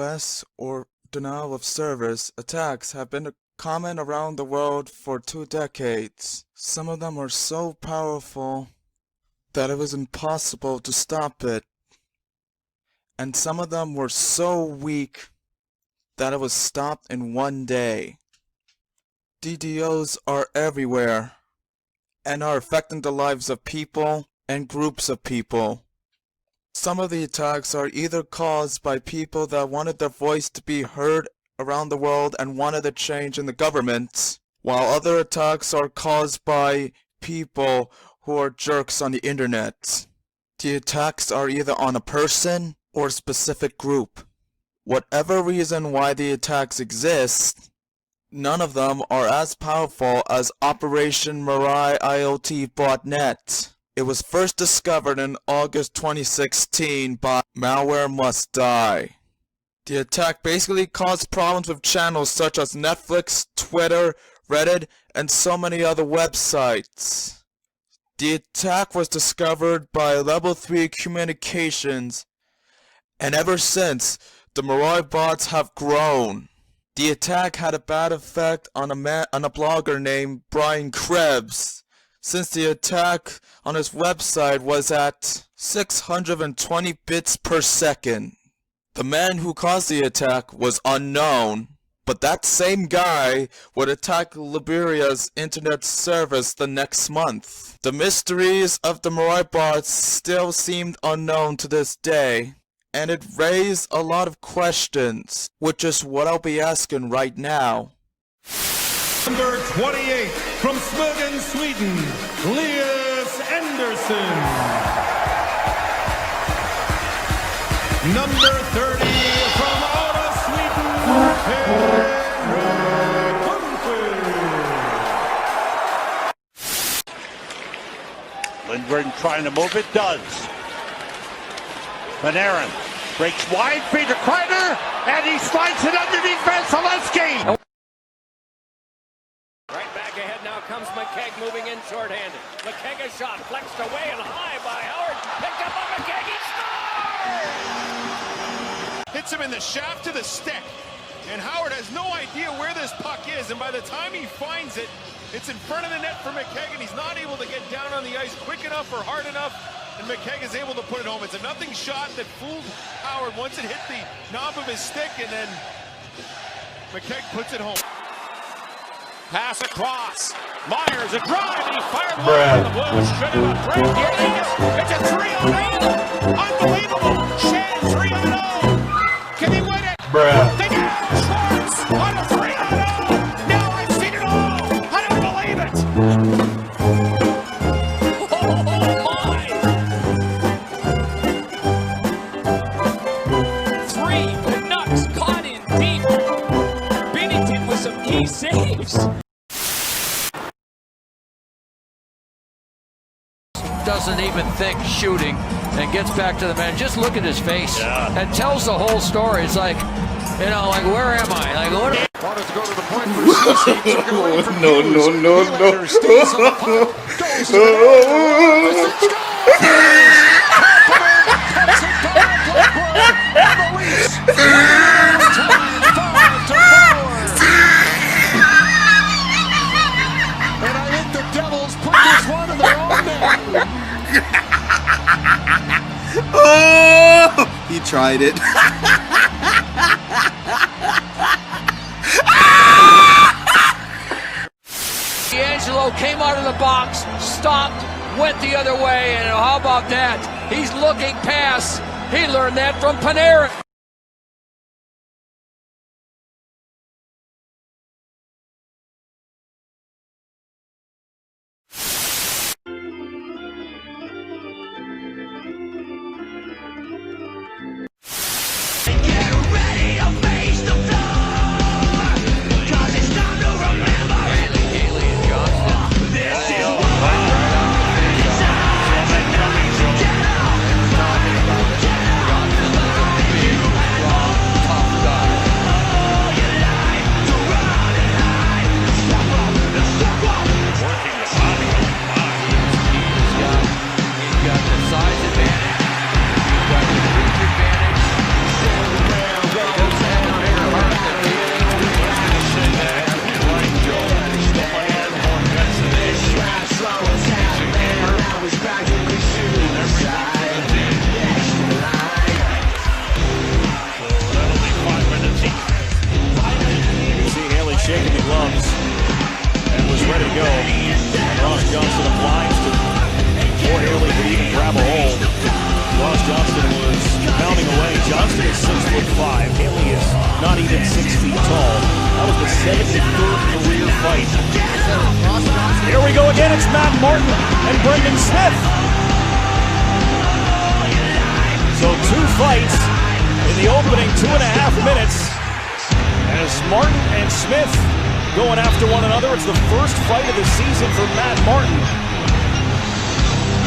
DDoS or denial of service attacks have been common around the world for 2 decades. Some of them are so powerful that it was impossible to stop it, and some of them were so weak that it was stopped in 1 day. DDoS are everywhere and are affecting the lives of people and groups of people. Some of the attacks are either caused by people that wanted their voice to be heard around the world and wanted a change in the government, while other attacks are caused by people who are jerks on the internet. The attacks are either on a person or a specific group. Whatever reason why the attacks exist, none of them are as powerful as Operation Mirai IoT Botnet. It was first discovered in August 2016 by Malware Must Die. The attack basically caused problems with channels such as Netflix, Twitter, Reddit, and so many other websites. The attack was discovered by Level 3 Communications, and ever since, the Mirai bots have grown. The attack had a bad effect on a blogger named Brian Krebs, since the attack on his website was at 620 bits per second. The man who caused the attack was unknown, but that same guy would attack Liberia's internet service the next month. The mysteries of the Mirai bots still seemed unknown to this day, and it raised a lot of questions, which is what I'll be asking right now. Number 28, from Smögen, Sweden, Elias Anderson. Number 30, from Oda, Sweden, Henrik Lundqvist. Lindgren trying to move it, does. Panarin breaks wide, feed to Kreider, and he slides it underneath Vasilevsky. Right back ahead now comes McKegg moving in shorthanded. McKegg a shot flexed away and high by Howard. Picked up by McKegg. He scores! Hits him in the shaft to the stick. And Howard has no idea where this puck is. And by the time he finds it, it's in front of the net for McKegg. And he's not able to get down on the ice quick enough or hard enough. And McKegg is able to put it home. It's a nothing shot that fooled Howard once it hit the knob of his stick. And then McKegg puts it home. Pass across. Myers a drive. He fired one. The Blues should have a break. Here it is. It's a 3-on-0. Unbelievable. Shan 3-on-0. Can he win it? They get Schwartz on a 3-on-0. Now I've seen it all. I don't believe it. Oh my. 3 Canucks caught in deep. Binnington with some key saves. Doesn't even think shooting and gets back to the man. Just look at his face and tells the whole story. It's like, you know, like, where am I? Like, what? Wanted to go to the point for CC. Took it away from No. Nylander. Stays on the puck. Goes to the and I think the Devils put this one in their own net. Oh, he tried it. D'Angelo came out of the box, stopped, went the other way, and how about that? He's looking past. He learned that from Panarin. not even 6 feet tall. That was the 73rd career fight. Here we go again. It's Matt Martin and Brendan Smith. So 2 fights in the opening 2.5 minutes. As Martin and Smith going after one another. It's the first fight of the season for Matt Martin.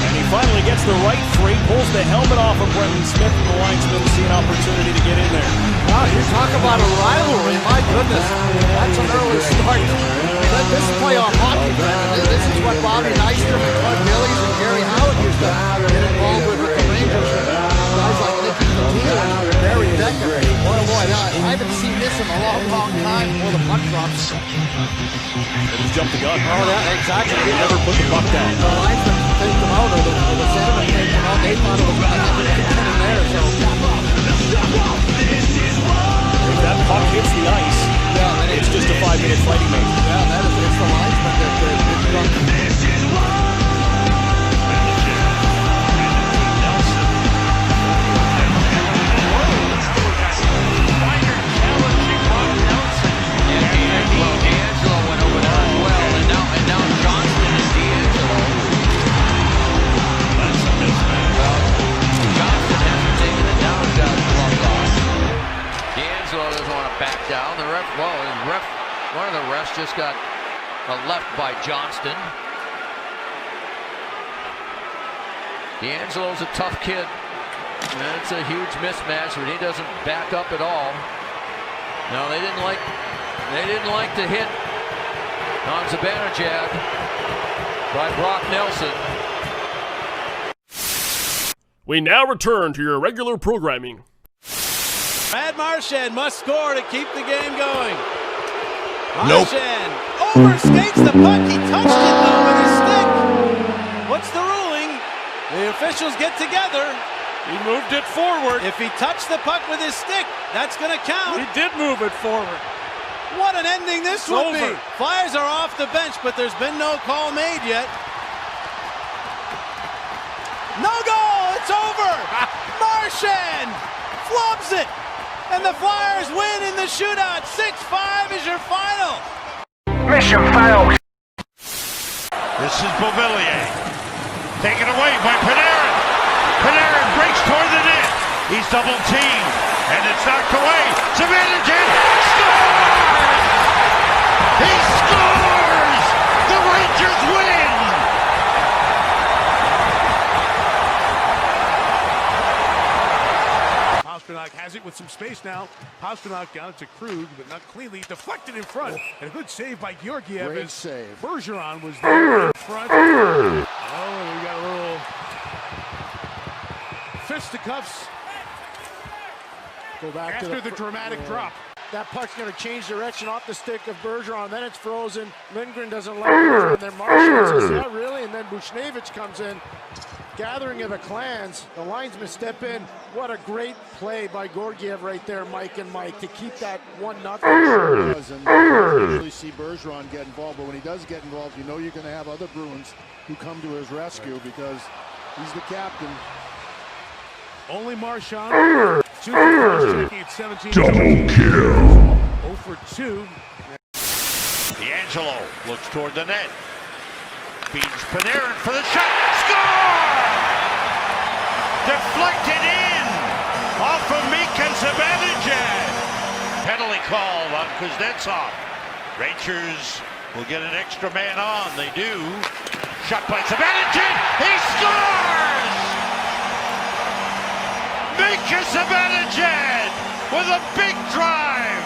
And he finally gets the right free, pulls the helmet off of Brendan Smith, and the linesman see an opportunity to get in there. Wow, you talk about a rivalry. My goodness, that's an early start. This is playoff hockey, Brendan. This is what Bobby Nystrom and Todd Gillies and Gary Howard used to get involved with the Rangers. Guys like Nicky Patino and Barry Decker. Boy, I haven't seen this in a long time before the puck drops. They just jumped the gun. Oh, yeah, exactly. They never put the puck down. The linesman faked them out, or the centerman faked them out. They thought it was going to happen in there, so. If that puck hits the ice, it's just a 5-minute fighting match. Yeah, it's the linesman that did drunk. One of the refs just got a left by Johnston. D'Angelo's a tough kid. And it's a huge mismatch, but he doesn't back up at all. No, they didn't like the hit on Zibanejad by Brock Nelson. We now return to your regular programming. Brad Marchand must score to keep the game going. Nope. Marchand overskates the puck. He touched it though with his stick. What's the ruling? The officials get together. He moved it forward. If he touched the puck with his stick, that's going to count. He did move it forward. What an ending this would be. over. Flyers are off the bench, but there's been no call made yet. No goal. It's over. Marchand flubs it. And the Flyers win in the shootout. 6-5 is your final. Mission failed. This is Beauvillier. Taken away by Panarin. Panarin breaks toward the net. He's double teamed. And it's knocked away. Zibanejad scores! He scores! The Rangers win! Pastrnak has it with some space now. Pastrnak down to Krug, but not cleanly. Deflected in front. And a good save by Georgiev. Great save. Bergeron was there in front. Oh, and we got a little fisticuffs. Go back after to the dramatic drop. That puck's going to change direction off the stick of Bergeron. Then it's frozen. Lindgren doesn't like it. And then Marchand says, yeah, really? And then Buchnevich comes in. Gathering of the clans. The linesmen step in. What a great play by Georgiev right there, Mike and Mike, to keep that 1-0. And you usually see Bergeron get involved, but when he does get involved, you know you're going to have other Bruins who come to his rescue because he's the captain. Only Marchand. 2 checking at 17. Double kill. 0 for 2. D'Angelo looks toward the net. Feeds Panarin for the shot. Score! Deflected in off of Mika Zibanejad. Penalty call on Kuznetsov. Rangers will get an extra man on. They do. Shot by Zibanejad. He scores! Mika Zibanejad with a big drive.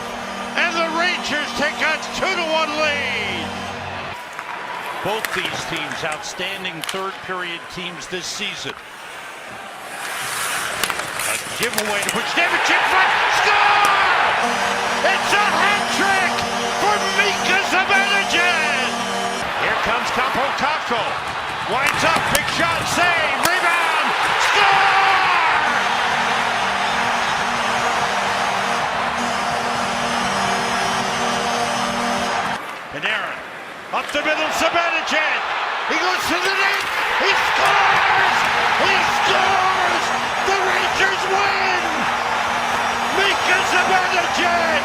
And the Rangers take a 2-1 lead. Both these teams outstanding third-period teams this season. A giveaway to Buchnevich in front. Score! It's a hat trick for Mika Zibanejad. Here comes Capo Caco. Winds up, big shot, save, rebound, score! Panarin. Up the middle, Zibanejad. He goes to the net. He scores! He scores! The Rangers win! Mika Zibanejad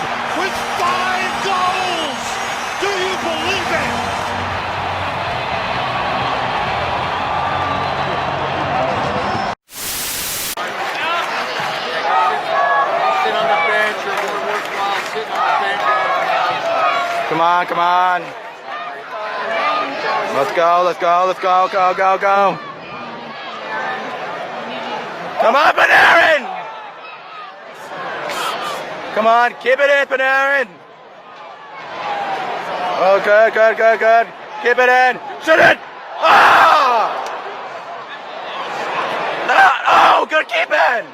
Come on, come on. Let's go, let's go, let's go, go, go, go. Come on, Panarin! Come on, keep it in, Panarin! Oh, good, good, good, good. Keep it in. Shoot it! Ah! No, oh, good keep in!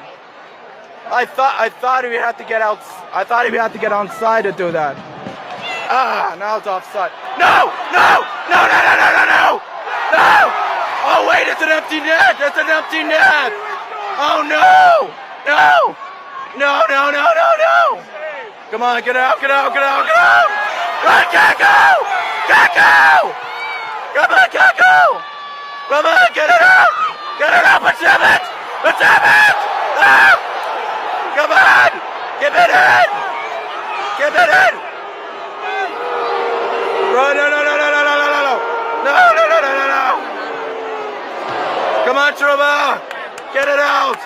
I thought he had to get out. I thought he had to get onside to do that. Ah, now it's offside. No! No! No! No! No! No! No! No! No! Oh wait, it's an empty net. It's an empty net. Oh no! No! No! No! No! No! No! Come on, get out! Get out! Get out! Get out! Run, Kakko! Kakko! Come on, Kakko! Come on, get it out! Get it out! Let's have it! Let's have it! Ah! Come on! Give it in! Give it in! Run! No! No! No! No! No! No! No! No! No! No! No! No! No! No! Come on, Trouba! Get it out!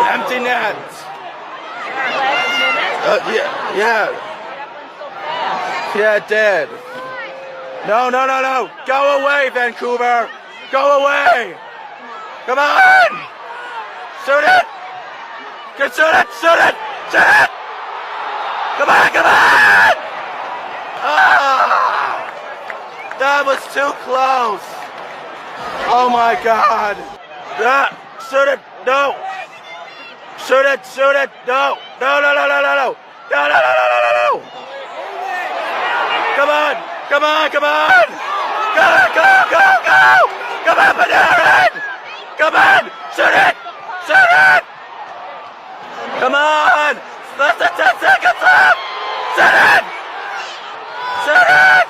Empty net. Yeah. Yeah, it did. No, no, no, no. Go away, Vancouver. Go away. Come on. Shoot it. Shoot it. Shoot it. Shoot it. Come on, come on. Ah, that was too close. Oh, my God. Shoot it. No. Shoot it. Shoot it. No. No, no, no, no, no, no. No, no, no, no, no, no, no. Come on. Come on. Come on. Go, go, go, go. Come on, Panarin. Come on. Shoot it. Shoot it. Come on. Less than 10 seconds left. Shoot it. Shoot it.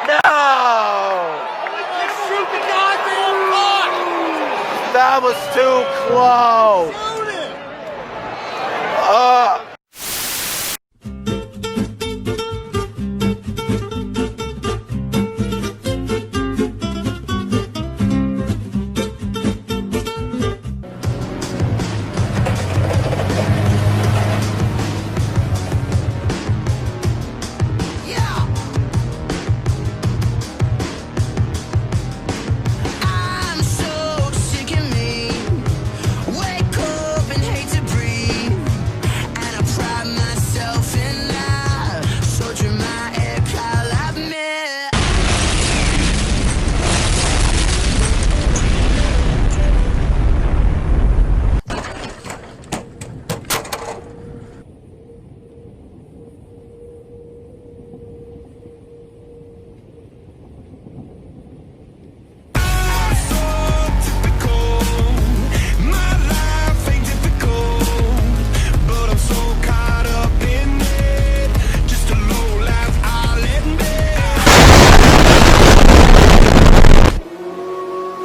No. Shoot the goddamn puck. That was too close. I'm so sick of me. Wake up and hate to breathe. And I pride myself in that. So dramatic, I'll admit. My life ain't typical, but I'm so caught up in it. Just a low life I'll admit.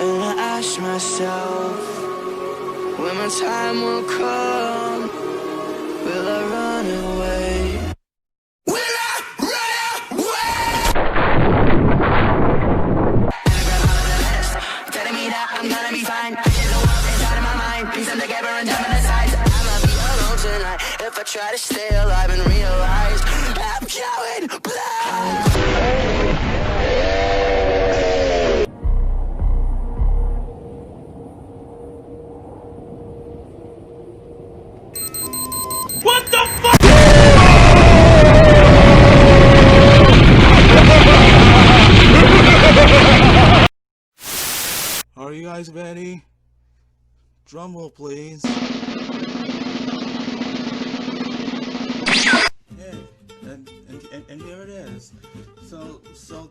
And I ask myself, when my time will come, will I run away? Will I run away? Telling me that I'm gonna be fine. The world inside of my mind, piece them together and jump on the sides. I'ma be alone tonight if I try to stay alive and realize I'm going blind. What the fuck? Are you guys ready? Drum roll, please. Yeah, and here it is. So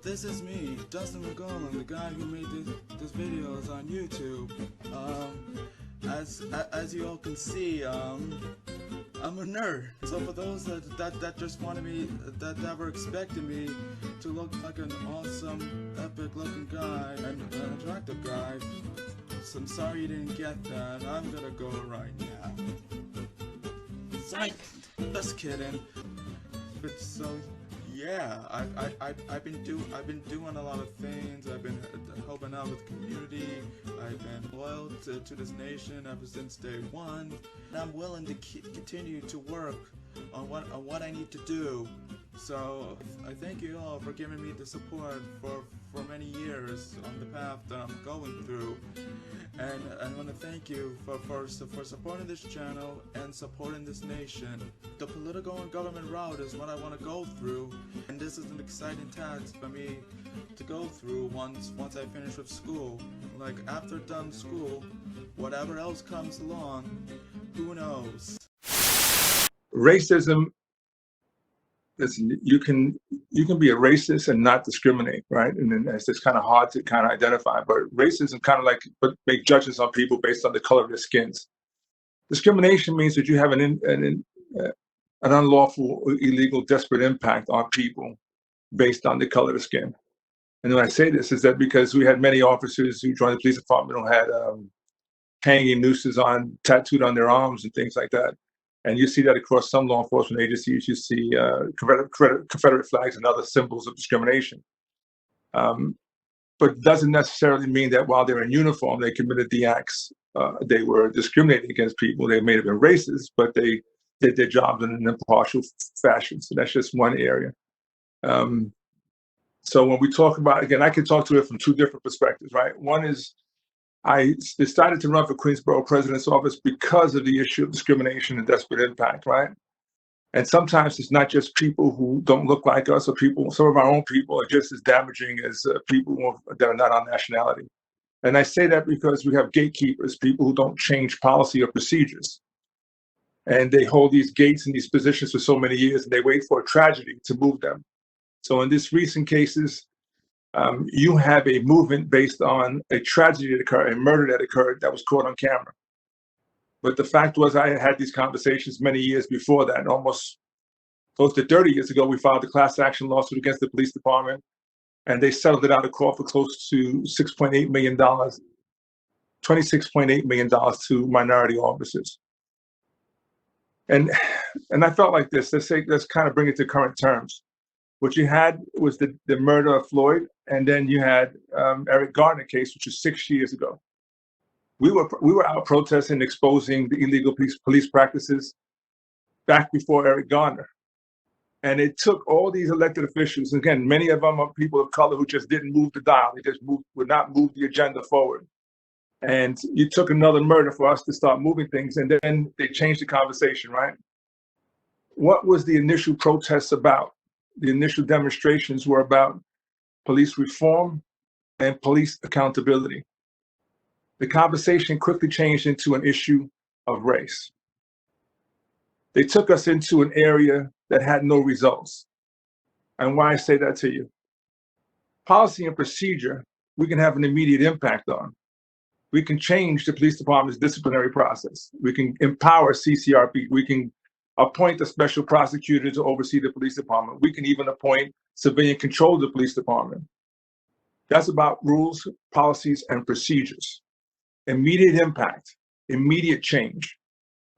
this is me, Dustin McGowan, the guy who made this videos on YouTube. As you all can see, I'm a nerd. So for those that just wanted me, that were expecting me to look like an awesome, epic-looking guy and an attractive guy, so I'm sorry you didn't get that. I'm gonna go right now. Just kidding. But so Yeah, I've been doing a lot of things. I've been helping out with the community. I've been loyal to this nation ever since day one. And I'm willing to continue to work on what I need to do. So I thank you all for giving me the support for many years on the path that I'm going through. And I want to thank you for supporting this channel and supporting this nation. The political and government route is what I want to go through, and this is an exciting task for me to go through once I finish with school. Like, after done school, whatever else comes along, who knows? Racism, listen, you can be a racist and not discriminate, right? And then it's kind of hard to kind of identify, but racism kind of like make judgments on people based on the color of their skins. Discrimination means that you have an unlawful, illegal, desperate impact on people based on the color of the skin. And when I say this is that because we had many officers who joined the police department who had hanging nooses tattooed on their arms and things like that. And you see that across some law enforcement agencies. You see Confederate flags and other symbols of discrimination. But it doesn't necessarily mean that while they're in uniform, they committed the acts. They were discriminating against people. They may have been racist, but they did their jobs in an impartial fashion. So that's just one area. So when we talk about, again, I can talk to it from two different perspectives, right? One is, I decided to run for Queensborough president's office because of the issue of discrimination and desperate impact, right? And sometimes it's not just people who don't look like us, or some of our own people are just as damaging as people that are not our nationality. And I say that because we have gatekeepers, people who don't change policy or procedures. And they hold these gates in these positions for so many years, and they wait for a tragedy to move them. So in these recent cases, you have a movement based on a tragedy that occurred, a murder that occurred that was caught on camera. But the fact was, I had these conversations many years before that. Almost close to 30 years ago, we filed a class action lawsuit against the police department, and they settled it out of court for close to $6.8 million, $26.8 million to minority officers. And I felt like this. Let's kind of bring it to current terms. What you had was the murder of Floyd, and then you had Eric Garner case, which was 6 years ago. We were out protesting, exposing the illegal police practices back before Eric Garner. And it took all these elected officials, and again, many of them are people of color who just didn't move the dial. They just would not move the agenda forward. And you took another murder for us to start moving things, and then they changed the conversation, right? What was the initial protests about? The initial demonstrations were about police reform and police accountability. The conversation quickly changed into an issue of race. They took us into an area that had no results. And why I say that to you? Policy and procedure, we can have an immediate impact on. We can change the police department's disciplinary process. We can empower CCRP. We can appoint a special prosecutor to oversee the police department. We can even appoint civilian control of the police department. That's about rules, policies, and procedures. Immediate impact, immediate change.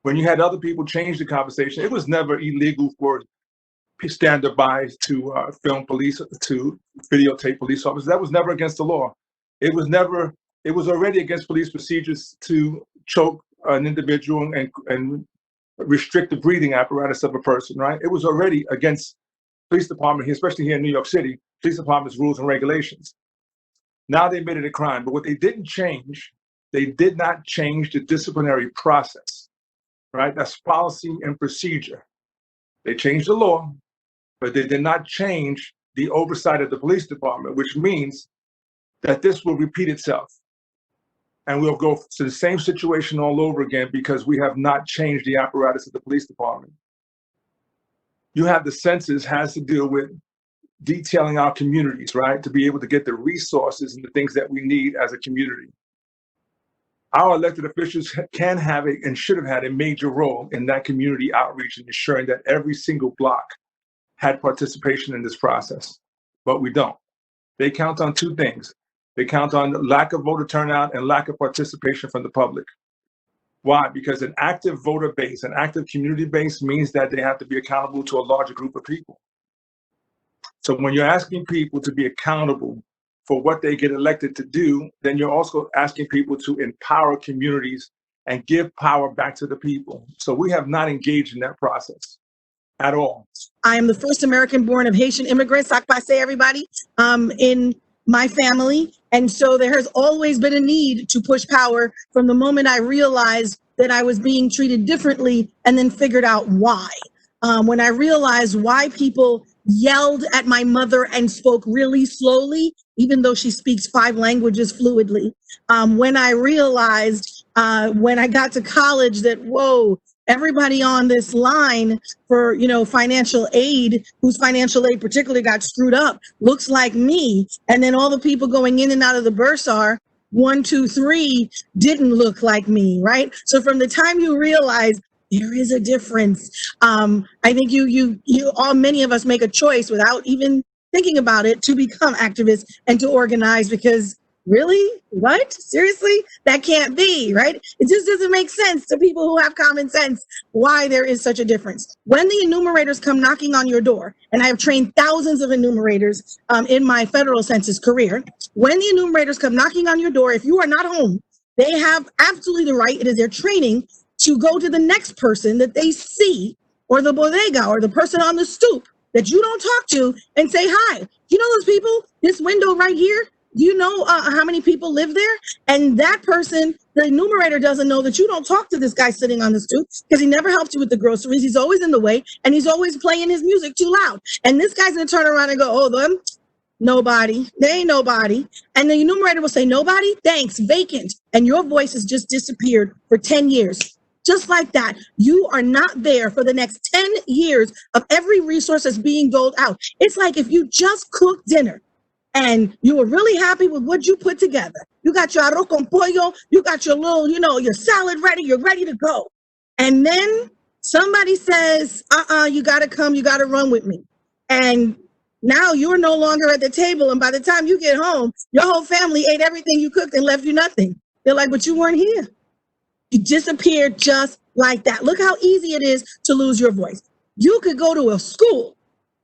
When you had other people change the conversation, it was never illegal for standard by to film police, to videotape police officers. That was never against the law. It was already against police procedures to choke an individual and restrict the breathing apparatus of a person, right? It was already against police department, especially here in New York City, police department's rules and regulations. Now they made it a crime, but what they didn't change, they did not change the disciplinary process, right? That's policy and procedure. They changed the law, but they did not change the oversight of the police department, which means that this will repeat itself. And we'll go to the same situation all over again because we have not changed the apparatus of the police department. You have the census has to deal with detailing our communities, right? To be able to get the resources and the things that we need as a community. Our elected officials can have and should have had a major role in that community outreach and ensuring that every single block had participation in this process, but we don't. They count on two things. They count on lack of voter turnout and lack of participation from the public. Why? Because an active voter base, an active community base means that they have to be accountable to a larger group of people. So when you're asking people to be accountable for what they get elected to do, then you're also asking people to empower communities and give power back to the people. So we have not engaged in that process at all. I am the first American born of Haitian immigrants, say everybody, in my family. And so there has always been a need to push power from the moment I realized that I was being treated differently and then figured out why. When I realized why people yelled at my mother and spoke really slowly, even though she speaks 5 languages fluidly. When I realized when I got to college that, whoa, everybody on this line for, financial aid, whose financial aid particularly got screwed up, looks like me. And then all the people going in and out of the Bursar, 1, 2, 3, didn't look like me, right? So from the time you realize there is a difference, I think many of us make a choice without even thinking about it to become activists and to organize, because really, what? Seriously? That can't be, right? It just doesn't make sense to people who have common sense why there is such a difference. When the enumerators come knocking on your door, and I have trained thousands of enumerators in my federal census career, when the enumerators come knocking on your door, if you are not home, they have absolutely the right, it is their training, to go to the next person that they see, or the bodega, or the person on the stoop that you don't talk to, and say, hi, you know those people, this window right here? Do you know how many people live there? And that person, the enumerator, doesn't know that you don't talk to this guy sitting on the stoop because he never helps you with the groceries. He's always in the way, and he's always playing his music too loud. And this guy's gonna turn around and go, oh, them? Nobody. They ain't nobody. And the enumerator will say, nobody? Thanks, vacant. And your voice has just disappeared for 10 years. Just like that. You are not there for the next 10 years of every resource that's being doled out. It's like if you just cooked dinner and you were really happy with what you put together. You got your arroz con pollo, you got your little, your salad ready, you're ready to go. And then somebody says, you gotta come, you gotta run with me. And now you're no longer at the table. And by the time you get home, your whole family ate everything you cooked and left you nothing. They're like, but you weren't here. You disappeared just like that. Look how easy it is to lose your voice. You could go to a school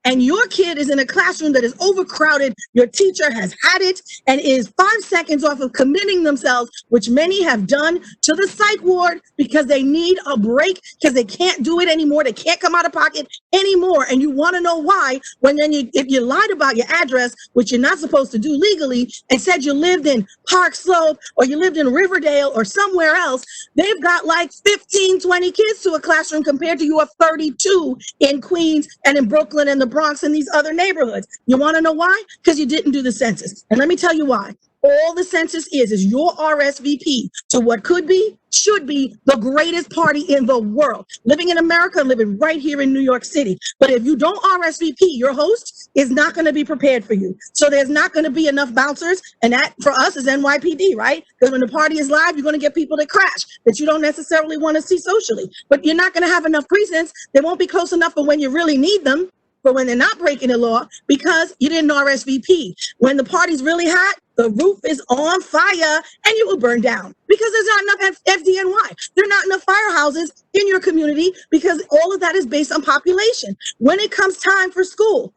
and your kid is in a classroom that is overcrowded, your teacher has had it and is 5 seconds off of committing themselves, which many have done, to the psych ward because they need a break, because they can't do it anymore. They can't come out of pocket anymore. And you want to know why, when then if you lied about your address, which you're not supposed to do legally, and said you lived in Park Slope or you lived in Riverdale or somewhere else, they've got like 15, 20 kids to a classroom compared to you have 32 in Queens and in Brooklyn and the Bronx and these other neighborhoods. You want to know why? Because you didn't do the census. And let me tell you why. All the census is your RSVP to what could be, should be the greatest party in the world. Living in America, living right here in New York City. But if you don't RSVP, your host is not going to be prepared for you. So there's not going to be enough bouncers. And that for us is NYPD, right? Because when the party is live, you're going to get people that crash that you don't necessarily want to see socially. But you're not going to have enough precincts. They won't be close enough for when you really need them, but when they're not breaking the law, because you didn't RSVP. When the party's really hot, the roof is on fire and you will burn down because there's not enough FDNY. There are not enough firehouses in your community because all of that is based on population. When it comes time for school,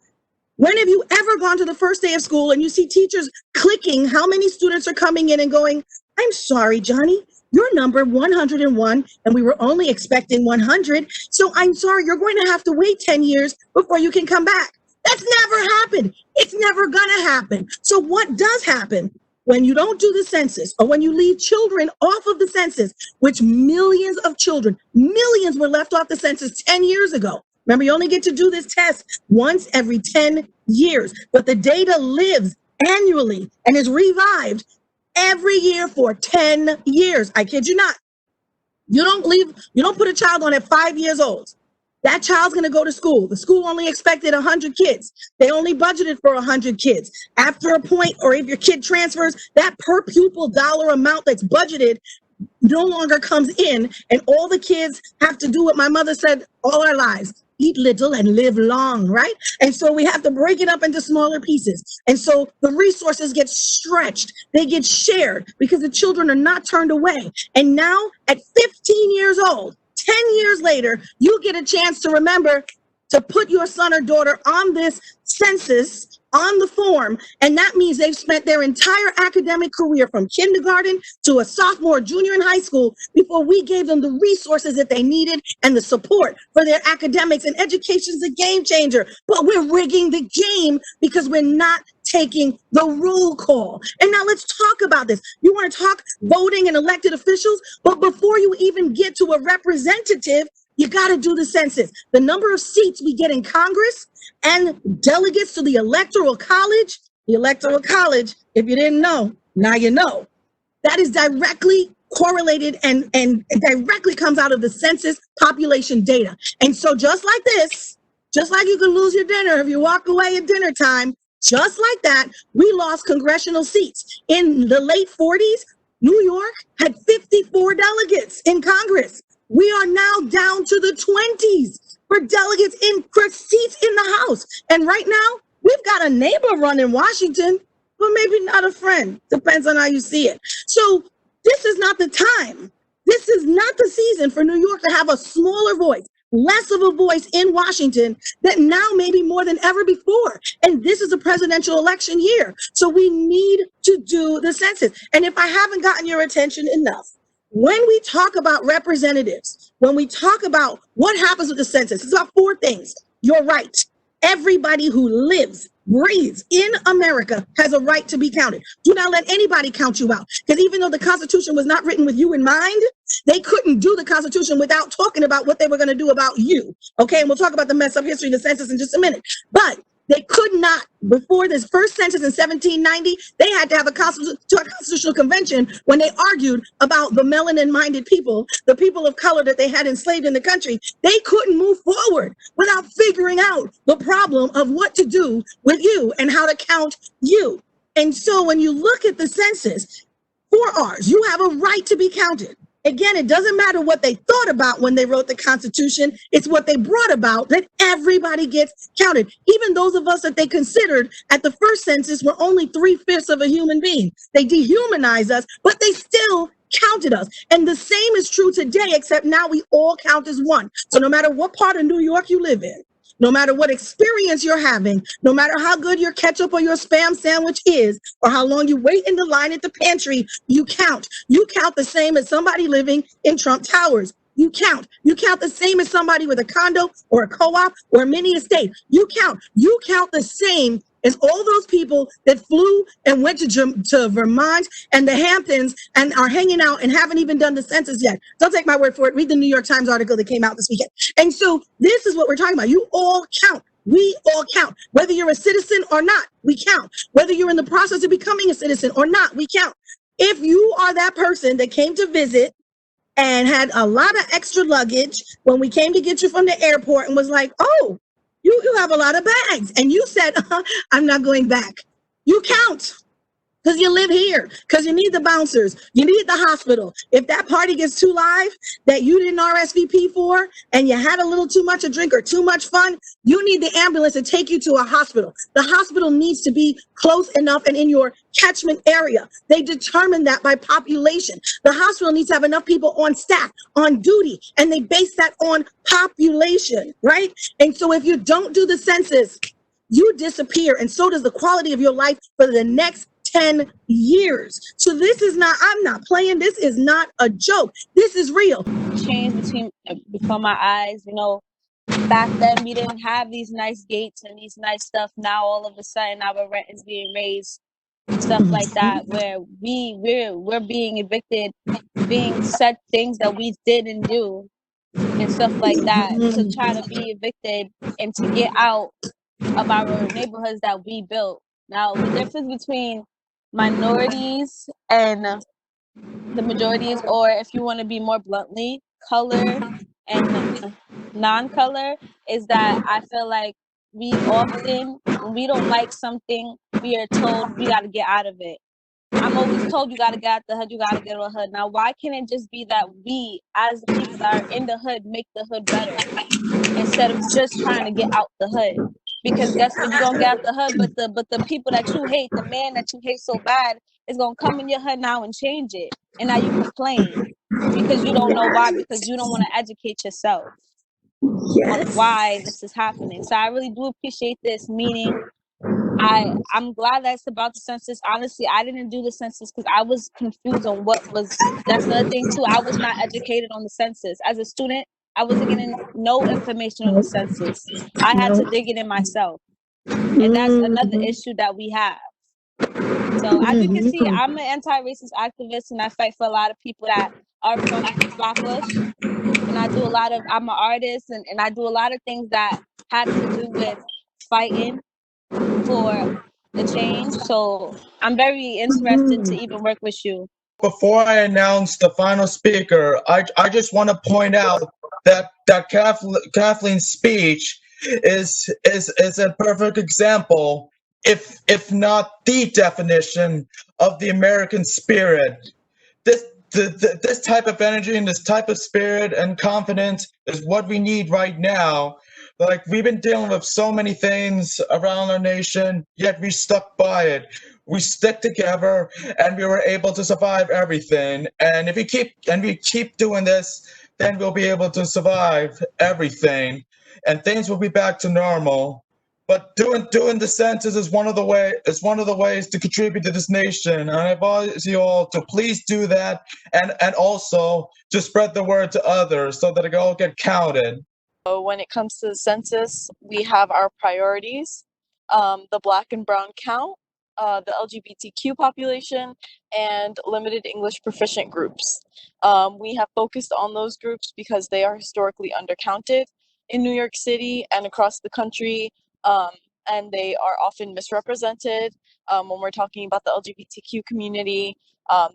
when have you ever gone to the first day of school and you see teachers clicking how many students are coming in and going, I'm sorry, Johnny, you're number 101 and we were only expecting 100. So I'm sorry, you're going to have to wait 10 years before you can come back. That's never happened. It's never gonna happen. So what does happen when you don't do the census or when you leave children off of the census, which millions of children, millions were left off the census 10 years ago. Remember, you only get to do this test once every 10 years, but the data lives annually and is revived every year for 10 years. I kid you not. You don't put a child on at 5 years old. That child's going to go to school. The school only expected 100 kids. They only budgeted for 100 kids. After a point, or if your kid transfers, that per pupil dollar amount that's budgeted no longer comes in, and all the kids have to do what my mother said all our lives: eat little and live long, right? And so we have to break it up into smaller pieces. And so the resources get stretched, they get shared because the children are not turned away. And now at 15 years old, 10 years later, you get a chance to remember to put your son or daughter on this census, on the form, and that means they've spent their entire academic career from kindergarten to a sophomore, junior in high school before we gave them the resources that they needed and the support for their academics. And education's a game changer, but we're rigging the game because we're not taking the roll call. And now let's talk about this. You want to talk voting and elected officials, but before you even get to a representative, you got to do the census. The number of seats we get in Congress and delegates to the Electoral College, if you didn't know, now you know. That is directly correlated and directly comes out of the census population data. And so just like this, just like you can lose your dinner if you walk away at dinner time, just like that, we lost congressional seats. In the late 40s, New York had 54 delegates in Congress. We are now down to the 20s for delegates for seats in the House. And right now, we've got a neighbor running Washington, but maybe not a friend. Depends on how you see it. So this is not the time. This is not the season for New York to have a smaller voice, less of a voice in Washington that now maybe more than ever before. And this is a presidential election year. So we need to do the census. And if I haven't gotten your attention enough, when we talk about representatives, when we talk about what happens with the census, it's about 4 things. You're right. Everybody who lives, breathes in America has a right to be counted. Do not let anybody count you out. Because even though the Constitution was not written with you in mind, they couldn't do the Constitution without talking about what they were going to do about you. Okay, and we'll talk about the mess up history of the census in just a minute. But they could not, before this first census in 1790, they had to have a constitutional convention when they argued about the melanin-minded people, the people of color that they had enslaved in the country. They couldn't move forward without figuring out the problem of what to do with you and how to count you. And so when you look at the census, 4 R's, you have a right to be counted. Again, it doesn't matter what they thought about when they wrote the Constitution. It's what they brought about that everybody gets counted. Even those of us that they considered at the first census were only 3/5 of a human being. They dehumanized us, but they still counted us. And the same is true today, except now we all count as one. So no matter what part of New York you live in, no matter what experience you're having, no matter how good your ketchup or your Spam sandwich is, or how long you wait in the line at the pantry, you count. You count the same as somebody living in Trump Towers. You count. You count the same as somebody with a condo or a co-op or a mini estate. You count. You count the same as all those people that flew and went to Vermont and the Hamptons and are hanging out and haven't even done the census yet. Don't take my word for it. Read the New York Times article that came out this weekend. And so this is what we're talking about. You all count. We all count. Whether you're a citizen or not, we count. Whether you're in the process of becoming a citizen or not, we count. If you are that person that came to visit and had a lot of extra luggage when we came to get you from the airport and was like, oh, you have a lot of bags. And you said, I'm not going back. You count because you live here, because you need the bouncers. You need the hospital. If that party gets too live that you didn't RSVP for and you had a little too much to drink or too much fun, you need the ambulance to take you to a hospital. The hospital needs to be close enough and in your catchment area. They determine that by population. The hospital needs to have enough people on staff, on duty, and they base that on population, right? And so if you don't do the census, you disappear, and so does the quality of your life for the next 10 years. So this is not, I'm not playing. This is not a joke. This is real. Change before my eyes, you know, back then we didn't have these nice gates and these nice stuff. Now all of a sudden our rent is being raised, stuff like that, where we're being evicted, being said things that we didn't do and stuff like that to try to be evicted and to get out of our neighborhoods that we built. Now the difference between minorities and the majorities, or if you want to be more bluntly, color and non-color, is that I feel like we often, when we don't like something, we are told we got to get out of it. I'm always told you got to get out the hood, you got to get out of the hood. Now, why can't it just be that we, as the people that are in the hood, make the hood better instead of just trying to get out the hood? Because guess what, you don't get out the hood, but the people that you hate, the man that you hate so bad, is gonna come in your hood now and change it. And now you complain because you don't know why, because you don't want to educate yourself. on why this is happening. So I really do appreciate this meeting. I'm glad that's about the census. Honestly, I didn't do the census because I was confused on what was. That's another thing too. I was not educated on the census as a student. I wasn't getting no information on the census. I had to dig it in myself, and that's another issue that we have. So as you can see, I'm an anti-racist activist, and I fight for a lot of people that are from Flatbush. And I'm an artist, and I do a lot of things that have to do with fighting for the change. So I'm very interested to even work with you. Before I announce the final speaker, I just want to point out that Kathleen's speech is a perfect example, if not the definition of the American spirit. This type of energy and this type of spirit and confidence is what we need right now. Like, we've been dealing with so many things around our nation, yet we stuck by it. We stick together, and we were able to survive everything. And if we keep doing this, then we'll be able to survive everything, and things will be back to normal. But doing the census is one of the ways to contribute to this nation. And I advise you all to please do that, and also to spread the word to others so that it all get counted. So when it comes to the census, we have our priorities, the Black and Brown count, the LGBTQ population, and limited English proficient groups. We have focused on those groups because they are historically undercounted in New York City and across the country, and they are often misrepresented. When we're talking about the LGBTQ community,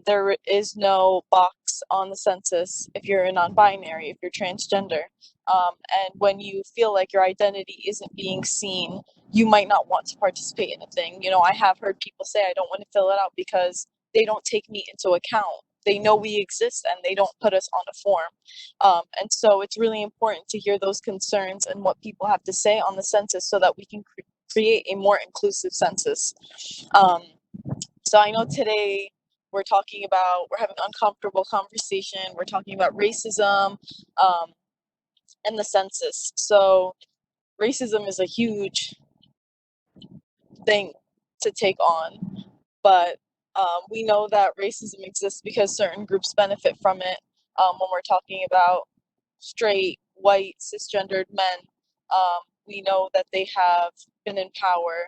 there is no box on the census if you're a non-binary, if you're transgender. And when you feel like your identity isn't being seen, you might not want to participate in a thing. You know, I have heard people say, I don't want to fill it out because they don't take me into account. They know we exist and they don't put us on a form. And so it's really important to hear those concerns and what people have to say on the census so that we can create a more inclusive census. So I know today we're having an uncomfortable conversation. We're talking about racism and the census. So racism is a huge thing to take on, but we know that racism exists because certain groups benefit from it. When we're talking about straight, white, cisgendered men, we know that they have been in power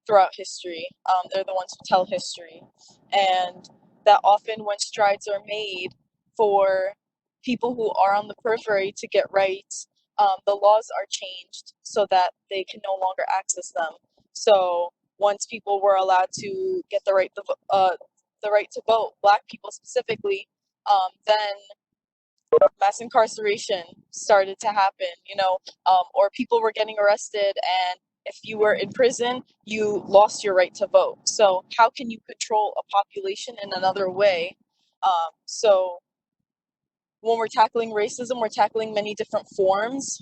throughout history. They're the ones who tell history, and that often when strides are made for people who are on the periphery to get rights, the laws are changed so that they can no longer access them. So once people were allowed to get the right to vote, Black people specifically, then mass incarceration started to happen, or people were getting arrested, and if you were in prison, you lost your right to vote. So how can you control a population in another way? So when we're tackling racism, we're tackling many different forms.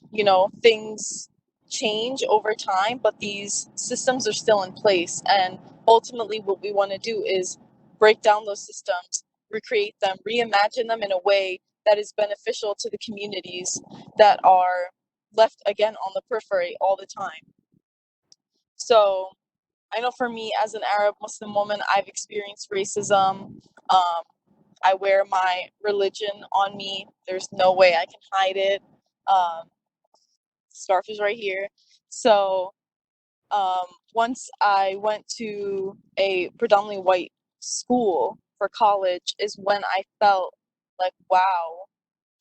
Things change over time, but these systems are still in place. And ultimately, what we want to do is break down those systems, recreate them, reimagine them in a way that is beneficial to the communities that are left, again, on the periphery all the time. So I know for me, as an Arab Muslim woman, I've experienced racism. I wear my religion on me. There's no way I can hide it. Scarf is right here. So once I went to a predominantly white school for college is when I felt like, wow,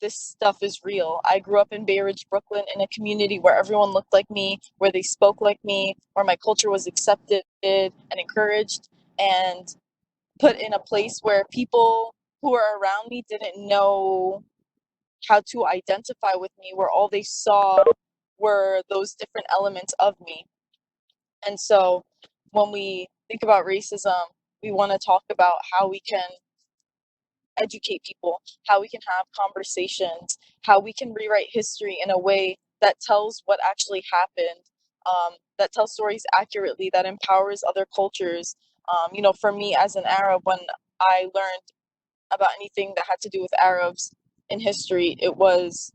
this stuff is real. I grew up in Bay Ridge, Brooklyn, in a community where everyone looked like me, where they spoke like me, where my culture was accepted and encouraged, and put in a place where people who were around me didn't know how to identify with me, where all they saw were those different elements of me. And so when we think about racism, we want to talk about how we can educate people, how we can have conversations, how we can rewrite history in a way that tells what actually happened, that tells stories accurately, that empowers other cultures. For me as an Arab, when I learned about anything that had to do with Arabs in history, it was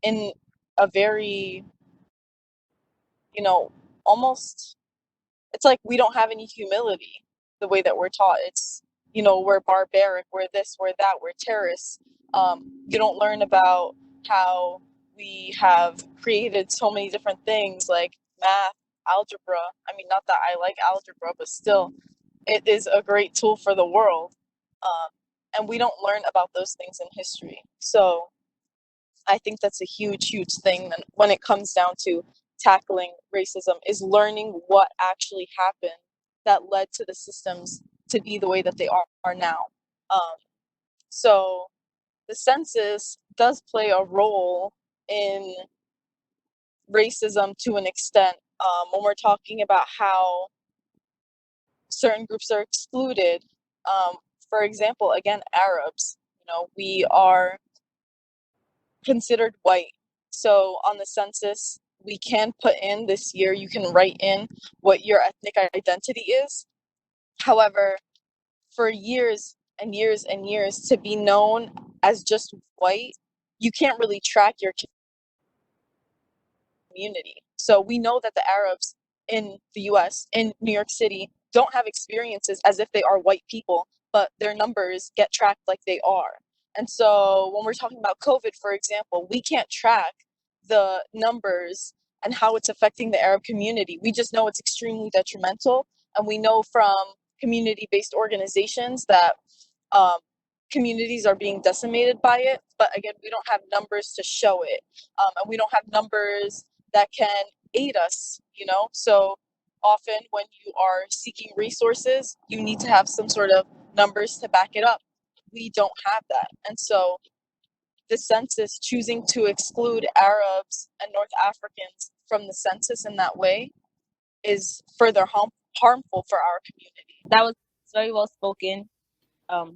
in a very, you know, almost, it's like we don't have any humility the way that we're taught. It's, you know, we're barbaric, we're this, we're that, we're terrorists. You don't learn about how we have created so many different things like math, algebra. I mean, not that I like algebra, but still, it is a great tool for the world. And we don't learn about those things in history. So I think that's a huge, huge thing when it comes down to tackling racism, is learning what actually happened that led to the systems to be the way that they are now. So the census does play a role in racism to an extent, when we're talking about how certain groups are excluded. For example, again, Arabs, you know, we are considered white. So on the census, we can put in this year, you can write in what your ethnic identity is. However, for years and years and years to be known as just white, you can't really track your community. So we know that the Arabs in the US, in New York City, don't have experiences as if they are white people, but their numbers get tracked like they are. And so when we're talking about COVID, for example, we can't track the numbers and how it's affecting the Arab community. We just know it's extremely detrimental. And we know from community-based organizations that communities are being decimated by it. But again, we don't have numbers to show it. And we don't have numbers that can aid us, you know? So often when you are seeking resources, you need to have some sort of numbers to back it up. We don't have that. And so the census choosing to exclude Arabs and North Africans from the census in that way is further harmful for our community. That was very well spoken.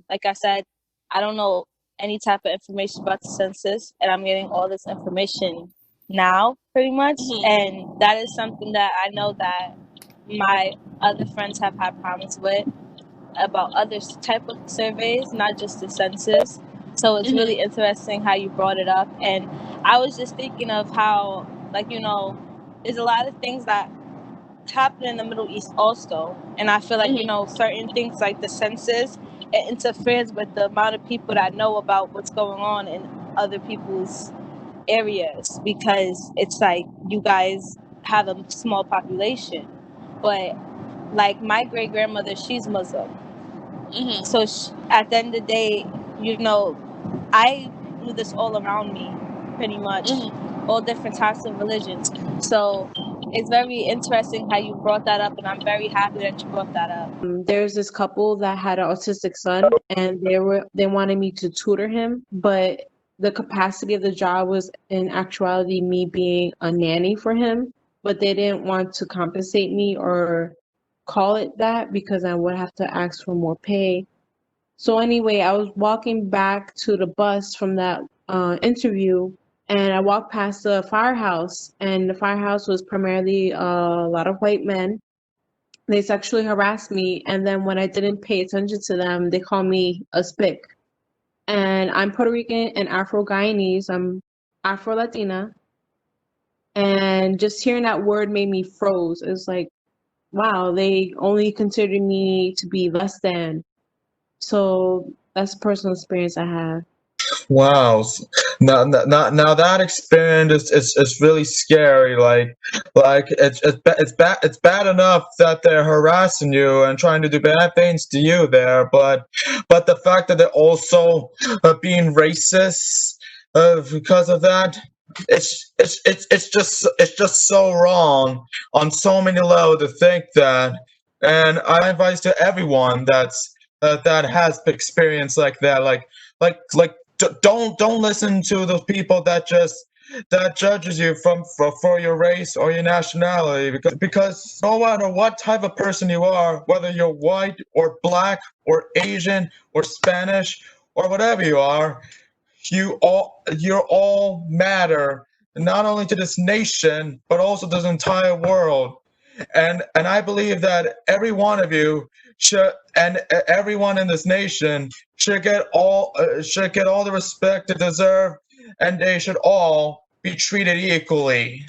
Like I said, I don't know any type of information about the census, and I'm getting all this information now, pretty much. And that is something that I know that my other friends have had problems with, about other type of surveys, not just the census. So it's really interesting how you brought it up. And I was just thinking of how, like, you know, there's a lot of things that happen in the Middle East also. And I feel like, you know, certain things like the census, it interferes with the amount of people that know about what's going on in other people's areas, because it's like you guys have a small population. But like my great grandmother, she's Muslim. So at the end of the day, you know, I knew this all around me, pretty much, all different types of religions. So it's very interesting how you brought that up, and I'm very happy that you brought that up. There's this couple that had an autistic son, and they wanted me to tutor him, but the capacity of the job was in actuality me being a nanny for him, but they didn't want to compensate me or call it that because I would have to ask for more pay. So anyway, I was walking back to the bus from that interview, and I walked past the firehouse, and the firehouse was primarily a lot of white men. They sexually harassed me, and then when I didn't pay attention to them, they called me a spick. And I'm Puerto Rican and Afro-Guyanese. I'm Afro-Latina. And just hearing that word made me froze. It's like, wow, they only consider me to be less than. So that's a personal experience I have. Wow. Now that experience is really scary. Like it's bad enough that they're harassing you and trying to do bad things to you there, but the fact that they're also being racist because of that, it's just so wrong on so many levels to think that. And I advise to everyone that has experience like that, like don't listen to those people that judges you for your race or your nationality, because no matter what type of person you are, whether you're white or black or Asian or Spanish or whatever you are, you're all matter, not only to this nation but also this entire world. And I believe that every one of you should, and everyone in this nation should get all the respect they deserve, and they should all be treated equally.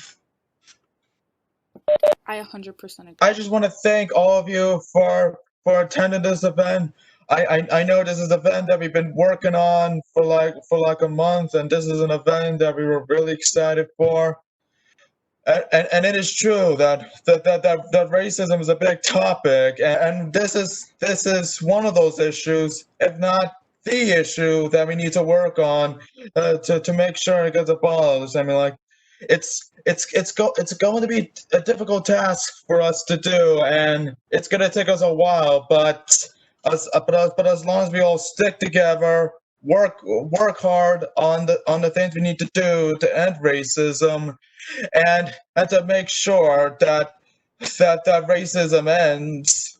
I 100% agree. I just want to thank all of you for attending this event. I know this is an event that we've been working on for like a month, and this is an event that we were really excited for. And it is true that racism is a big topic, and this is one of those issues, if not the issue, that we need to work on to make sure it gets abolished. I mean, like, it's going to be a difficult task for us to do, and it's going to take us a while. But as long as we all stick together, work hard on the things we need to do to end racism, and to make sure that racism ends,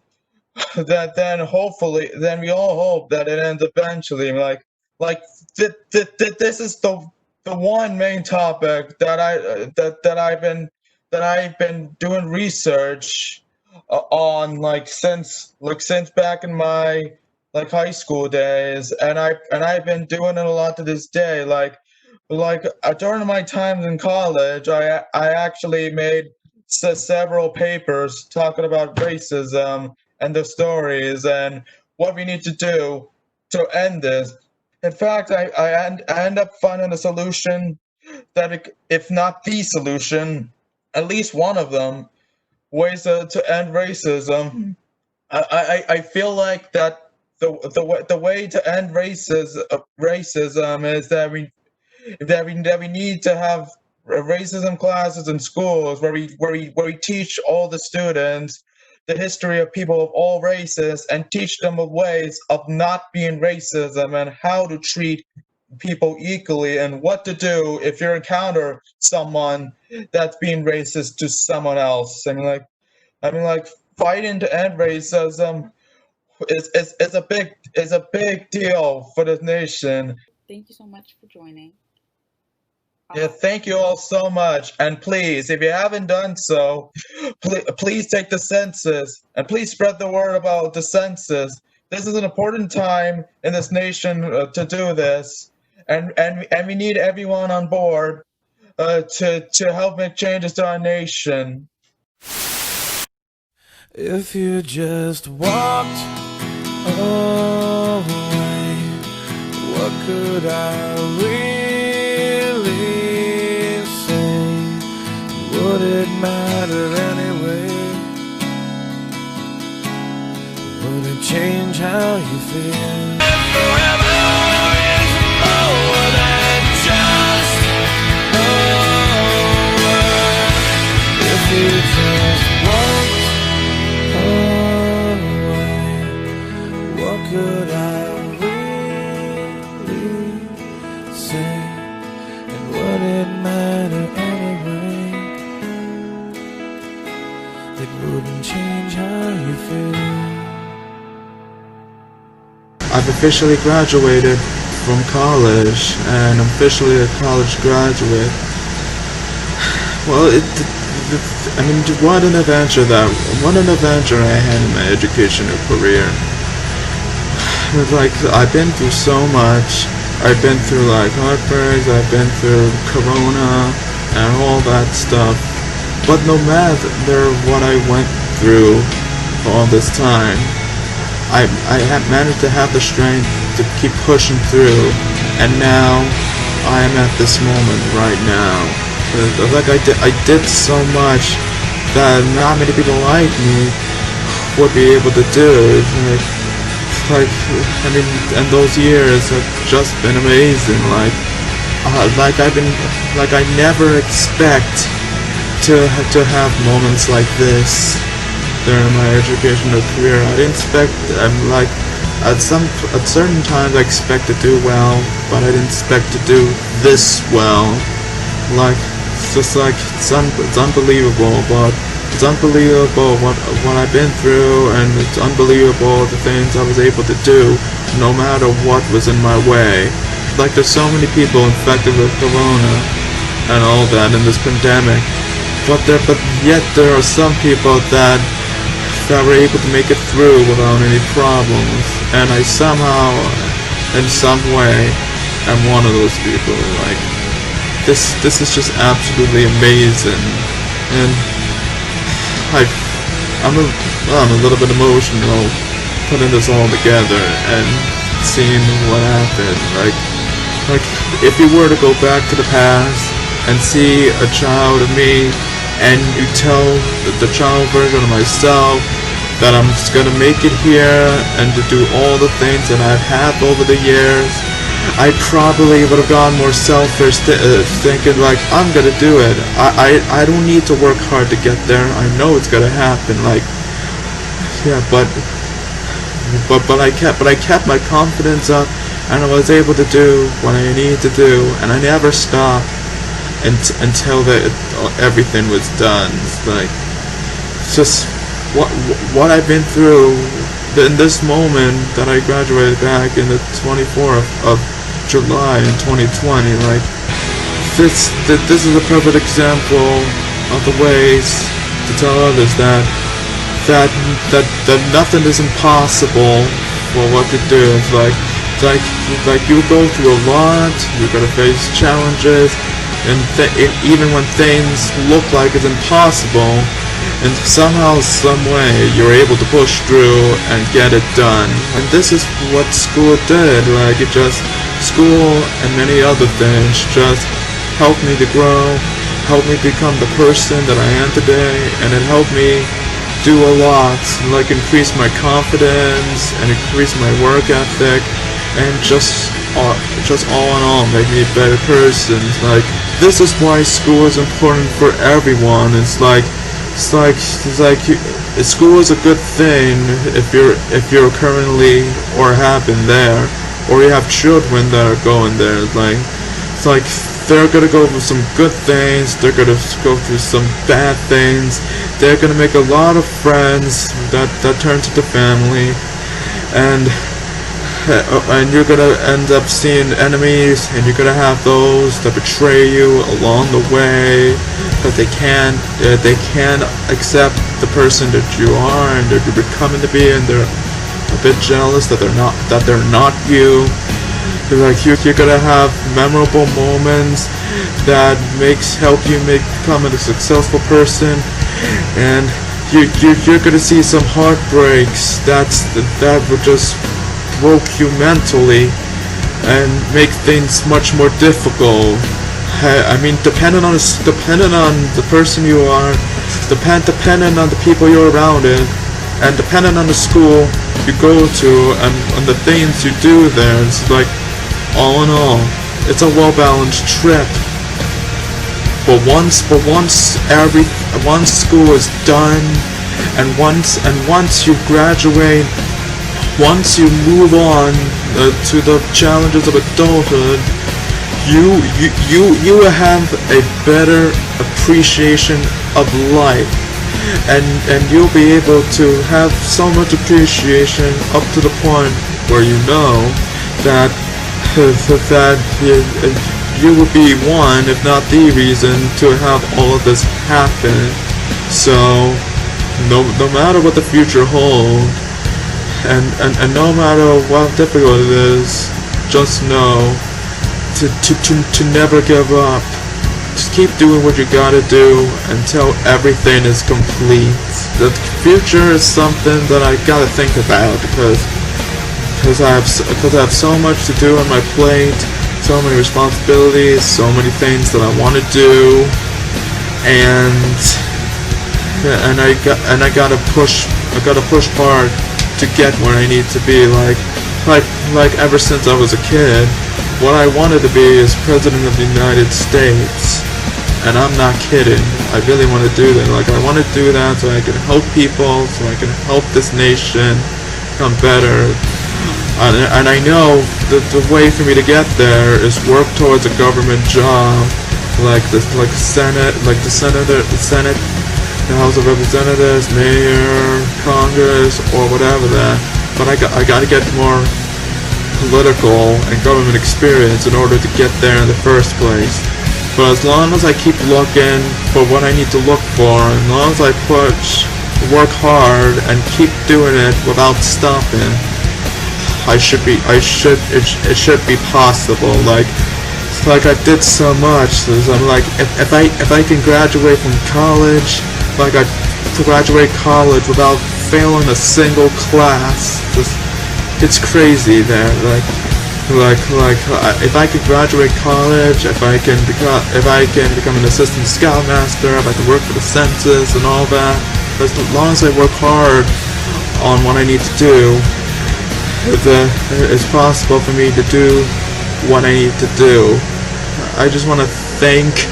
then we all hope that it ends eventually. This is the one main topic that I've been doing research on since back in my high school days, and I've been doing it a lot to this day. During my times in college, I actually made several papers talking about racism and the stories and what we need to do to end this. In fact, I end up finding a solution that, if not the solution, at least one of them, ways to end racism. I feel like that the way to end racism is that we need to have racism classes in schools where we teach all the students the history of people of all races, and teach them of ways of not being racism and how to treat people equally, and what to do if you encounter someone that's being racist to someone else. I mean, like fighting to end racism is a big deal for this nation. Thank you so much for joining. Yeah, thank you all so much. And please, if you haven't done so, please take the census, and please spread the word about the census. This is an important time in this nation to do this, and we need everyone on board to help make changes to our nation. If you just walked away, what could I really say? Would it matter anyway? Would it change how you feel? Forever is more than just over. If you just walked away, what could I really say? And would it matter anyway? It wouldn't change how you feel. I've officially graduated from college, and I'm officially a college graduate. Well, I mean, what an adventure I had in my educational career. Like, I've been through so much. I've been through like heartbreaks, I've been through Corona and all that stuff. But no matter what I went through all this time, I have managed to have the strength to keep pushing through, and now I am at this moment right now. Like, I did so much that not many people like me would be able to do. I mean, and those years have just been amazing. I never expect to have moments like this during my educational career. I didn't expect, at certain times I expect to do well, but I didn't expect to do this well. It's unbelievable, but it's unbelievable what I've been through, and it's unbelievable the things I was able to do, no matter what was in my way. Like, there's so many people infected with Corona and all that in this pandemic, but yet there are some people that were able to make it through without any problems, and I somehow, in some way, am one of those people. this is just absolutely amazing, and I'm a little bit emotional putting this all together and seeing what happened. Like if you were to go back to the past and see a child of me, and you tell the child version of myself that I'm just gonna make it here and to do all the things that I've had over the years, I probably would have gone more selfish, thinking like, I'm gonna do it. I don't need to work hard to get there. I know it's gonna happen. Like, yeah, but I kept my confidence up, and I was able to do what I needed to do, and I never stopped until everything was done. It's like, it's just what I've been through in this moment that I graduated back in the 24th of July in 2020. Like, this is a perfect example of the ways to tell others that nothing is impossible for what to do. It's like you go through a lot, you're gonna face challenges, and even when things look like it's impossible, and somehow, some way, you're able to push through and get it done. And this is what school did. Like, school and many other things just helped me to grow, helped me become the person that I am today, and it helped me do a lot, like increase my confidence and increase my work ethic, and just all in all make me a better person. Like, this is why school is important for everyone. School is a good thing if you're currently or have been there, or you have children that are going there. It's like they're gonna go through some good things, they're gonna go through some bad things, they're gonna make a lot of friends that turn to family, and you're gonna end up seeing enemies, and you're gonna have those that betray you along the way, but they can't accept the person that you are and that you're becoming to be, and they're a bit jealous that they're not you. Like, you're gonna have memorable moments that help you become a successful person, and you're gonna see some heartbreaks that would just broke you mentally and make things much more difficult. I mean, depending on the person you are, depending on the people you're around in, and depending on the school you go to and on the things you do there. It's like, all in all, it's a well-balanced trip. But once school is done, and once you graduate, once you move on to the challenges of adulthood, you will have a better appreciation of life, and you'll be able to have so much appreciation up to the point where you know that you will be one, if not the reason, to have all of this happen. So no matter what the future holds, and no matter how difficult it is, just know to never give up. Just keep doing what you gotta do until everything is complete. The future is something that I gotta think about because I have so much to do on my plate, so many responsibilities, so many things that I want to do, and I gotta push hard to get where I need to be. Like ever since I was a kid, what I wanted to be is President of the United States, and I'm not kidding. I really want to do that. Like, I want to do that so I can help people, so I can help this nation become better. And I know that the way for me to get there is work towards a government job, like the Senate, the Senate, the House of Representatives, Mayor, Congress, or whatever that. But I got to get more political and government experience in order to get there in the first place. But as long as I keep looking for what I need to look for, as long as I work hard and keep doing it without stopping, it should be possible. Like like I did so much. So I'm like, if I can graduate from college, like I graduate college without failing a single class, it's crazy there. If I could graduate college, if I can become an assistant scoutmaster, if I can work for the census and all that, as long as I work hard on what I need to do, it's possible for me to do what I need to do. I just want to thank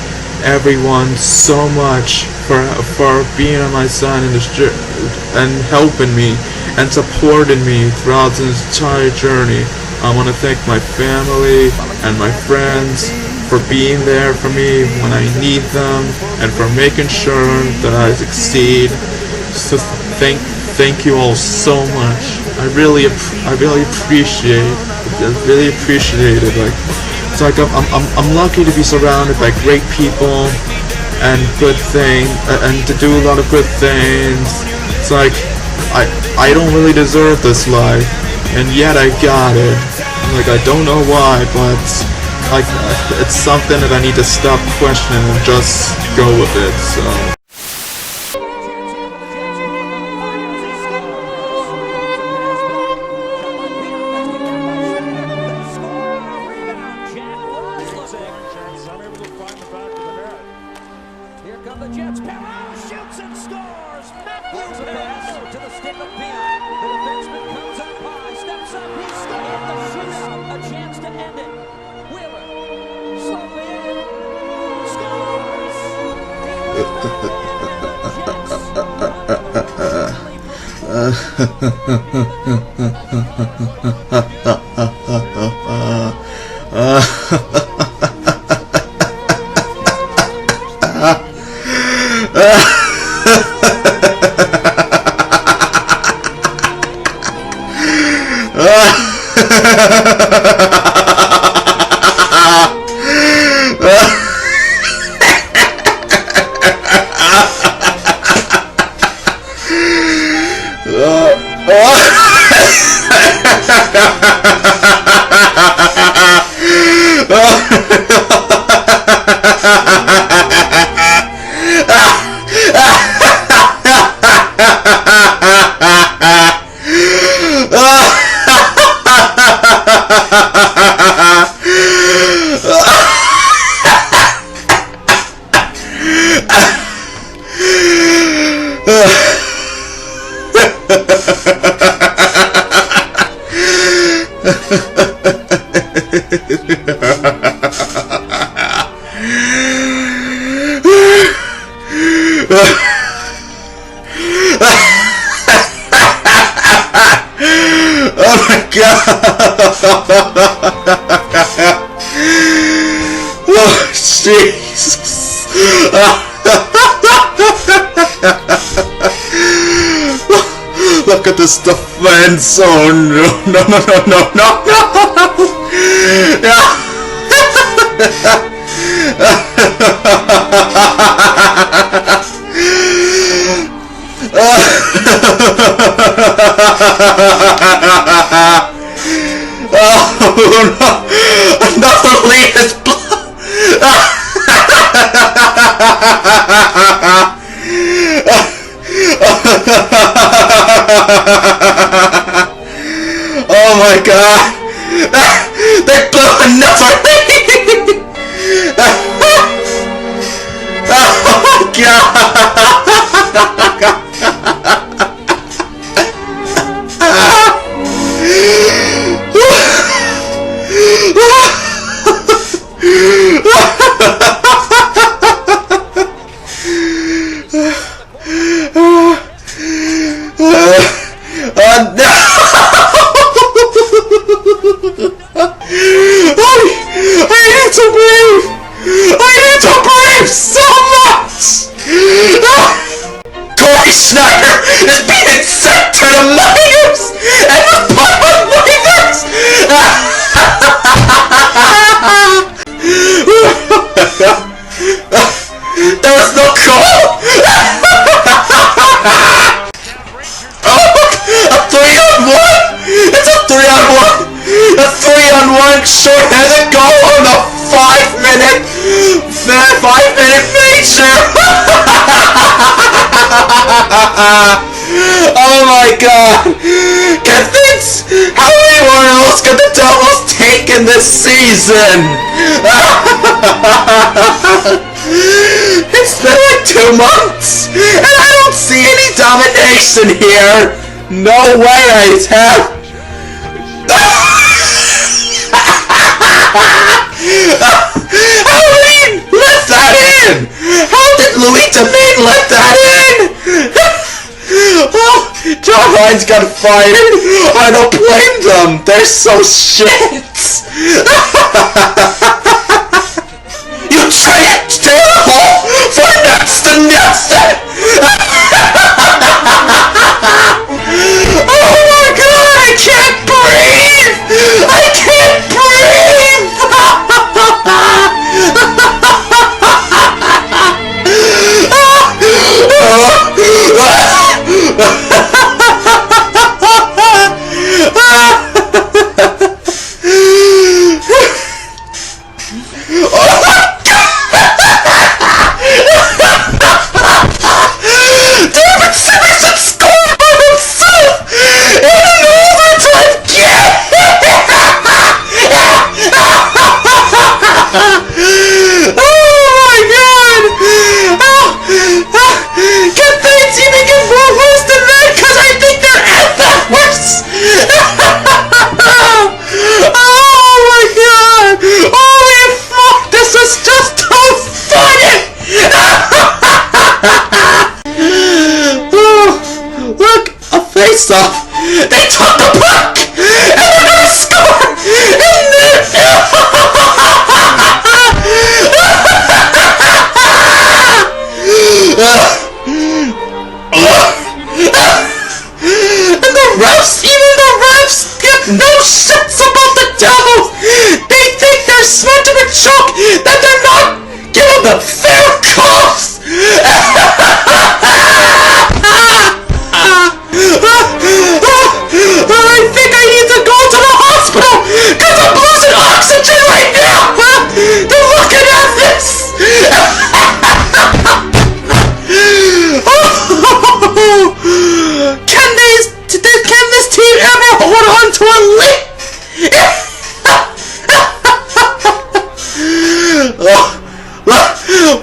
everyone so much for being on my side in this and helping me and supporting me throughout this entire journey. I want to thank my family and my friends for being there for me when I need them and for making sure that I succeed. So thank you all so much. I really appreciate it. Like, it's like I'm lucky to be surrounded by great people and good things, and to do a lot of good things. It's like I don't really deserve this life, and yet I got it. Like, I don't know why, but like it's something that I need to stop questioning and just go with it. So. Oh my god! Oh Jesus! Look at this defense! Oh no! No! No! No! No! No! No! Yeah. Oh no! Another lead is oh my god! They blew another lead! Oh god! Snyder is being sent to the minors and the public minors. There was no call. Oh, a 3-on-1. It's a 3-on-1. A 3-on-1 short-handed goal on a 5 manager! Oh my god! How many more else could the Devils take in this season? It's been like 2 months, and I don't see any domination here. No way, I have. How did he let that in? How did Louis Domingue let that in? Well, John Hines got fired. I don't blame them. They're so shit. You traded Taylor Hall for next to nothing. Oh my god, I can't breathe. I can't breathe. David Simonson scored by himself in an overtime game. Oh my god! Can things even get more worse than that? Cause I think they're at that worse. Oh my god! Holy fuck! This is just too funny! Oh, look, a face-off. They took the puck, and they're gonna score. And the refs, even the refs, give no shits about the Devils. They think they're smart to a joke that they're not giving them fair calls. I think I need to go to the hospital because I'm losing oxygen right now. They're looking at this. Can this team ever hold on to a lead?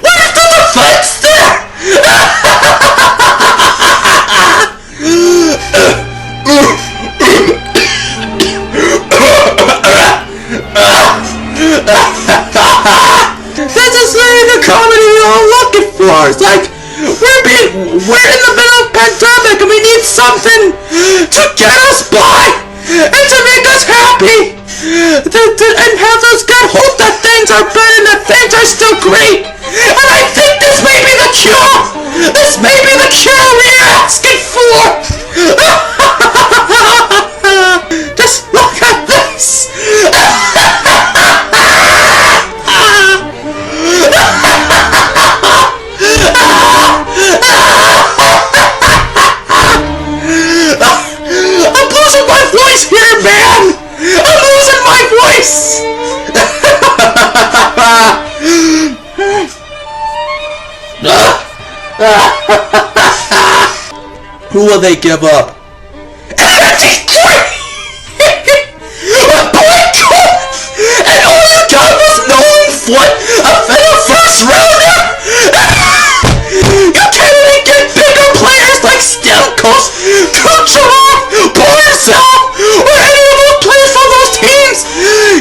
Where's the defense there? This is the comedy we all looking for. It's like we're in the middle of a pandemic and we need something to get us by and to make us happy and have us get hope that things are better and that things are still great. And I think this may be the cure. This may be the cure we're asking for. Just look at this. I'm losing my voice here, man! I'm losing my voice! Who will they give up? And all you got was Nolan Foote, a fellow first rounder! You can't even get bigger players like Stamkos, Kucherov, Barzal, or any of those players from those teams!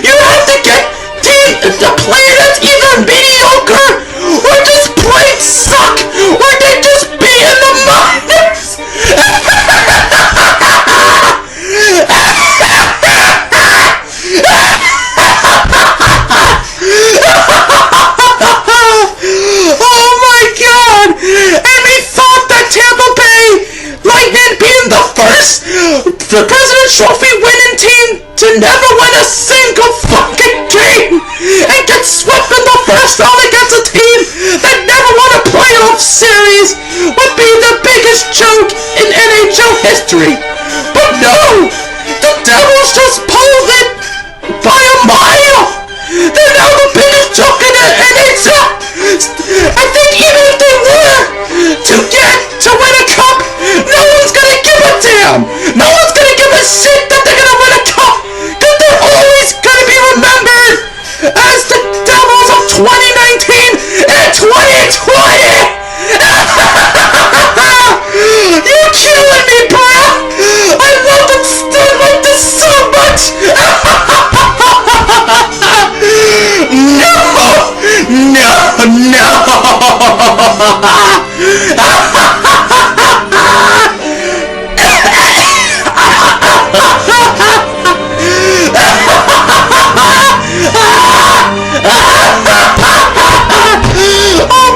You have to get the player that's either mediocre, or just plain suck, or they just be in the minors! Oh my god! And we thought that Tampa Bay Lightning being the first President's Trophy winning team to never win a single fucking game and get swept in the first round against a team that never won a playoff series would be the biggest joke in NHL history. But no! The Devils just pulled it by a mile! They're now the biggest joke in the NHL! I think even Oh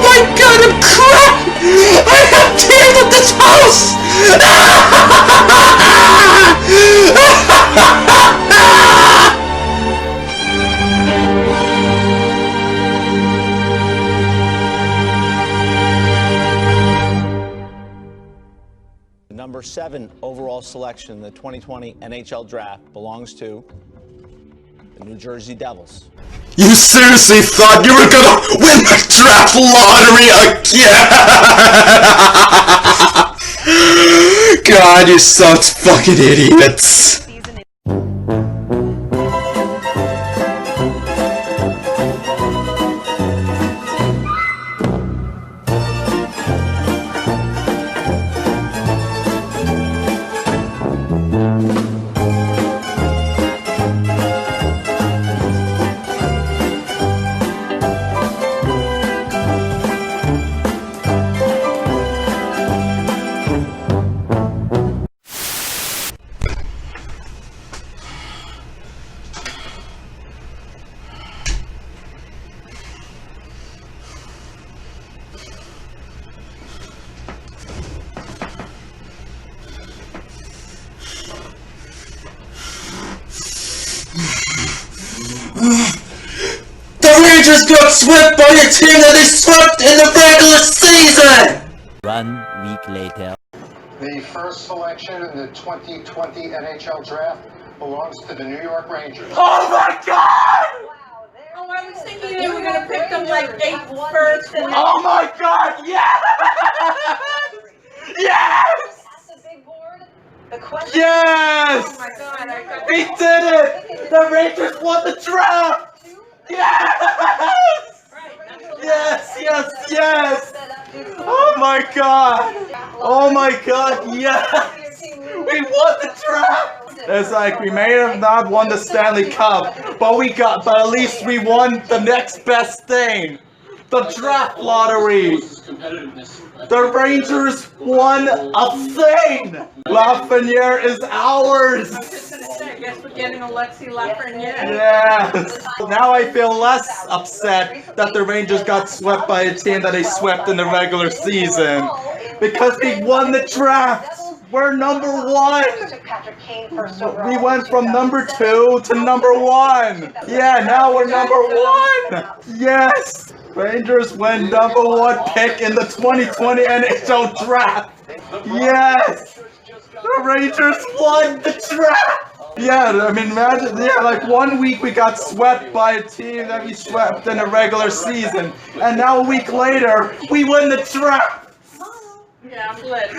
my god, I'm crying! I have tears at this house! The number 7 overall selection in the 2020 NHL draft belongs to the New Jersey Devils. You seriously thought you were gonna win the draft lottery again? God, you such fucking idiots. The Rangers got swept by a team that they swept in the regular season! 1 week later. The first selection in the 2020 NHL draft belongs to the New York Rangers. Oh my god! Oh, I was thinking they were going to pick them like 8th first and then... Oh my god, yes! Yes! Yes! Oh my god, I got... We did it! The Rangers won the draft! Yes! Yes, yes, yes! Oh my god! Oh my god, yes! We won the draft! It's like we may have not won the Stanley Cup, but at least we won the next best thing. The draft lottery! The Rangers won a thing! Lafreniere is ours! I guess we're getting Alexis Lafreniere. Yes! Now I feel less upset that the Rangers got swept by a team that they swept in the regular season. Because we won the draft! We're number 1! We went from number 2 to number 1! Yeah, now we're number 1! Yes! Rangers win number 1 pick in the 2020 NHL draft! Yes! The Rangers won the draft! Yeah, I mean, imagine, yeah, like 1 week we got swept by a team that we swept in a regular season, and now a week later, we win the draft! Yeah, I'm glad.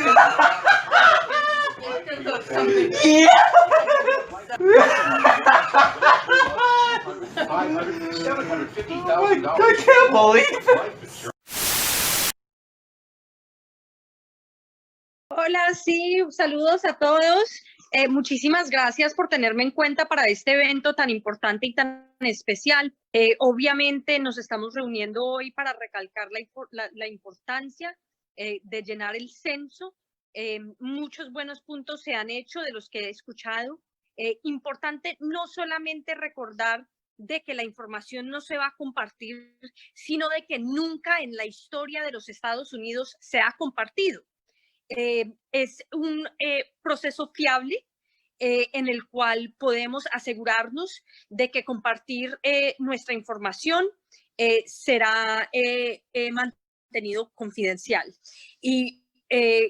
I can't believe it! Hola, sí, saludos a todos. Muchísimas gracias por tenerme en cuenta para este evento tan importante y tan especial. Obviamente nos estamos reuniendo hoy para recalcar la importancia de llenar el censo. Muchos buenos puntos se han hecho de los que he escuchado. Importante no solamente recordar de que la información no se va a compartir, sino de que nunca en la historia de los Estados Unidos se ha compartido. Es un proceso fiable en el cual podemos asegurarnos de que compartir nuestra información será mantenido confidencial. Y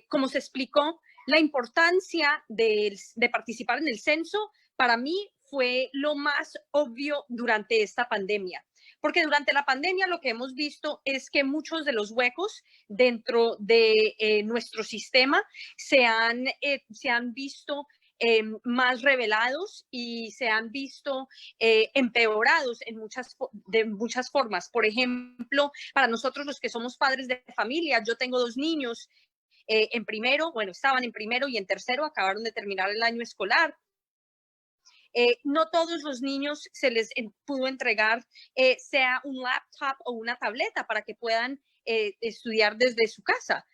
como se explicó, la importancia de participar en el censo para mí fue lo más obvio durante esta pandemia. Porque durante la pandemia lo que hemos visto es que muchos de los huecos dentro de nuestro sistema se han visto más revelados y se han visto empeorados de muchas formas. Por ejemplo, para nosotros los que somos padres de familia, yo tengo 2 niños en primero, bueno, estaban en primero y en tercero, acabaron de terminar el año escolar. No todos los niños se les pudo entregar sea un laptop o una tableta para que puedan estudiar desde su casa.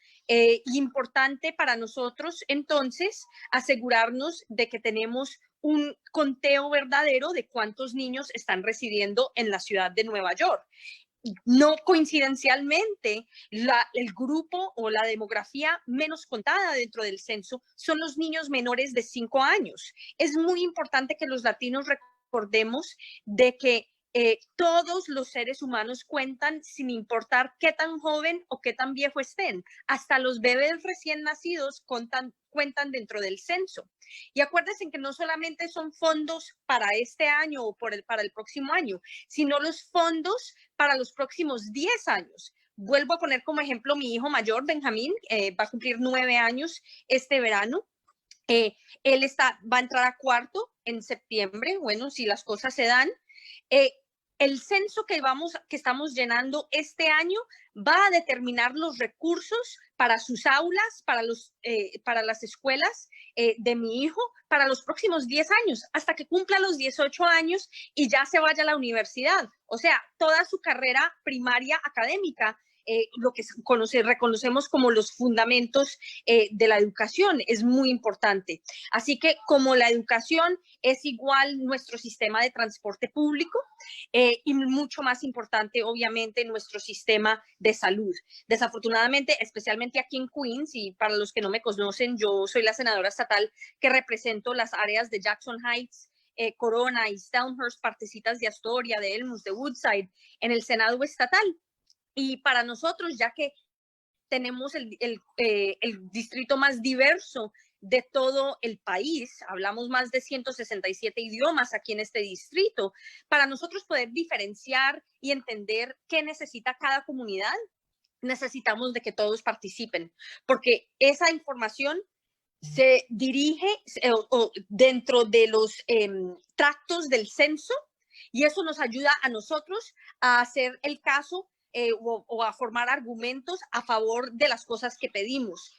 Importante para nosotros, entonces, asegurarnos de que tenemos un conteo verdadero de cuántos niños están residiendo en la ciudad de Nueva York. No coincidencialmente, el grupo o la demografía menos contada dentro del censo son los niños menores de 5 años. Es muy importante que los latinos recordemos de que todos los seres humanos cuentan sin importar qué tan joven o qué tan viejo estén. Hasta los bebés recién nacidos cuentan dentro del censo. Y acuérdense que no solamente son fondos para este año o para el próximo año, sino los fondos para los próximos 10 años. Vuelvo a poner como ejemplo mi hijo mayor, Benjamín, va a cumplir 9 años este verano. Él va a entrar a cuarto en septiembre, bueno, si las cosas se dan. El censo que estamos llenando este año va a determinar los recursos para sus aulas, para las escuelas de mi hijo, para los próximos 10 años, hasta que cumpla los 18 años y ya se vaya a la universidad. O sea, toda su carrera primaria académica, lo que reconocemos como los fundamentos de la educación, es muy importante. Así que como la educación es igual nuestro sistema de transporte público y mucho más importante, obviamente, nuestro sistema de salud. Desafortunadamente, especialmente aquí en Queens, y para los que no me conocen, yo soy la senadora estatal que represento las áreas de Jackson Heights, Corona, East Elmhurst, partecitas de Astoria, de Elmus, de Woodside, en el Senado estatal. Y para nosotros, ya que tenemos el distrito más diverso de todo el país, hablamos más de 167 idiomas aquí en este distrito, para nosotros poder diferenciar y entender qué necesita cada comunidad, necesitamos de que todos participen, porque esa información se dirige dentro de los tractos del censo, y eso nos ayuda a nosotros a hacer el caso o a formar argumentos a favor de las cosas que pedimos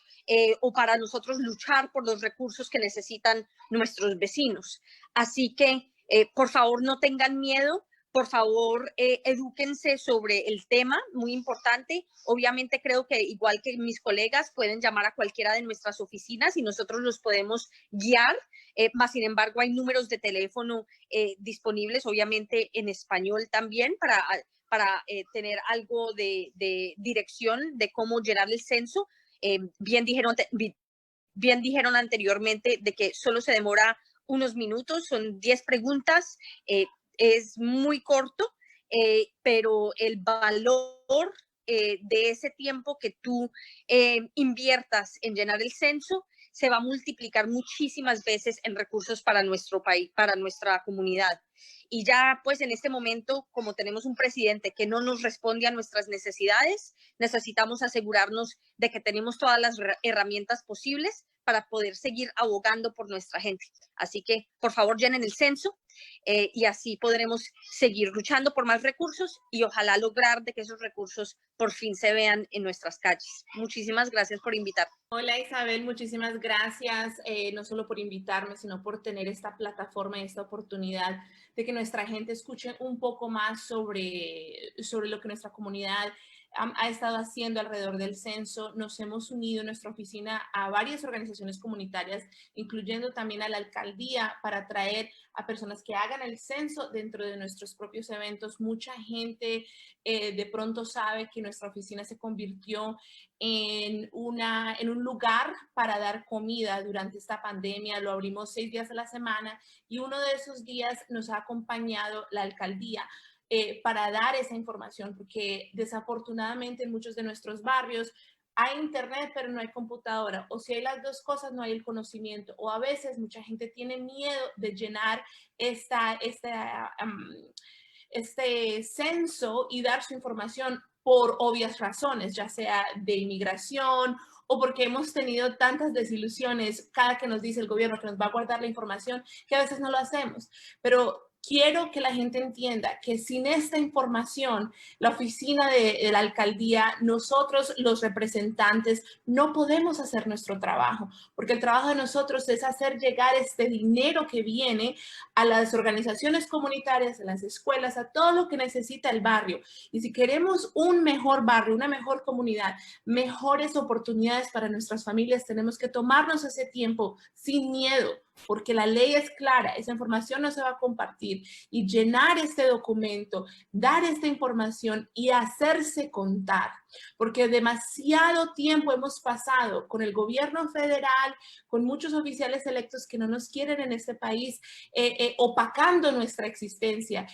o para nosotros luchar por los recursos que necesitan nuestros vecinos. Así que, por favor, no tengan miedo. Por favor, edúquense sobre el tema, muy importante. Obviamente creo que igual que mis colegas pueden llamar a cualquiera de nuestras oficinas y nosotros los podemos guiar. Más sin embargo, hay números de teléfono disponibles, obviamente en español también, para tener algo de dirección de cómo llenar el censo. Bien dijeron anteriormente de que solo se demora unos minutos, son 10 preguntas, es muy corto, pero el valor de ese tiempo que tú inviertas en llenar el censo se va a multiplicar muchísimas veces en recursos para nuestro país, para nuestra comunidad. Y ya pues en este momento, como tenemos un presidente que no nos responde a nuestras necesidades, necesitamos asegurarnos de que tenemos todas las herramientas posibles para poder seguir abogando por nuestra gente. Así que, por favor, llenen el censo y así podremos seguir luchando por más recursos y ojalá lograr de que esos recursos por fin se vean en nuestras calles. Muchísimas gracias por invitarme. Hola Isabel, muchísimas gracias, no solo por invitarme, sino por tener esta plataforma y esta oportunidad de que nuestra gente escuche un poco más sobre lo que nuestra comunidad ha estado haciendo alrededor del censo. Nos hemos unido en nuestra oficina a varias organizaciones comunitarias, incluyendo también a la alcaldía, para traer a personas que hagan el censo dentro de nuestros propios eventos. Mucha gente de pronto sabe que nuestra oficina se convirtió en un lugar para dar comida durante esta pandemia. Lo abrimos 6 días a la semana y uno de esos días nos ha acompañado la alcaldía para dar esa información, porque desafortunadamente en muchos de nuestros barrios hay internet pero no hay computadora, o si hay las dos cosas no hay el conocimiento, o a veces mucha gente tiene miedo de llenar este censo y dar su información por obvias razones, ya sea de inmigración o porque hemos tenido tantas desilusiones cada que nos dice el gobierno que nos va a guardar la información que a veces no lo hacemos. Pero quiero que la gente entienda que sin esta información, la oficina de la alcaldía, nosotros los representantes, no podemos hacer nuestro trabajo, porque el trabajo de nosotros es hacer llegar este dinero que viene a las organizaciones comunitarias, a las escuelas, a todo lo que necesita el barrio. Y si queremos un mejor barrio, una mejor comunidad, mejores oportunidades para nuestras familias, tenemos que tomarnos ese tiempo sin miedo, porque la ley es clara, esa información no se va a compartir, y llenar este documento, dar esta información y hacerse contar, porque demasiado tiempo hemos pasado con el gobierno federal, con muchos oficiales electos que no nos quieren en este país, opacando nuestra existencia.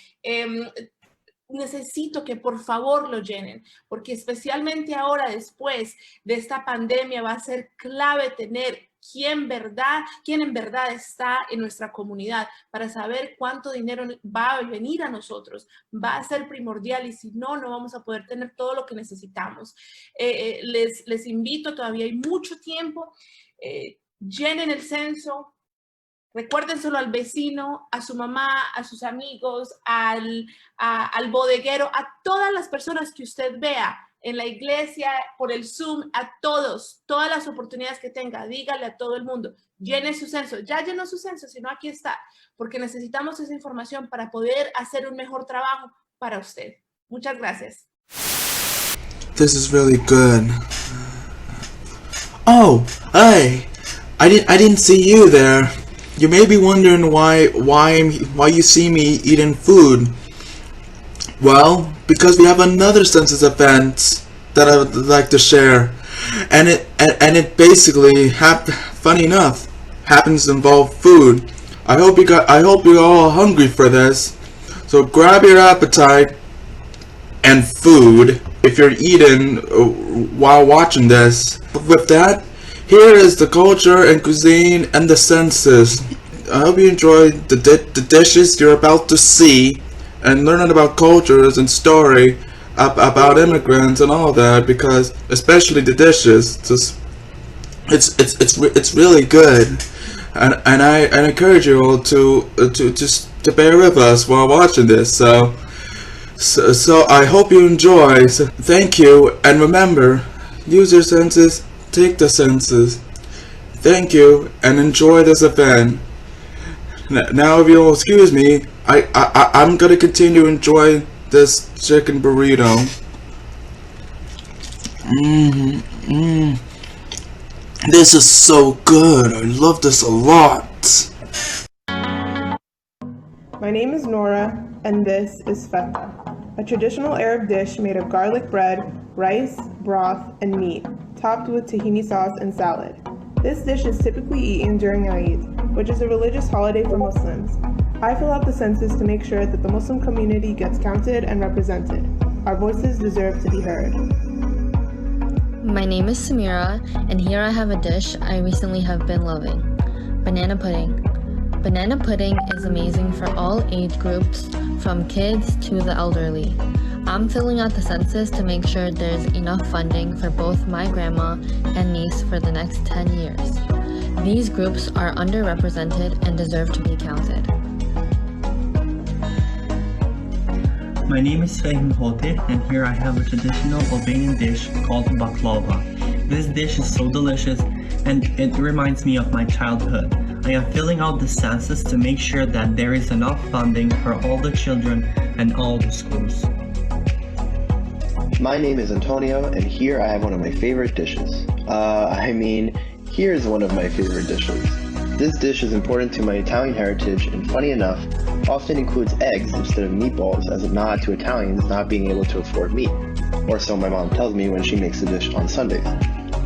Necesito que por favor lo llenen, porque especialmente ahora después de esta pandemia va a ser clave tener quién en verdad está en nuestra comunidad para saber cuánto dinero va a venir a nosotros. Va a ser primordial, y si no, no vamos a poder tener todo lo que necesitamos. Les invito, todavía hay mucho tiempo, llenen el censo. Recuérdenselo al vecino, a su mamá, a sus amigos, al bodeguero, a todas las personas que usted vea en la iglesia, por el Zoom, a todos, todas las oportunidades que tenga, dígale a todo el mundo, llene su censo. Ya llenó su censo, si no, aquí está, porque necesitamos esa información para poder hacer un mejor trabajo para usted. Muchas gracias. This is really good. Oh, hey, I didn't see you there. You may be wondering why you see me eating food. Well, because we have another census event that I would like to share, and it basically funny enough happens to involve food. I hope you're all hungry for this. So grab your appetite and food if you're eating while watching this. With that, here is the culture and cuisine and the census. I hope you enjoyed the dishes you're about to see and learning about cultures and story about immigrants and all that, because especially the dishes, it's really good, and I encourage you all to bear with us while watching this. So I hope you enjoy. So thank you, and remember, use your senses. Take the census. Thank you, and enjoy this event. Now, if you'll excuse me, I'm gonna continue enjoying this chicken burrito. This is so good. I love this a lot. My name is Nora, and this is feta, a traditional Arab dish made of garlic bread, rice, broth, and meat, topped with tahini sauce and salad. This dish is typically eaten during Eid, which is a religious holiday for Muslims. I fill out the census to make sure that the Muslim community gets counted and represented. Our voices deserve to be heard. My name is Samira, and here I have a dish I recently have been loving: banana pudding. Banana pudding is amazing for all age groups, from kids to the elderly. I'm filling out the census to make sure there's enough funding for both my grandma and niece for the next 10 years. These groups are underrepresented and deserve to be counted. My name is Fahim Hote, and here I have a traditional Albanian dish called baklava. This dish is so delicious, and it reminds me of my childhood. I am filling out the census to make sure that there is enough funding for all the children and all the schools. My name is Antonio, and here I have one of my favorite dishes. Here's one of my favorite dishes. This dish is important to my Italian heritage, and funny enough, often includes eggs instead of meatballs as a nod to Italians not being able to afford meat, or so my mom tells me when she makes the dish on Sundays.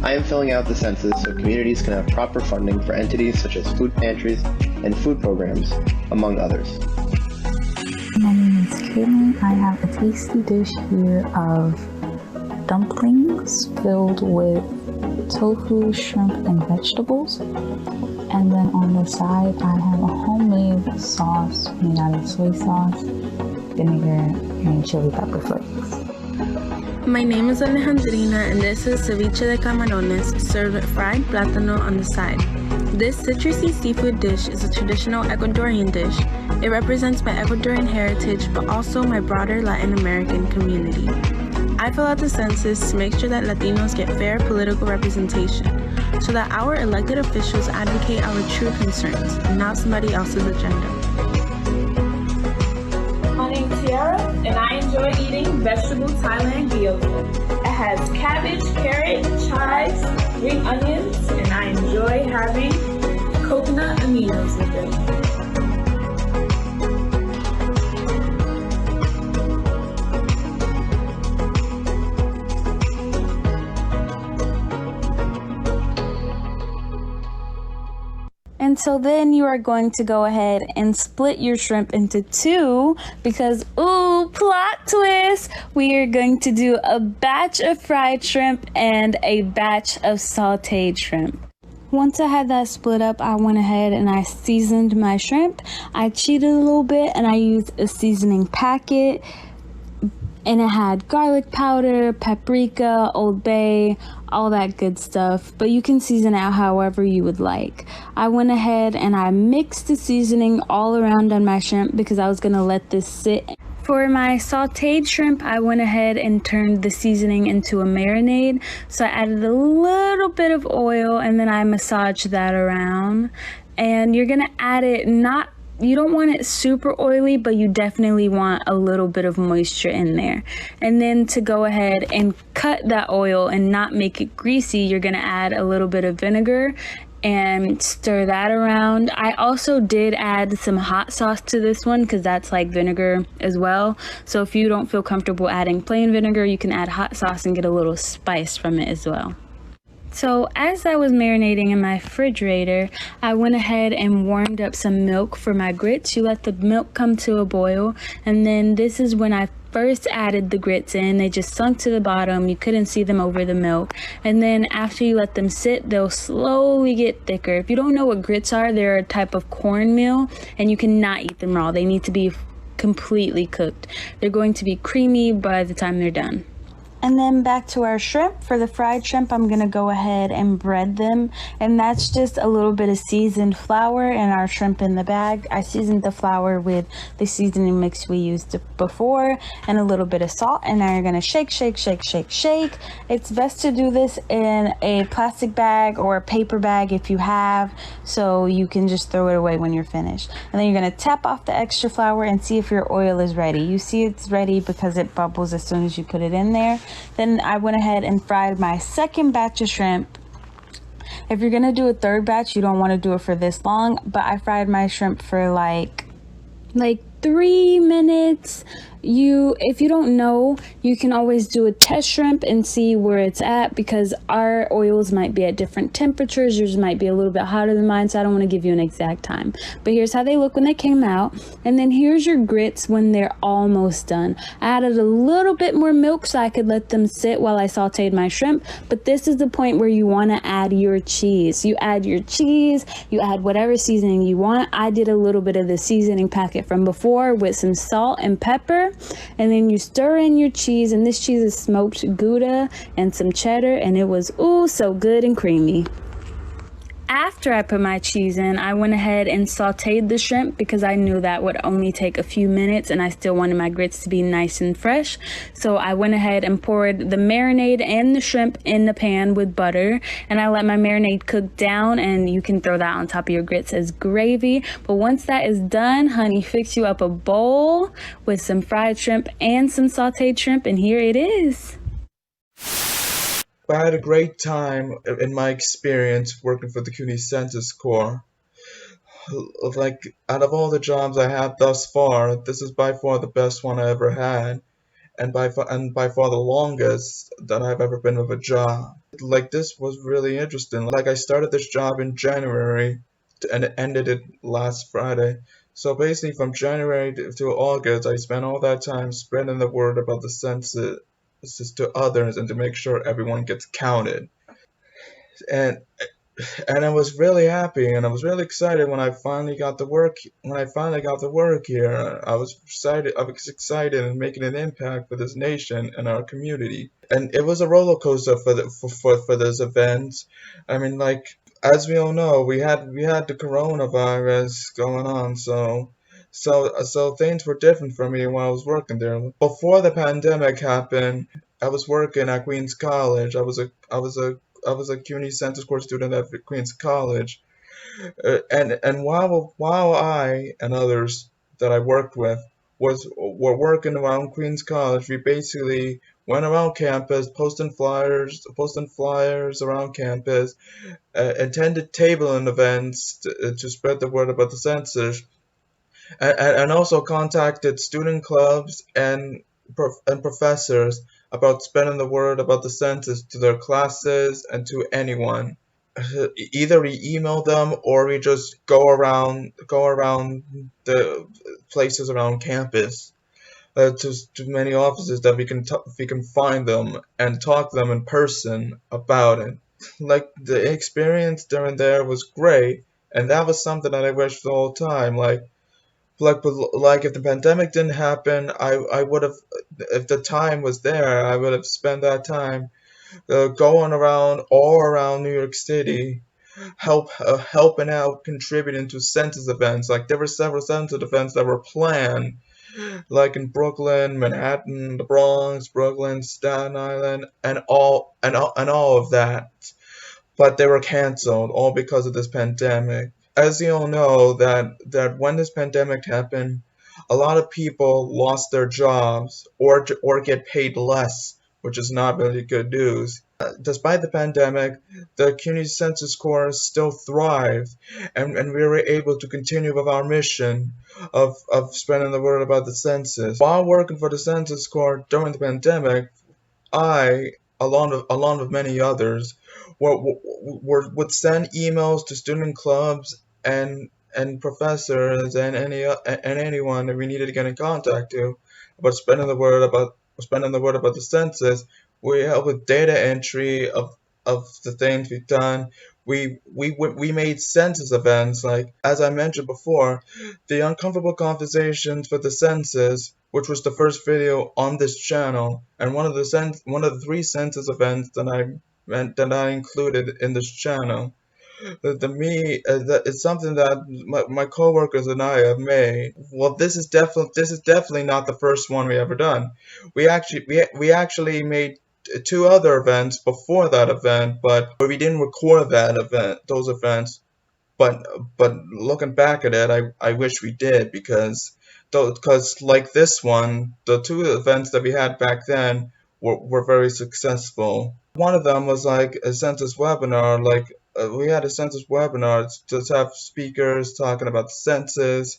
I am filling out the census so communities can have proper funding for entities such as food pantries and food programs, among others. My name is Caitlin. I have a tasty dish here of dumplings filled with tofu, shrimp, and vegetables. And then on the side, I have a homemade sauce made out of soy sauce, vinegar, and chili pepper flakes. My name is Alejandrina, and this is ceviche de camarones, served with fried plátano on the side. This citrusy seafood dish is a traditional Ecuadorian dish It represents my Ecuadorian heritage, but also my broader Latin American community. I fill out the census to make sure that Latinos get fair political representation, so that our elected officials advocate our true concerns, and not somebody else's agenda. My name's Tiara, and I enjoy eating vegetable Thailand gyoza. It has cabbage, carrot, chives, green onions, and I enjoy having coconut aminos with it. And so then you are going to go ahead and split your shrimp into two because, ooh, plot twist! We are going to do a batch of fried shrimp and a batch of sauteed shrimp. Once I had that split up, I went ahead and I seasoned my shrimp. I cheated a little bit and I used a seasoning packet. And it had garlic powder, paprika, Old Bay, all that good stuff. But you can season it however you would like. I went ahead and I mixed the seasoning all around on my shrimp because I was going to let this sit. For my sauteed shrimp, I went ahead and turned the seasoning into a marinade. So I added a little bit of oil and then I massaged that around. And you're going to add it you don't want it super oily, but you definitely want a little bit of moisture in there. And then to go ahead and cut that oil and not make it greasy, you're gonna add a little bit of vinegar and stir that around. I also did add some hot sauce to this one because that's like vinegar as well. So if you don't feel comfortable adding plain vinegar, you can add hot sauce and get a little spice from it as well. So as I was marinating in my refrigerator, I went ahead and warmed up some milk for my grits. You let the milk come to a boil, and then this is when I first added the grits in. They just sunk to the bottom. You couldn't see them over the milk. And then after you let them sit, they'll slowly get thicker. If you don't know what grits are, they're a type of cornmeal, and you cannot eat them raw. They need to be completely cooked. They're going to be creamy by the time they're done. And then back to our shrimp. For the fried shrimp, I'm going to go ahead and bread them. And that's just a little bit of seasoned flour and our shrimp in the bag. I seasoned the flour with the seasoning mix we used before and a little bit of salt. And now you're going to shake, shake, shake, shake, shake. It's best to do this in a plastic bag or a paper bag if you have, so you can just throw it away when you're finished. And then you're going to tap off the extra flour and see if your oil is ready. You see it's ready because it bubbles as soon as you put it in there. Then I went ahead and fried my second batch of shrimp. If you're gonna do a third batch, you don't want to do it for this long, but I fried my shrimp for like 3 minutes. If you don't know, you can always do a test shrimp and see where it's at because our oils might be at different temperatures. Yours might be a little bit hotter than mine, so I don't want to give you an exact time. But here's how they look when they came out. And then here's your grits when they're almost done. I added a little bit more milk so I could let them sit while I sauteed my shrimp. But this is the point where you want to add your cheese. You add your cheese, you add whatever seasoning you want. I did a little bit of the seasoning packet from before with some salt and pepper. And then you stir in your cheese, and this cheese is smoked Gouda and some cheddar, and it was so good and creamy. After I put my cheese in, I went ahead and sauteed the shrimp because I knew that would only take a few minutes and I still wanted my grits to be nice and fresh. So I went ahead and poured the marinade and the shrimp in the pan with butter, and I let my marinade cook down, and you can throw that on top of your grits as gravy. But once that is done, honey, fix you up a bowl with some fried shrimp and some sauteed shrimp, and here it is. I had a great time in my experience working for the CUNY Census Corps. Like, out of all the jobs I had thus far, this is by far the best one I ever had, and by far the longest that I've ever been with a job. Like, this was really interesting. Like, I started this job in January and it ended it last Friday. So basically, from January to August, I spent all that time spreading the word about the census to others and to make sure everyone gets counted. And I was really happy and I was really excited when I finally got the work. When I finally got the work here, I was excited and making an impact for this nation and our community. And it was a roller coaster for this event. I mean, like, as we all know, we had the coronavirus going on, so So things were different for me when I was working there. Before the pandemic happened, I was working at Queens College. I was a CUNY Census Corps student at Queens College, and while I and others that I worked with were working around Queens College, we basically went around campus posting flyers around campus, attended tabling events to spread the word about the census, and also contacted student clubs and professors about spreading the word about the census to their classes and to anyone. Either we email them or we just go around the places around campus, to many offices that we can find them and talk to them in person about it. Like, the experience during there was great, and that was something that I wished the whole time. Like if the pandemic didn't happen, I would have, if the time was there, I would have spent that time going around all around New York City, helping out, contributing to census events. Like, there were several census events that were planned, like in Brooklyn, Manhattan, the Bronx, Brooklyn, Staten Island, and all of that. But they were canceled all because of this pandemic. As you all know, that when this pandemic happened, a lot of people lost their jobs or get paid less, which is not really good news. Despite the pandemic, the CUNY Census Corps still thrived, and we were able to continue with our mission of spreading the word about the census. While working for the Census Corps during the pandemic, I, along with many others, would send emails to student clubs and professors and anyone that we needed to get in contact to about spreading the word about the census. We help with data entry of the things we've done. We made census events, like, as I mentioned before, the Uncomfortable Conversations for the Census, which was the first video on this channel, and one of the 3 census events that I included in this channel. It's something that my coworkers and I have made. Well, this is definitely not the first one we ever done. We actually made 2 other events before that event, but we didn't record those events. But looking back at it, I wish we did, because like this one, the 2 events that we had back then were very successful. One of them was like a census webinar. We had a census webinar to have speakers talking about the census.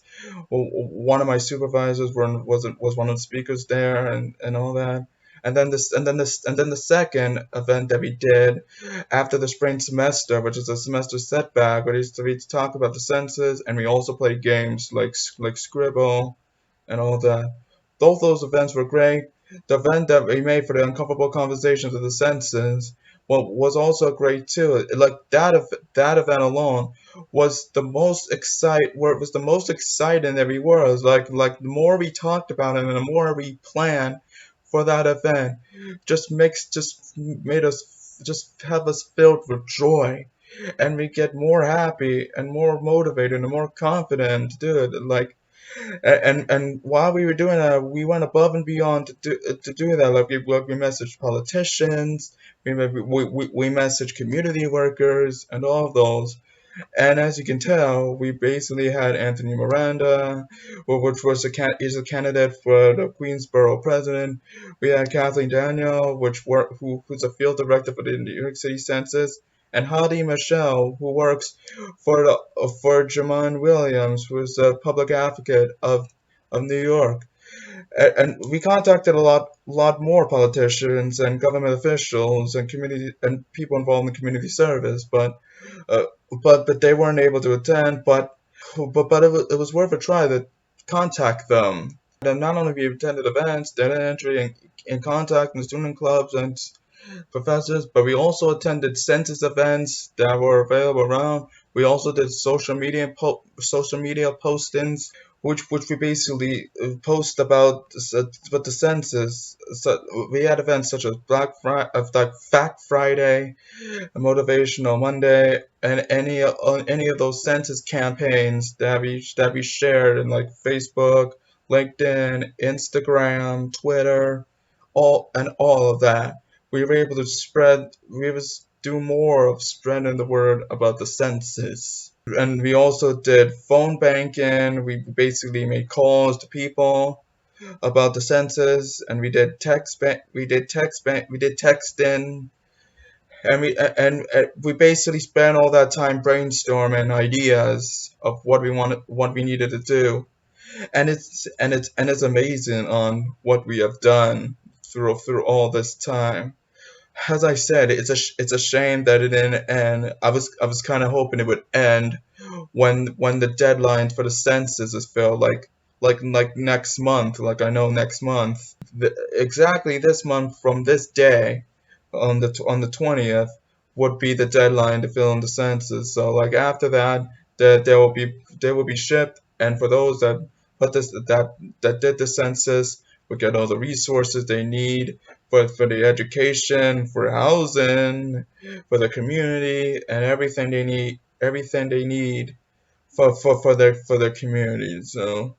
One of my supervisors was one of the speakers there, and all that. And then the second event that we did after the spring semester, which is a semester setback, we talk about the census, and we also played games like Scribble and all that. Both those events were great. The event that we made for the Uncomfortable Conversations of the Census was also great too. Like, that event alone was the most exciting that we were. It was like the more we talked about it and the more we planned for that event, just have us filled with joy, and we get more happy and more motivated and more confident to do it. Like, and while we were doing that, we went above and beyond to do that. Like, we messaged politicians, we messaged community workers, and all of those. And as you can tell, we basically had Anthony Miranda, is a candidate for the Queensborough president. We had Kathleen Daniel, who's a field director for the New York City Census, and Hadi Michelle, who works for Jamon Williams, who is a public advocate of New York. And we contacted a lot more politicians and government officials and people involved in community service, but they weren't able to attend. But it was worth a try to contact them. And not only we attended events, data entry, and contacting student clubs and professors, but we also attended census events that were available around. We also did social media postings. which we basically post about the census. So we had events such as Fact Friday, Motivational Monday, and any of those census campaigns that we shared in like Facebook, LinkedIn, Instagram, Twitter, all of that. We were able to do more of spreading the word about the census. And we also did phone banking. We basically made calls to people about the census, and we did texting, and we basically spent all that time brainstorming ideas of what we needed to do, and it's amazing on what we have done through all this time. As I said, it's a shame that it didn't end. I was kind of hoping it would end when the deadline for the census is filled, like next month. Like I know next month, exactly this month from this day, on the 20th would be the deadline to fill in the census. So like after that, they will be shipped, and for those that did the census will get all the resources they need for the education, for housing, for the community, and everything they need for their community. So,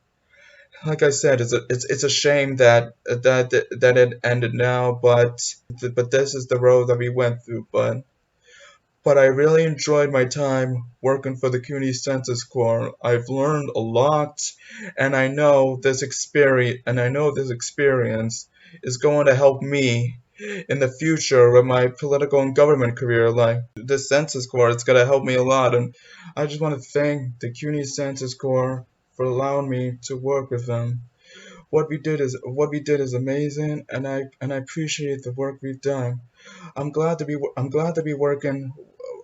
like I said, it's a shame that it ended now, but this is the road that we went through. But I really enjoyed my time working for the CUNY Census Corps. I've learned a lot, and I know this experience is going to help me in the future with my political and government career. Like the Census Corps, it's going to help me a lot, and I just want to thank the CUNY Census Corps for allowing me to work with them. What we did is amazing, and I appreciate the work we've done. I'm glad to be working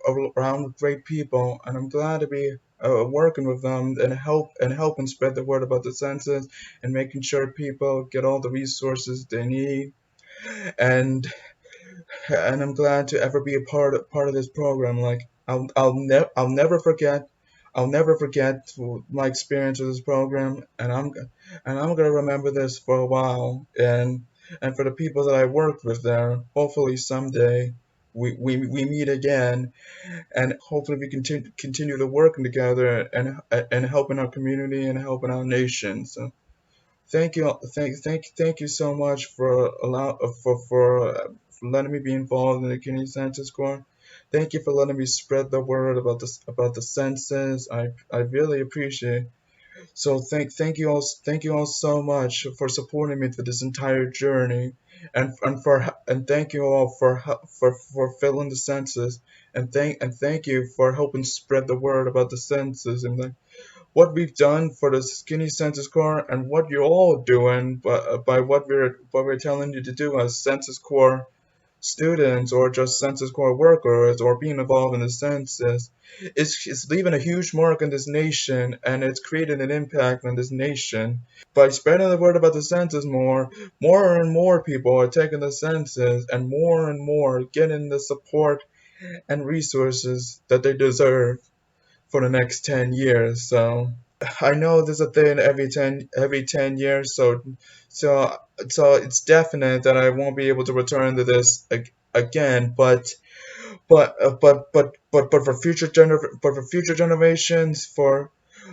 around great people, and I'm glad to be working with them and helping spread the word about the census and making sure people get all the resources they need. And I'm glad to ever be a part of this program. Like I'll never forget my experience with this program, and I'm gonna remember this for a while. And for the people that I worked with there, hopefully someday we meet again, and hopefully we continue to working together and helping our community and helping our nation. So thank you so much for letting me be involved in the CUNY Census Corps. Thank you for letting me spread the word about the census. I really appreciate it. So thank you all so much for supporting me through this entire journey, and thank you all for filling the census, and thank you for helping spread the word about the census and what we've done for the CUNY Census Corps, and what you're all doing by what we're telling you to do as Census Corps students, or just Census Corps workers, or being involved in the census. It's leaving a huge mark in this nation, and it's creating an impact on this nation. By spreading the word about the census more and more people are taking the census, and more getting the support and resources that they deserve for the next 10 years. So I know there's a thing every 10 years, so it's definite that I won't be able to return to this again, but for future generations, for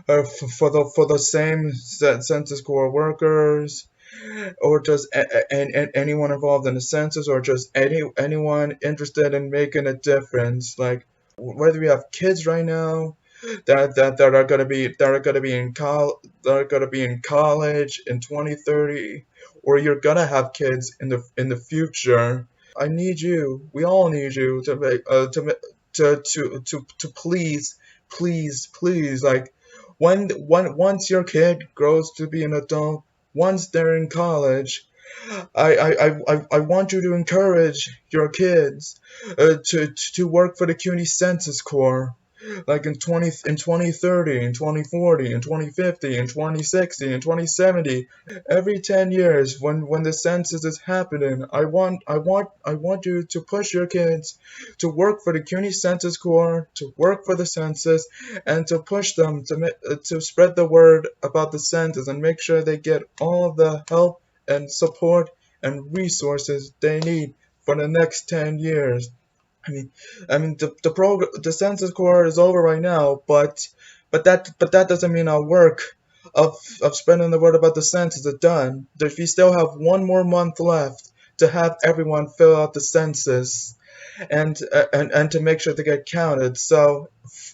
the same Census Corps workers, or just anyone involved in the census, or just anyone interested in making a difference, like whether we have kids right now that are gonna be in college in 2030, or you're gonna have kids in the future. I need you. We all need you to make to please, like once your kid grows to be an adult, once they're in college, I want you to encourage your kids to work for the CUNY Census Corps. like in 2030, in 2040, in 2050, in 2060, in 2070, every 10 years when the census is happening, I want you to push your kids to work for the CUNY Census Corps, to work for the census, and to push them to spread the word about the census and make sure they get all of the help and support and resources they need for the next 10 years. I mean, the Census Corps is over right now, but that doesn't mean our work of spreading the word about the census is done. We still have one more month left to have everyone fill out the census, and to make sure they get counted. So,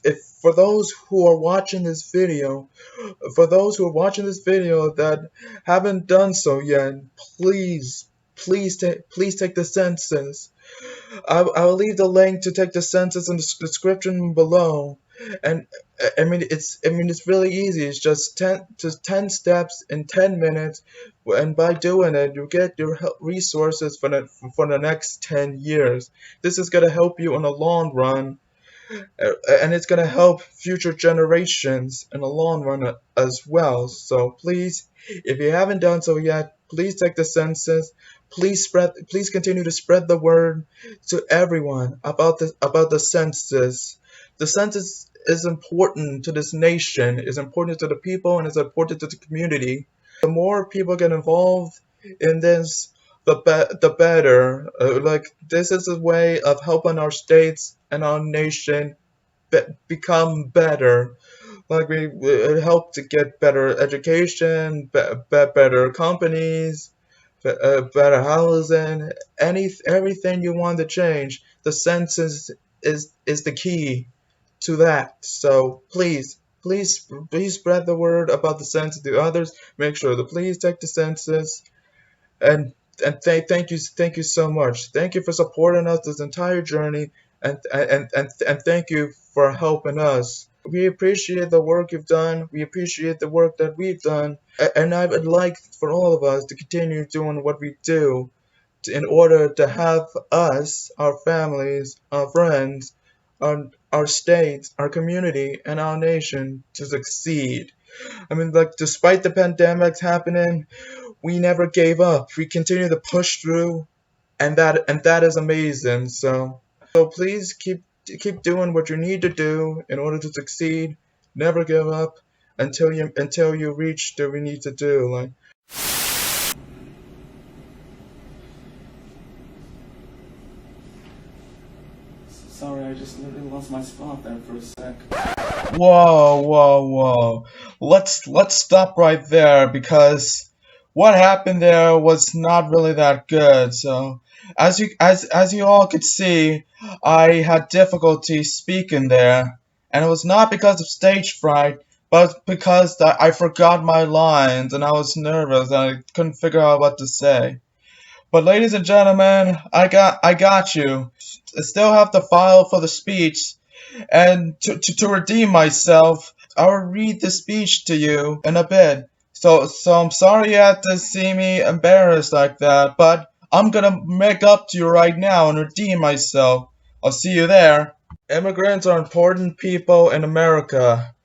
if for those who are watching this video, that haven't done so yet, please take the census. I will leave the link to take the census in the description below. And it's really easy. It's just 10 steps in 10 minutes, and by doing it, you get your resources for the next 10 years. This is gonna help you in the long run, and it's gonna help future generations in the long run as well. So please, if you haven't done so yet, please take the census. Please continue to spread the word to everyone about the census. The census is important to this nation, is important to the people, and is important to the community. The more people get involved in this, the better. This is a way of helping our states and our nation become better. It help to get better education, better companies, better housing, everything you want to change. The census is the key to that. So please spread the word about the census to others. Make sure to please take the census, and thank you so much. Thank you for supporting us this entire journey, and thank you for helping us. We appreciate the work you've done. We appreciate the work that we've done. And I would like for all of us to continue doing what we do in order to have us, our families, our friends, our states, our community, and our nation to succeed. Despite the pandemics happening, we never gave up. We continue to push through, and that is amazing. So please keep doing what you need to do in order to succeed. Never give up until you reach what we need to do. Sorry, I just literally lost my spot there for a sec. Whoa. Let's stop right there, because what happened there was not really that good. So as you all could see, I had difficulty speaking there, and it was not because of stage fright, but because I forgot my lines and I was nervous and I couldn't figure out what to say. But ladies and gentlemen, I got you. I still have to file for the speech, and to redeem myself, I will read the speech to you in a bit. So I'm sorry you had to see me embarrassed like that, but I'm gonna make up to you right now and redeem myself. I'll see you there. Immigrants are important people in America.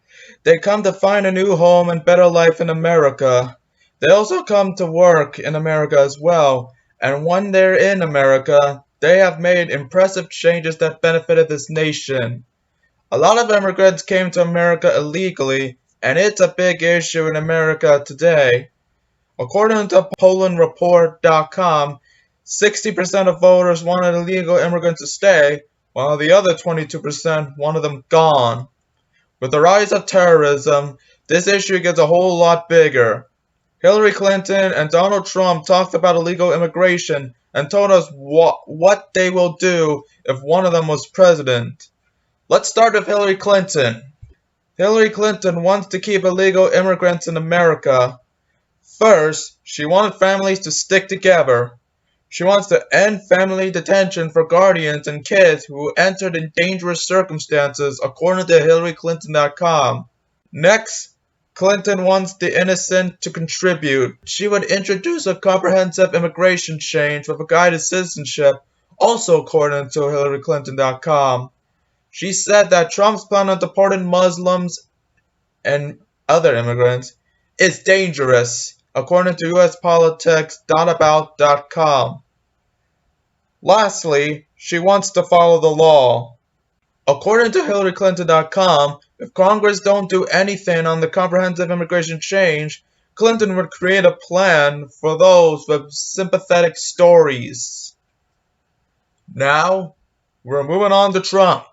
They come to find a new home and better life in America. They also come to work in America as well, and when they're in America, they have made impressive changes that benefited this nation. A lot of immigrants came to America illegally, and it's a big issue in America today. According to PolandReport.com, 60% of voters wanted illegal immigrants to stay, while the other 22% wanted them gone. With the rise of terrorism, this issue gets a whole lot bigger. Hillary Clinton and Donald Trump talked about illegal immigration and told us what they will do if one of them was president. Let's start with Hillary Clinton. Hillary Clinton wants to keep illegal immigrants in America. First, she wanted families to stick together. She wants to end family detention for guardians and kids who entered in dangerous circumstances, according to HillaryClinton.com. Next, Clinton wants the innocent to contribute. She would introduce a comprehensive immigration change with a guide to citizenship, also according to HillaryClinton.com. She said that Trump's plan on deporting Muslims and other immigrants is dangerous, according to uspolitics.about.com. Lastly, she wants to follow the law. According to HillaryClinton.com, if Congress don't do anything on the comprehensive immigration change, Clinton would create a plan for those with sympathetic stories. Now, we're moving on to Trump.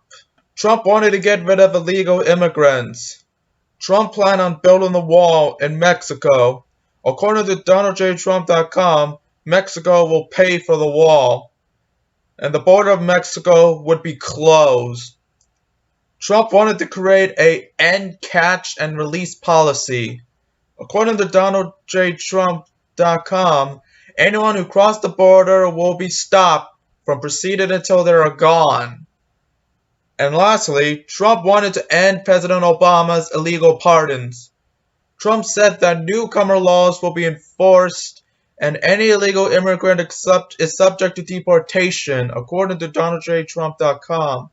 Trump wanted to get rid of illegal immigrants. Trump planned on building the wall in Mexico. According to DonaldJTrump.com, Mexico will pay for the wall, and the border of Mexico would be closed. Trump wanted to create a end, catch, and release policy. According to DonaldJTrump.com, anyone who crossed the border will be stopped from proceeding until they are gone. And lastly, Trump wanted to end President Obama's illegal pardons. Trump said that newcomer laws will be enforced and any illegal immigrant is subject to deportation, according to DonaldJTrump.com.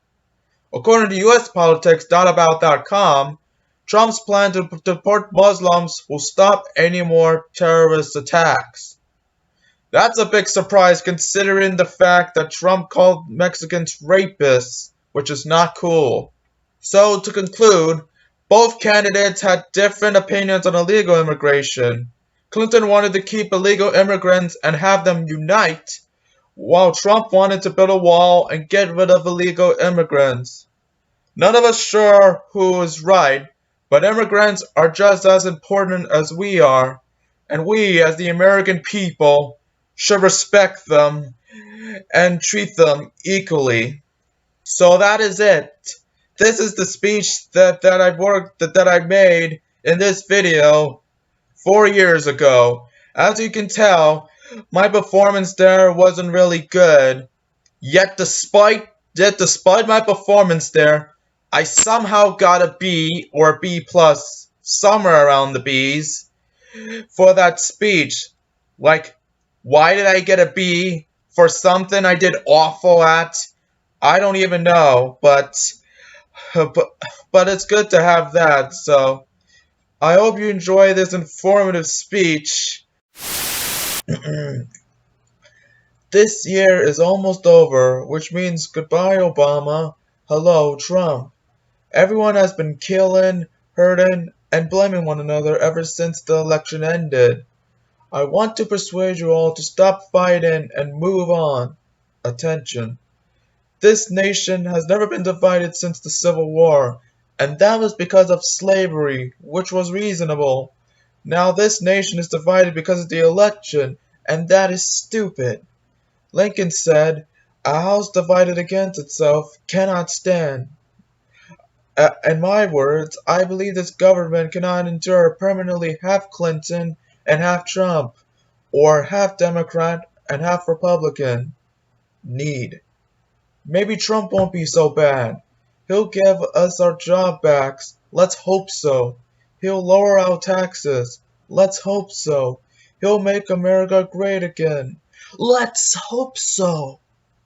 According to USPolitics.about.com, Trump's plan to deport Muslims will stop any more terrorist attacks. That's a big surprise considering the fact that Trump called Mexicans rapists, which is not cool. So to conclude, both candidates had different opinions on illegal immigration. Clinton wanted to keep illegal immigrants and have them unite, while Trump wanted to build a wall and get rid of illegal immigrants. None of us sure who is right, but immigrants are just as important as we are, and we, as the American people, should respect them and treat them equally. So that is it. This is the speech that I made in this video 4 years ago. As you can tell, my performance there wasn't really good. Yet despite my performance there, I somehow got a B or a B plus, somewhere around the B's, for that speech. Like, why did I get a B for something I did awful at? I don't even know, but it's good to have that, so I hope you enjoy this informative speech. This year is almost over, which means goodbye Obama, hello Trump. Everyone has been killing, hurting, and blaming one another ever since the election ended. I want to persuade you all to stop fighting and move on. Attention. This nation has never been divided since the Civil War, and that was because of slavery, which was reasonable. Now this nation is divided because of the election, and that is stupid. Lincoln said, "A house divided against itself cannot stand." In my words, I believe this government cannot endure permanently half Clinton and half Trump, or half Democrat and half Republican. Maybe Trump won't be so bad. He'll give us our job back. Let's hope so. He'll lower our taxes. Let's hope so. He'll make America great again. Let's hope so.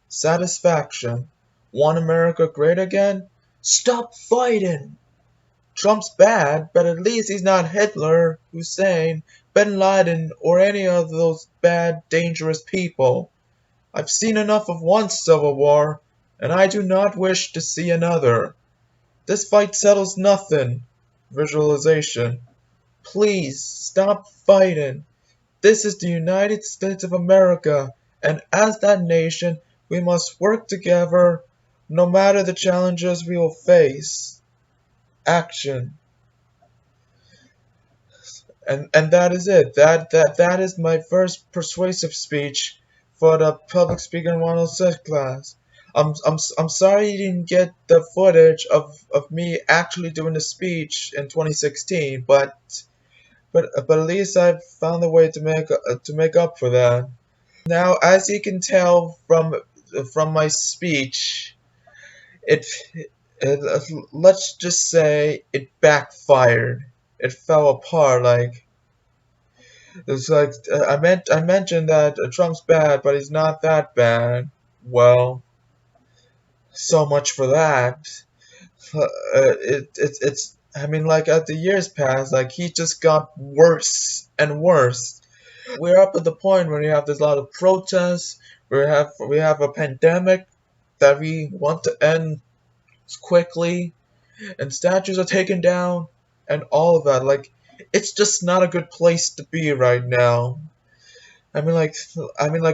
Satisfaction. Want America great again? Stop fighting. Trump's bad, but at least he's not Hitler, Hussein, Bin Laden, or any of those bad, dangerous people. I've seen enough of one civil war, and I do not wish to see another. This fight settles nothing. Visualization. Please, stop fighting. This is the United States of America, and as that nation, we must work together no matter the challenges we will face. Action. And that is it. That is my first persuasive speech for the public speaking 106 class. I'm sorry you didn't get the footage of me actually doing the speech in 2016, but at least I've found a way to make up for that. Now, as you can tell from my speech, let's just say it backfired. It fell apart. I mentioned that Trump's bad, but he's not that bad. Well, so much for that. it's I mean, like, as the years pass, like, he just got worse and worse. We're up at the point where we have this lot of protests. We have a pandemic that we want to end quickly, and statues are taken down, and all of that. Like, it's just not a good place to be right now. I mean, like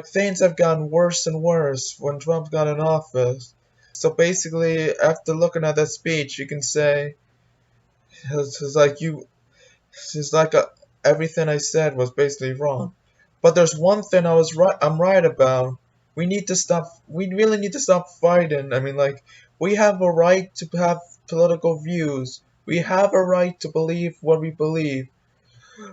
things have gotten worse and worse when Trump got in office. So basically, after looking at that speech, you can say it's like everything I said was basically wrong. But there's one thing I'm right about. We really need to stop fighting. I mean, like, we have a right to have political views. We have a right to believe what we believe.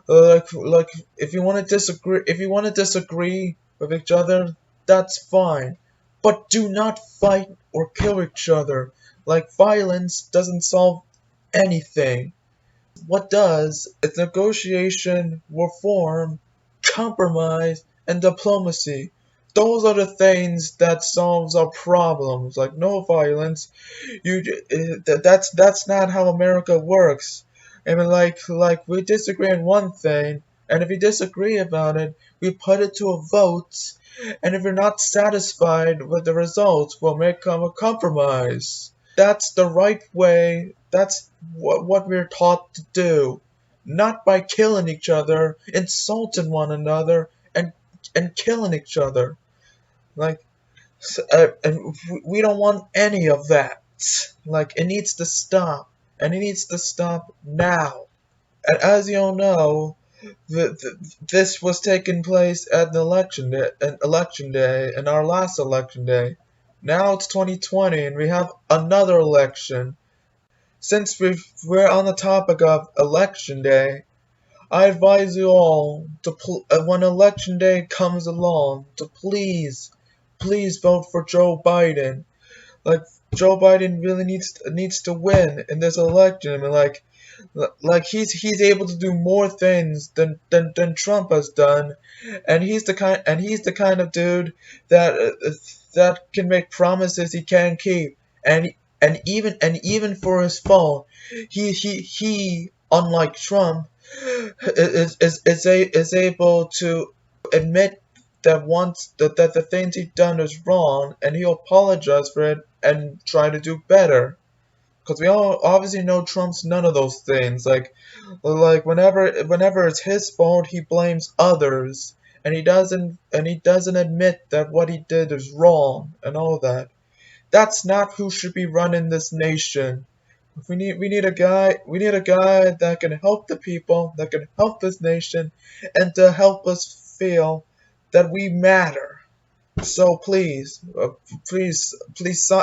Like if you want to disagree with each other, that's fine. But do not fight or kill each other. Like, violence doesn't solve anything. What does is negotiation, reform, compromise, and diplomacy. Those are the things that solves our problems. Like, no violence. That's not how America works. I mean, like we disagree on one thing, and if we disagree about it, we put it to a vote, and if we're not satisfied with the results, we'll make a compromise. That's the right way. That's what we're taught to do. Not by killing each other, insulting one another, and killing each other. Like, and we don't want any of that. Like, it needs to stop. And it needs to stop now. And as you all know, this was taking place at an election day, and our last election day. Now it's 2020, and we have another election. Since we're on the topic of election day, I advise you all to when election day comes along, to please vote for Joe Biden. Like, Joe Biden really needs to win in this election. I mean, like he's able to do more things than Trump has done, and he's the kind of dude that can make promises he can't keep, and even for his phone, he unlike Trump is able to admit that the things he's done is wrong, and he'll apologize for it and try to do better. Because we all obviously know Trump's none of those things. Like whenever it's his fault, he blames others, and he doesn't admit that what he did is wrong and all that. That's not who should be running this nation. We need a guy that can help the people, that can help this nation, and to help us feel that we matter. So please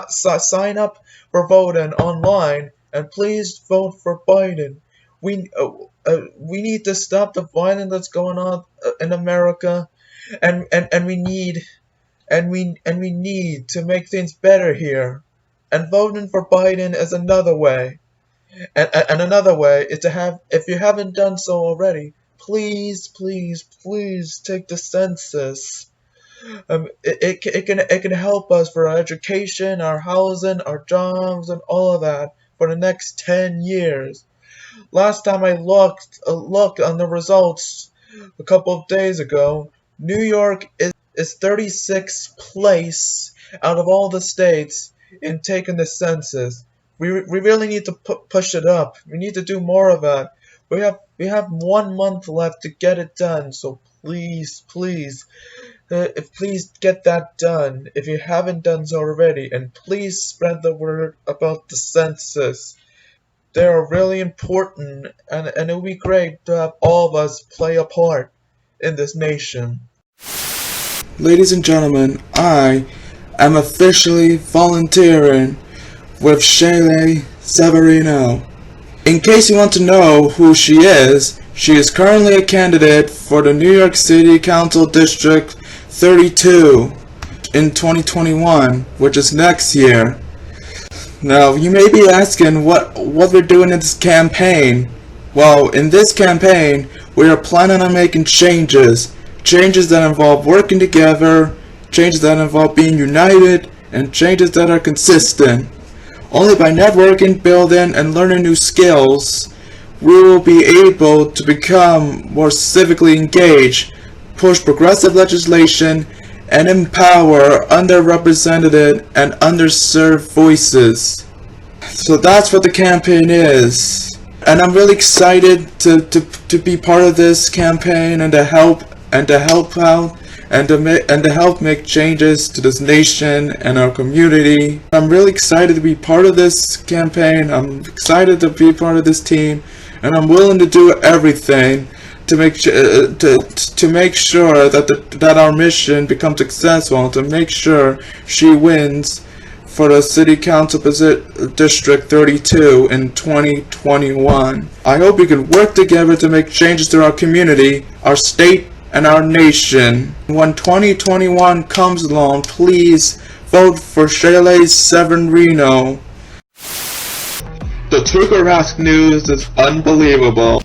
sign up for voting online, and please vote for Biden. We need to stop the violence that's going on in America, and we need to make things better here. And voting for Biden is another way. And another way is to have, if you haven't done so already, please take the census. It can help us for our education, our housing, our jobs, and all of that for the next 10 years. Last time I looked on the results a couple of days ago, New York is 36th place out of all the states in taking the census. We really need to push it up. We need to do more of that. We have 1 month left to get it done. So please get that done if you haven't done so already, and please spread the word about the census. They are really important, and it would be great to have all of us play a part in this nation. Ladies and gentlemen, I am officially volunteering with Shaylee Severino. In case you want to know who she is currently a candidate for the New York City Council District 32 in 2021, which is next year. Now, you may be asking what we're doing in this campaign. Well, in this campaign, we are planning on making changes that involve working together, changes that involve being united, and changes that are consistent. Only by networking, building, and learning new skills, we will be able to become more civically engaged, push progressive legislation, and empower underrepresented and underserved voices. So that's what the campaign is. And I'm really excited to be part of this campaign and to help out and to help make changes to this nation and our community. I'm really excited to be part of this campaign. I'm excited to be part of this team, and I'm willing to do everything to make sure that our mission becomes successful, to make sure she wins for the City Council District 32 in 2021. I hope we can work together to make changes to our community, our state, and our nation. When 2021 comes along, please vote for Shayla Severino. The Tuukka Rask news is unbelievable.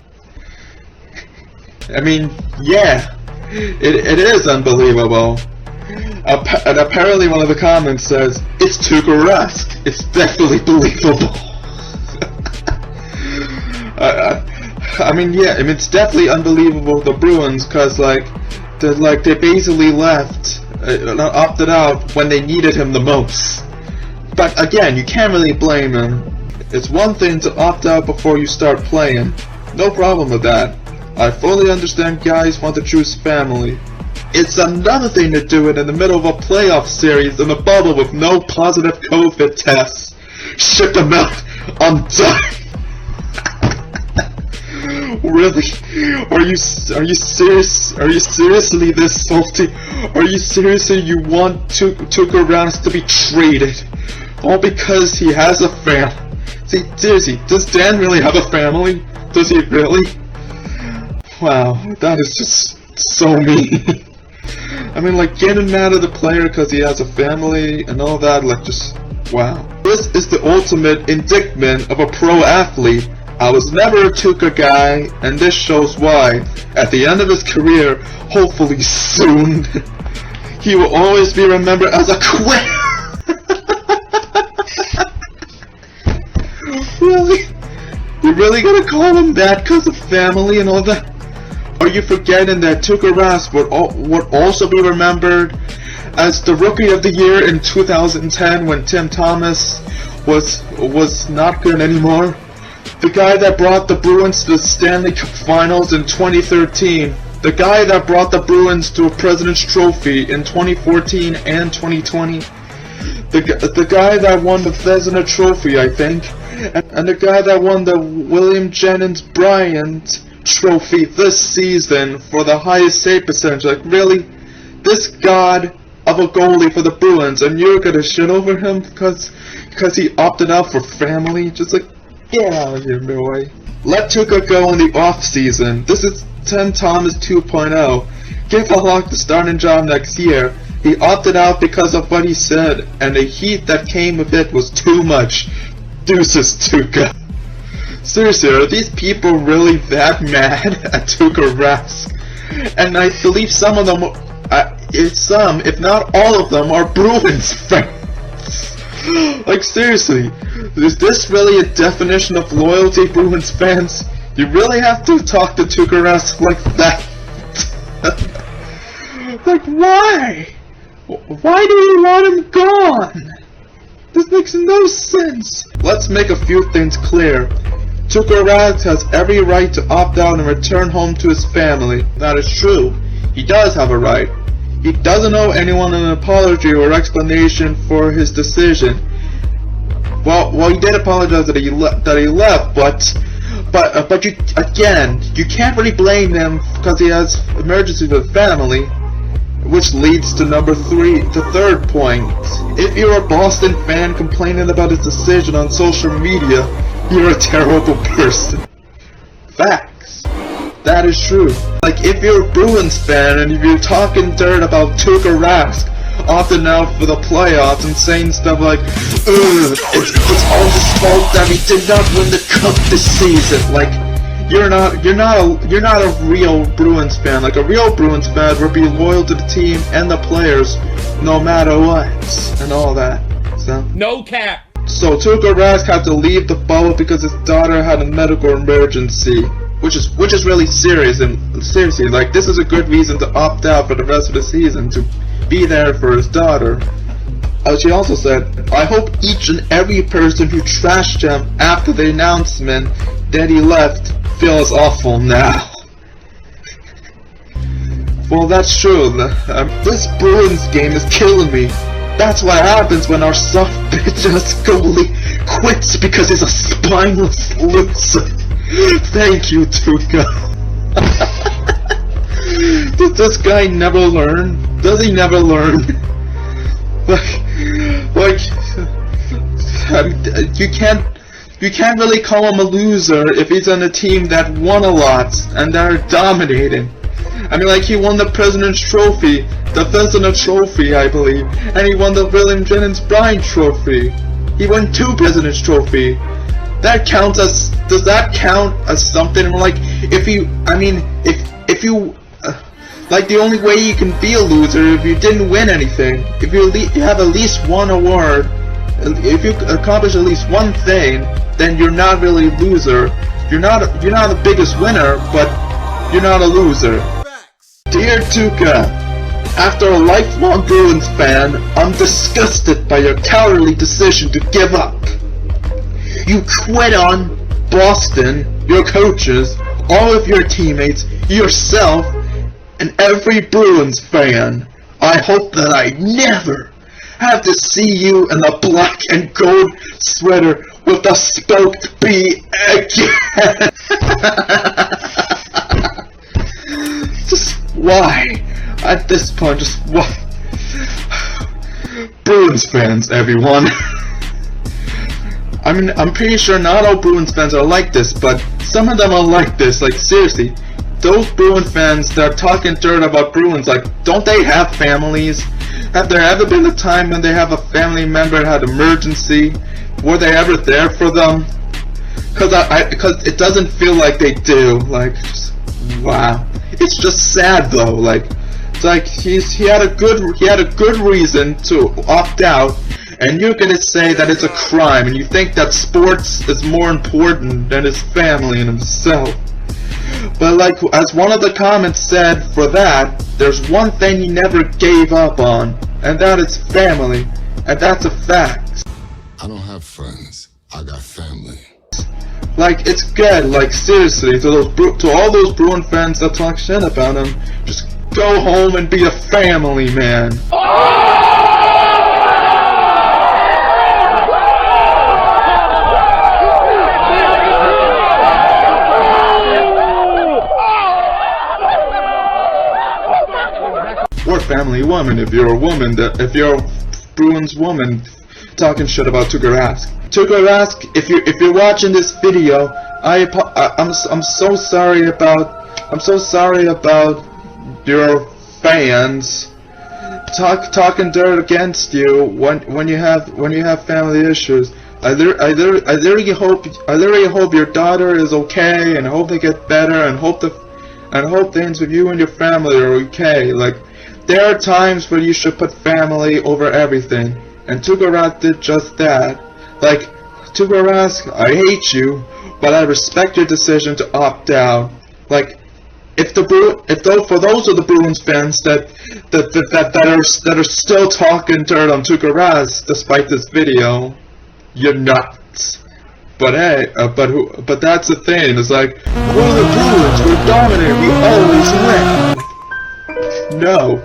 I mean, yeah, it is unbelievable. And apparently one of the comments says, it's Tuukka Rask. It's definitely believable. I mean, yeah, I mean, it's definitely unbelievable, the Bruins, because, they basically left, opted out when they needed him the most. But again, you can't really blame him. It's one thing to opt out before you start playing. No problem with that. I fully understand guys want to choose family. It's another thing to do it in the middle of a playoff series in a bubble with no positive COVID tests. Ship them out on time. Really? Are you serious? Are you seriously this salty? Are you seriously you want Tuukka Rask to be traded? All because he has a family? See, seriously, does Dan really have a family? Does he really? Wow, that is just so mean. I mean, getting mad at the player because he has a family and all that, just, wow. This is the ultimate indictment of a pro athlete. I was never a Tuukka guy, and this shows why. At the end of his career, hopefully soon, he will always be remembered as a quitter. Really? You're really gonna call him that because of family and all that? Are you forgetting that Tuukka Rask would also be remembered as the Rookie of the Year in 2010 when Tim Thomas was not good anymore? The guy that brought the Bruins to the Stanley Cup Finals in 2013. The guy that brought the Bruins to a President's Trophy in 2014 and 2020. The guy that won the Vezina Trophy, I think. And the guy that won the William Jennings Bryant Trophy this season for the highest save percentage. Really? This god of a goalie for the Bruins, and you're gonna shit over him because he opted out for family? Just get out of here, boy. Let Tuukka go in the off season. This is Tim Thomas 2.0. Give Halak the starting job next year. He opted out because of what he said, and the heat that came with it was too much. Deuces, Tuukka. Seriously, are these people really that mad at Tuukka Rask? And I believe some of them, if not all of them, are Bruins fans. Seriously, is this really a definition of loyalty, Bruins fans? You really have to talk to Tuukka Rask like that? Why? Why do you want him gone? This makes no sense. Let's make a few things clear. Tuukka Rask has every right to opt out and return home to his family. That is true. He does have a right. He doesn't owe anyone an apology or explanation for his decision. Well, he did apologize that he left, but you can't really blame him because he has emergency with family, which leads to the third point. If you're a Boston fan complaining about his decision on social media, you're a terrible person. Facts. That is true. If you're a Bruins fan and if you're talking dirt about Tuukka Rask opting out for the playoffs and saying stuff like, it's all his fault that he did not win the cup this season. You're not a real Bruins fan. A real Bruins fan would be loyal to the team and the players no matter what and all that. So no cap. So Tuukka Rask had to leave the bubble because his daughter had a medical emergency, which is really serious. And seriously, like, this is a good reason to opt out for the rest of the season, to be there for his daughter. She also said, "I hope each and every person who trashed him after the announcement that he left feels awful now." Well, that's true. This Bruins game is killing me. That's what happens when our soft bitch-ass goalie quits because he's a spineless loser. Thank you, Tuukka. Does this guy never learn? Does he never learn? You can't really call him a loser if he's on a team that won a lot and they're dominating. I mean, like, he won the President's Trophy, the Vezina Trophy, I believe, and he won the William Jennings Bryan Trophy. He won 2 President's Trophy. That counts as, does that count as something? Like, if you like, the only way you can be a loser if you didn't win anything. If you have at least one award, if you accomplish at least one thing, then you're not really a loser. You're not the biggest winner, but you're not a loser. Dear Tuukka, after a lifelong Bruins fan, I'm disgusted by your cowardly decision to give up. You quit on Boston, your coaches, all of your teammates, yourself, and every Bruins fan. I hope that I never have to see you in a black and gold sweater with a spoked B again. Just why? At this point, just why? Bruins fans, everyone. I mean, I'm pretty sure not all Bruins fans are like this, but some of them are like this. Like, seriously, those Bruins fans that are talking dirt about Bruins, like, don't they have families? Have there ever been a time when they have a family member that had an emergency? Were they ever there for them? Because it doesn't feel like they do. Like, just, wow. It's just sad though. Like, it's like he had a good reason to opt out, and you're gonna say that it's a crime, and you think that sports is more important than his family and himself. But like, as one of the comments said, for that, there's one thing he never gave up on, and that is family, and that's a fact. I don't have friends. I got family. Like, it's good. Like, seriously, to all those Bruin fans that talk shit about him, just go home and be a family man. Or family woman if you're a woman, if you're a Bruins woman talking shit about Tuukka Rask. Tuukka Rask, if you're watching this video, I'm so sorry about your fans talking dirt against you when you have family issues. I literally hope your daughter is okay, and hope they get better, and hope things with you and your family are okay. Like, there are times where you should put family over everything, and Tuukka Rask did just that. Like, Tuukka Rask, I hate you, but I respect your decision to opt out. Like, for those of the Bruins fans that are still talking dirt on Tuukka Rask despite this video, you're nuts. But hey, but that's the thing. It's like, we're the Bruins, we're dominant, we always win. No,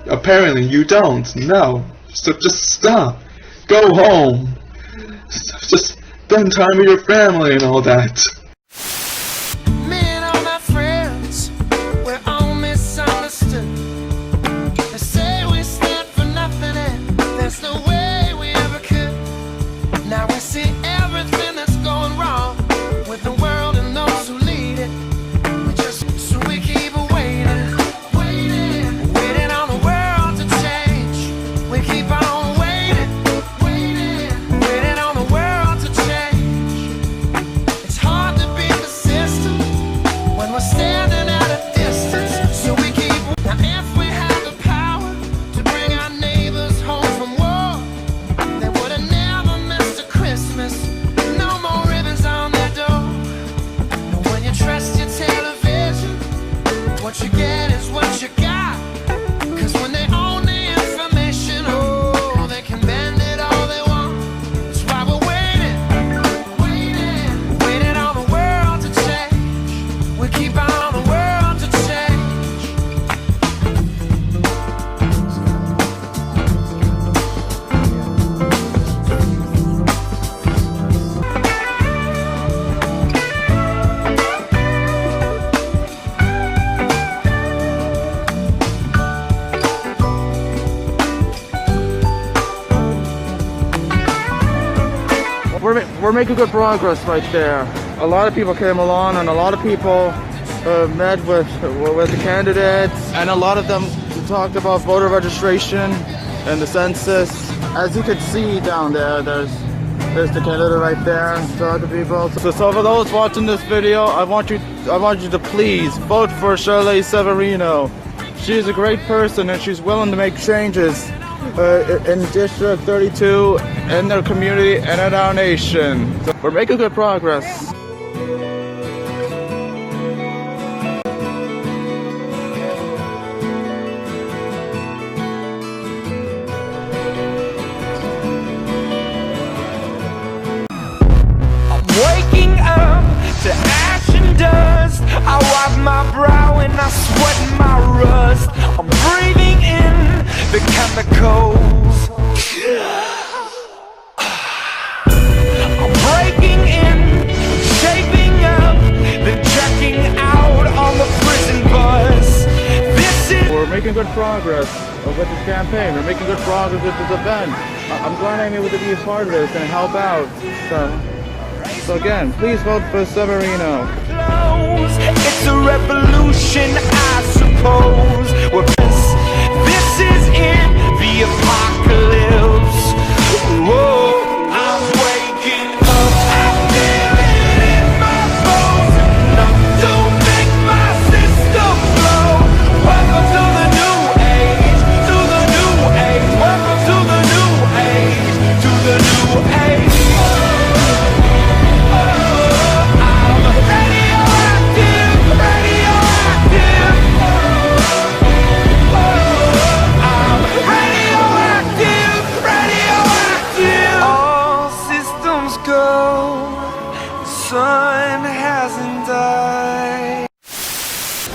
apparently you don't. No, so just stop. Go home. Just spend time with your family and all that. Me and all my friends, we're all misunderstood. They say we stand for nothing and there's no way we ever could. Now we see everything that's going wrong with the world and those who lead it. So we keep waiting on the world to change. We keep on waiting on the world to change. It's hard making good progress right there. A lot of people came along, and a lot of people met with the candidates, and a lot of them talked about voter registration and the census. As you can see down there, there's the candidate right there talking to people. So for those watching this video, I want you to please vote for Shirley Severino. She's a great person, and she's willing to make changes in District 32, in their community, and in our nation. So we're making good progress. Waking up to ash and dust, I wipe my brow and I sweat my rust. I'm breathing in the chemicals. I'm breaking in, shaping up, then checking out on the prison bus. We're making good progress with this campaign. We're making good progress with this event. I'm glad I'm able to be a part of this and help out. So again, please vote for Severino. It's a revolution, I suppose. Well, this is in the apocalypse. Whoa, I'm waking up. I feel it in my bones. Enough to make my system blow. Welcome to the new age. To the new age. Welcome to the new age. To the new age.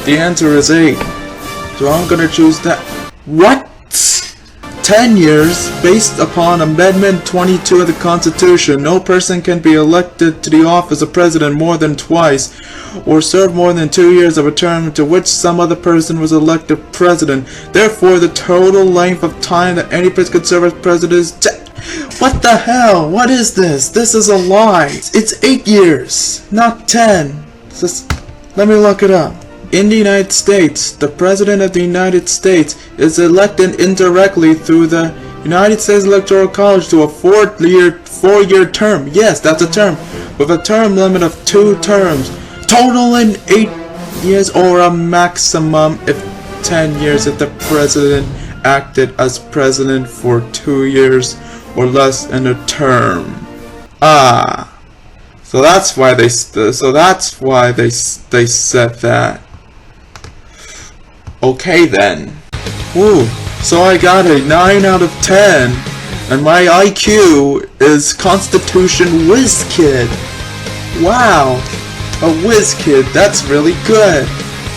The answer is 8. So I'm gonna choose that. What? 10 years, based upon Amendment 22 of the Constitution, no person can be elected to the office of president more than twice, or serve more than 2 years of a term to which some other person was elected president. Therefore, the total length of time that any person could serve as president is What the hell? What is this? This is a lie. It's 8 years, not 10. Let me look it up. In the United States, the President of the United States is elected indirectly through the United States Electoral College to a four-year term. Yes, that's a term, with a term limit of 2 terms, totaling 8 years, or a maximum of 10 years if the President acted as President for 2 years or less in a term. So that's why they said that. Okay then. Woo. So I got a 9 out of 10, and my IQ is Constitution Whiz Kid. Wow, a Whiz Kid. That's really good.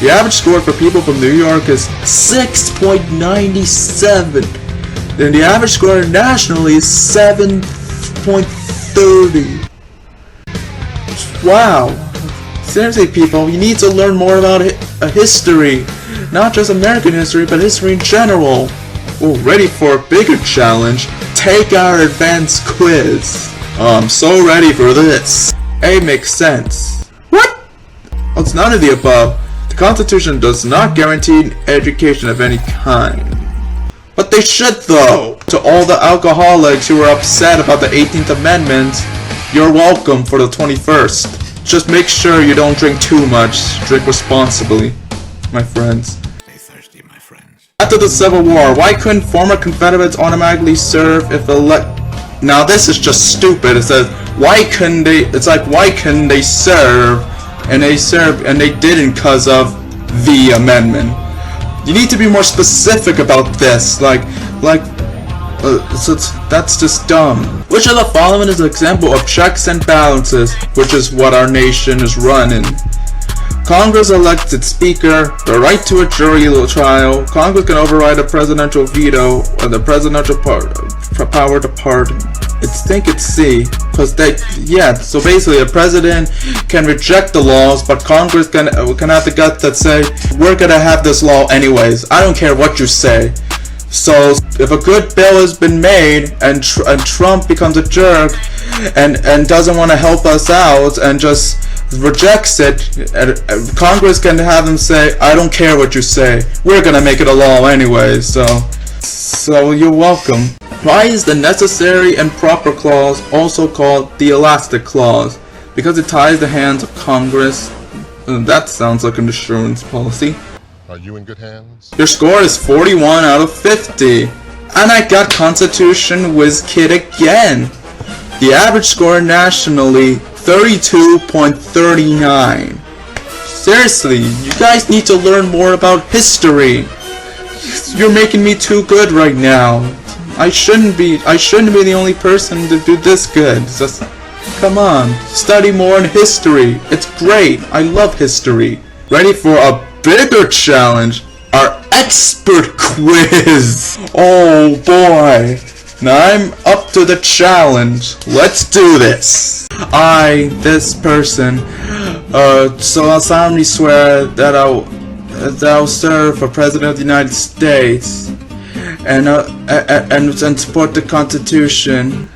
The average score for people from New York is 6.97, and the average score nationally is 7.30. Wow. Seriously, people, you need to learn more about history. Not just American history, but history in general. Oh, ready for a bigger challenge? Take our advanced quiz. I'm so ready for this. A makes sense. What? Well, it's none of the above. The Constitution does not guarantee education of any kind. But they should, though. To all the alcoholics who are upset about the 18th Amendment, you're welcome for the 21st. Just make sure you don't drink too much. Drink responsibly, my friends. Stay thirsty, my friends. After the Civil War, why couldn't former Confederates automatically serve if Now this is just stupid. It says, why couldn't they? It's like, why couldn't they serve? And they served, and they didn't because of the amendment. You need to be more specific about this. That's just dumb. Which of the following is an example of checks and balances, which is what our nation is running? Congress elects its speaker, the right to a jury trial, Congress can override a presidential veto, or the presidential power to pardon. I think it's C, because so basically a president can reject the laws, but Congress can have the guts that say, we're gonna have this law anyways, I don't care what you say. So if a good bill has been made and Trump becomes a jerk and doesn't want to help us out and just rejects it, Congress can have them say, I don't care what you say, we're gonna make it a law anyway. So you're welcome. Why is the necessary and proper clause also called the elastic clause? Because it ties the hands of Congress. That sounds like an insurance policy. Are you in good hands? Your score is 41 out of 50. And I got Constitution Whiz Kid again. The average score nationally, 32.39. Seriously, you guys need to learn more about history. You're making me too good right now. I shouldn't be the only person to do this good. Just, come on, study more in history. It's great. I love history. Ready for a bigger challenge? Our expert quiz. Oh boy. Now I'm up to the challenge. Let's do this. I, this person, so I'll solemnly swear that I'll serve for President of the United States and support the Constitution.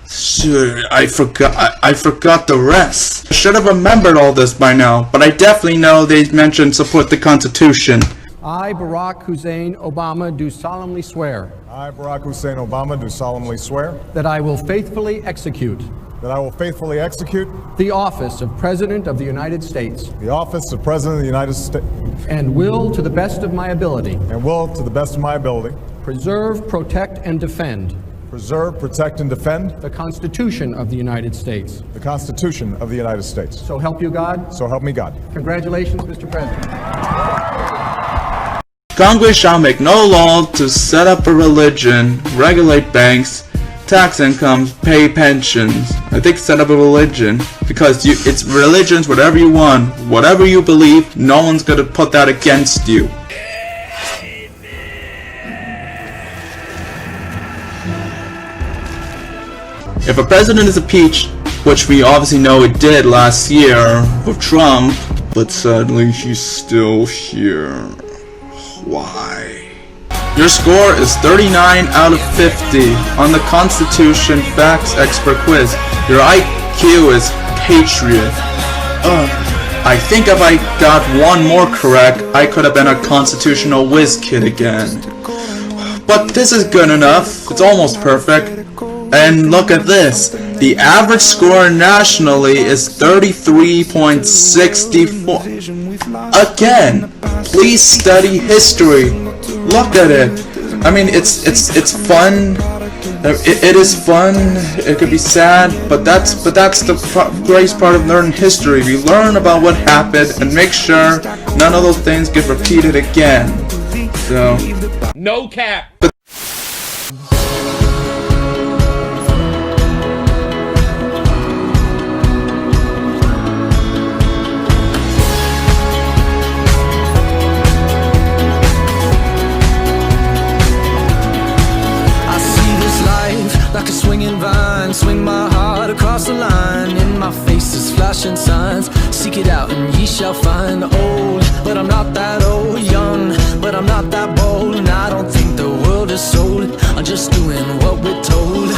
Sure, I forgot the rest. I should have remembered all this by now, but I definitely know they mentioned support the Constitution. I, Barack Hussein Obama, do solemnly swear. I, Barack Hussein Obama, do solemnly swear. That I will faithfully execute. That I will faithfully execute. The office of President of the United States. The office of President of the United States. And will, to the best of my ability. And will, to the best of my ability. Preserve, protect, and defend. Preserve, protect, and defend. The Constitution of the United States. The Constitution of the United States. So help you God. So help me God. Congratulations, Mr. President. Congress shall make no law to set up a religion, regulate banks, tax incomes, pay pensions. I think set up a religion because it's religions, whatever you want, whatever you believe, no one's gonna put that against you. If a president is impeached, which we obviously know it did last year with Trump, but sadly he's still here. Why? Your score is 39 out of 50 on the Constitution Facts Expert Quiz. Your IQ is Patriot. I think if I got one more correct, I could have been a constitutional whiz kid again. But this is good enough. It's almost perfect. And look at this. The average score nationally is 33.64. Again, please study history. Look at it. I mean, it's fun. It is fun. It could be sad, but that's the greatest part of learning history. We learn about what happened and make sure none of those things get repeated again. So, no cap. Like a swinging vine, swing my heart across the line. In my face is flashing signs. Seek it out and ye shall find. Old, but I'm not that old. Young, but I'm not that bold. And I don't think the world is sold. I'm just doing what we're told.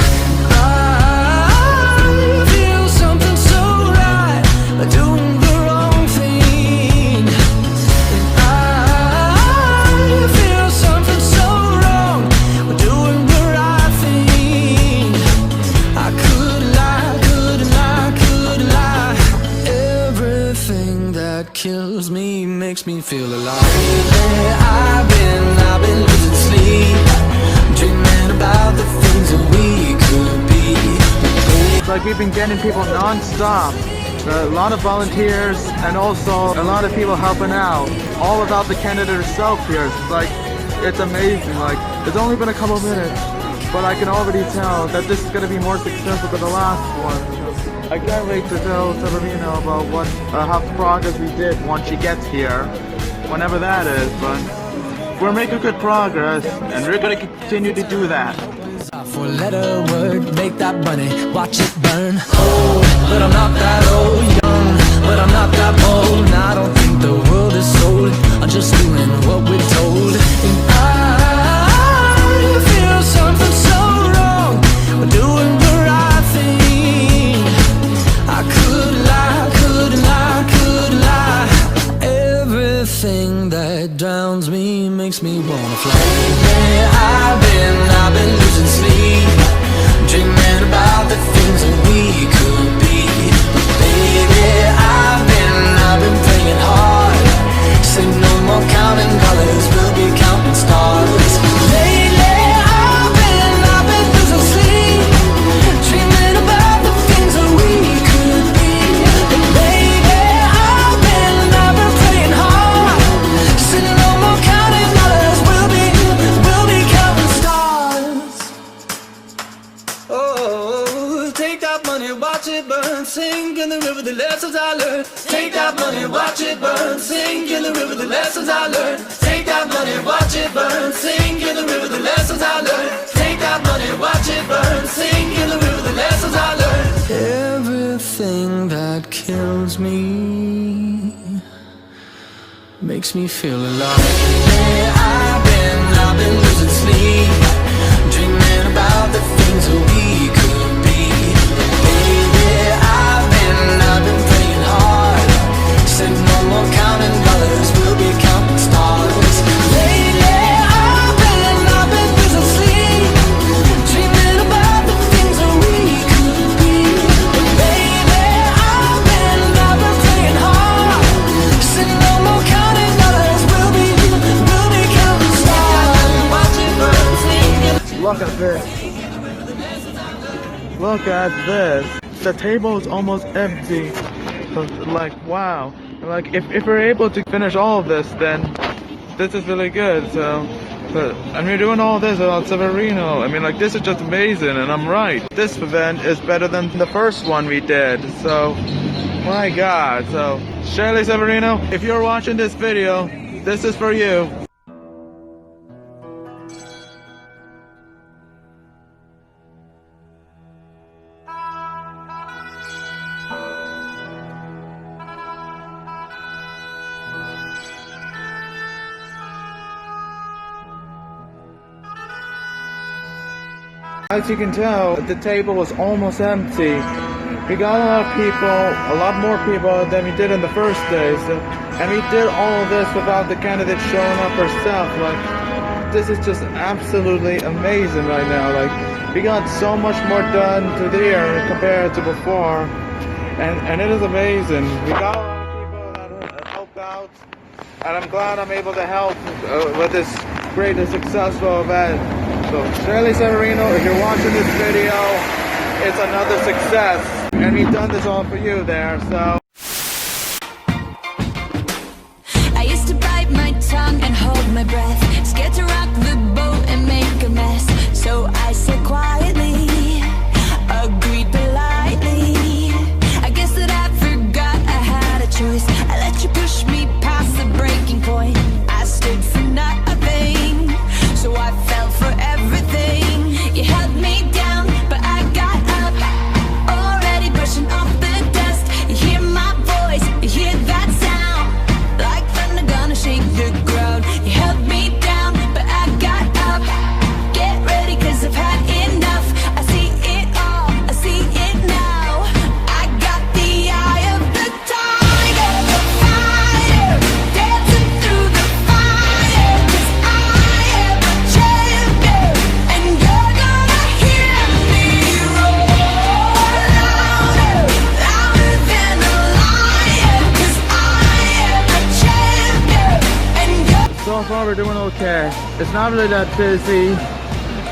I feel something so right, doing the wrong thing. And I feel something so wrong, doing the right thing. I could lie. Everything that kills me makes me feel alive. I've been losing sleep, dreaming about the things that we could be. It's like we've been getting people non-stop. A lot of volunteers and also a lot of people helping out. All about the candidate herself here. It's like, it's amazing. Like, it's only been a couple minutes, but I can already tell that this is going to be more successful than the last one. I can't wait to tell Severino about how progress we did once she gets here, whenever that is, but we're making good progress, and we're going to continue to do that. For a letter word, make that money, watch it burn. Old, but I'm not that old. Young, but I'm not that bold. And I don't think the world is sold. I'm just doing what we're told. And I makes me wanna fly. Lately I've been losing sleep, dreaming about the things that we could be. But baby, I've been praying hard. Say no more counting dollars, we'll be counting stars. Lately I've been losing sleep, dreaming about the things that we could be. But baby, I've been praying hard. Say no more counting dollars, we'll be counting stars. Oh, take that money, watch it burn, sink in the river, the lessons I learned. Take that money, watch it burn, sink in the river, the lessons I learned. Take that money, watch it burn, sink in the river, the lessons I learned. Take that money, watch it burn, sink in the river, the lessons I learned. Everything that kills me makes me feel alive. Lately I've been losing sleep, dreaming about the things that we could be. Baby, I've been praying hard. Said no more counting dollars, we'll be counting stars. Lately I've been losing sleep, dreaming about the things that we could be. But baby, I've been praying hard. Said no more counting dollars, we'll be counting stars. Watch it burn, sing. Look at this. Look at this. The table is almost empty. Like, wow. Like, if we're able to finish all of this, then this is really good. So, and we're doing all this about Severino. I mean, like, this is just amazing, and I'm right. This event is better than the first one we did. So, my God. So, Shirley Severino, if you're watching this video, this is for you. As you can tell, the table was almost empty. We got a lot of people, a lot more people than we did in the first day. So, and we did all of this without the candidate showing up herself. Like, this is just absolutely amazing right now. Like, we got so much more done today compared to before, and it is amazing. We got a lot of people that helped out, and I'm glad I'm able to help with this great and successful event. So, Shirley Severino, if you're watching this video, it's another success. And we've done this all for you there, so. I used to bite my tongue and hold my breath, scared to rock the boat and make a mess. So I said quietly, agreed politely. I guess that I forgot I had a choice. I let you push me past the breaking point. I stood for nothing, so I fell for everything. You held me down, but I got up, already brushing off the dust. You hear my voice, you hear that sound, like thunder gonna shake the ground. You held me down, but I got up. Get ready, cause I've had enough. I see it all, I see it now. I got the eye of the tiger, the fighter, dancing through the fire. Cause I am a champion, and you're gonna hear me roar louder, louder than a lion. Cause I am a champion, and you're So far we're doing okay. It's not really that busy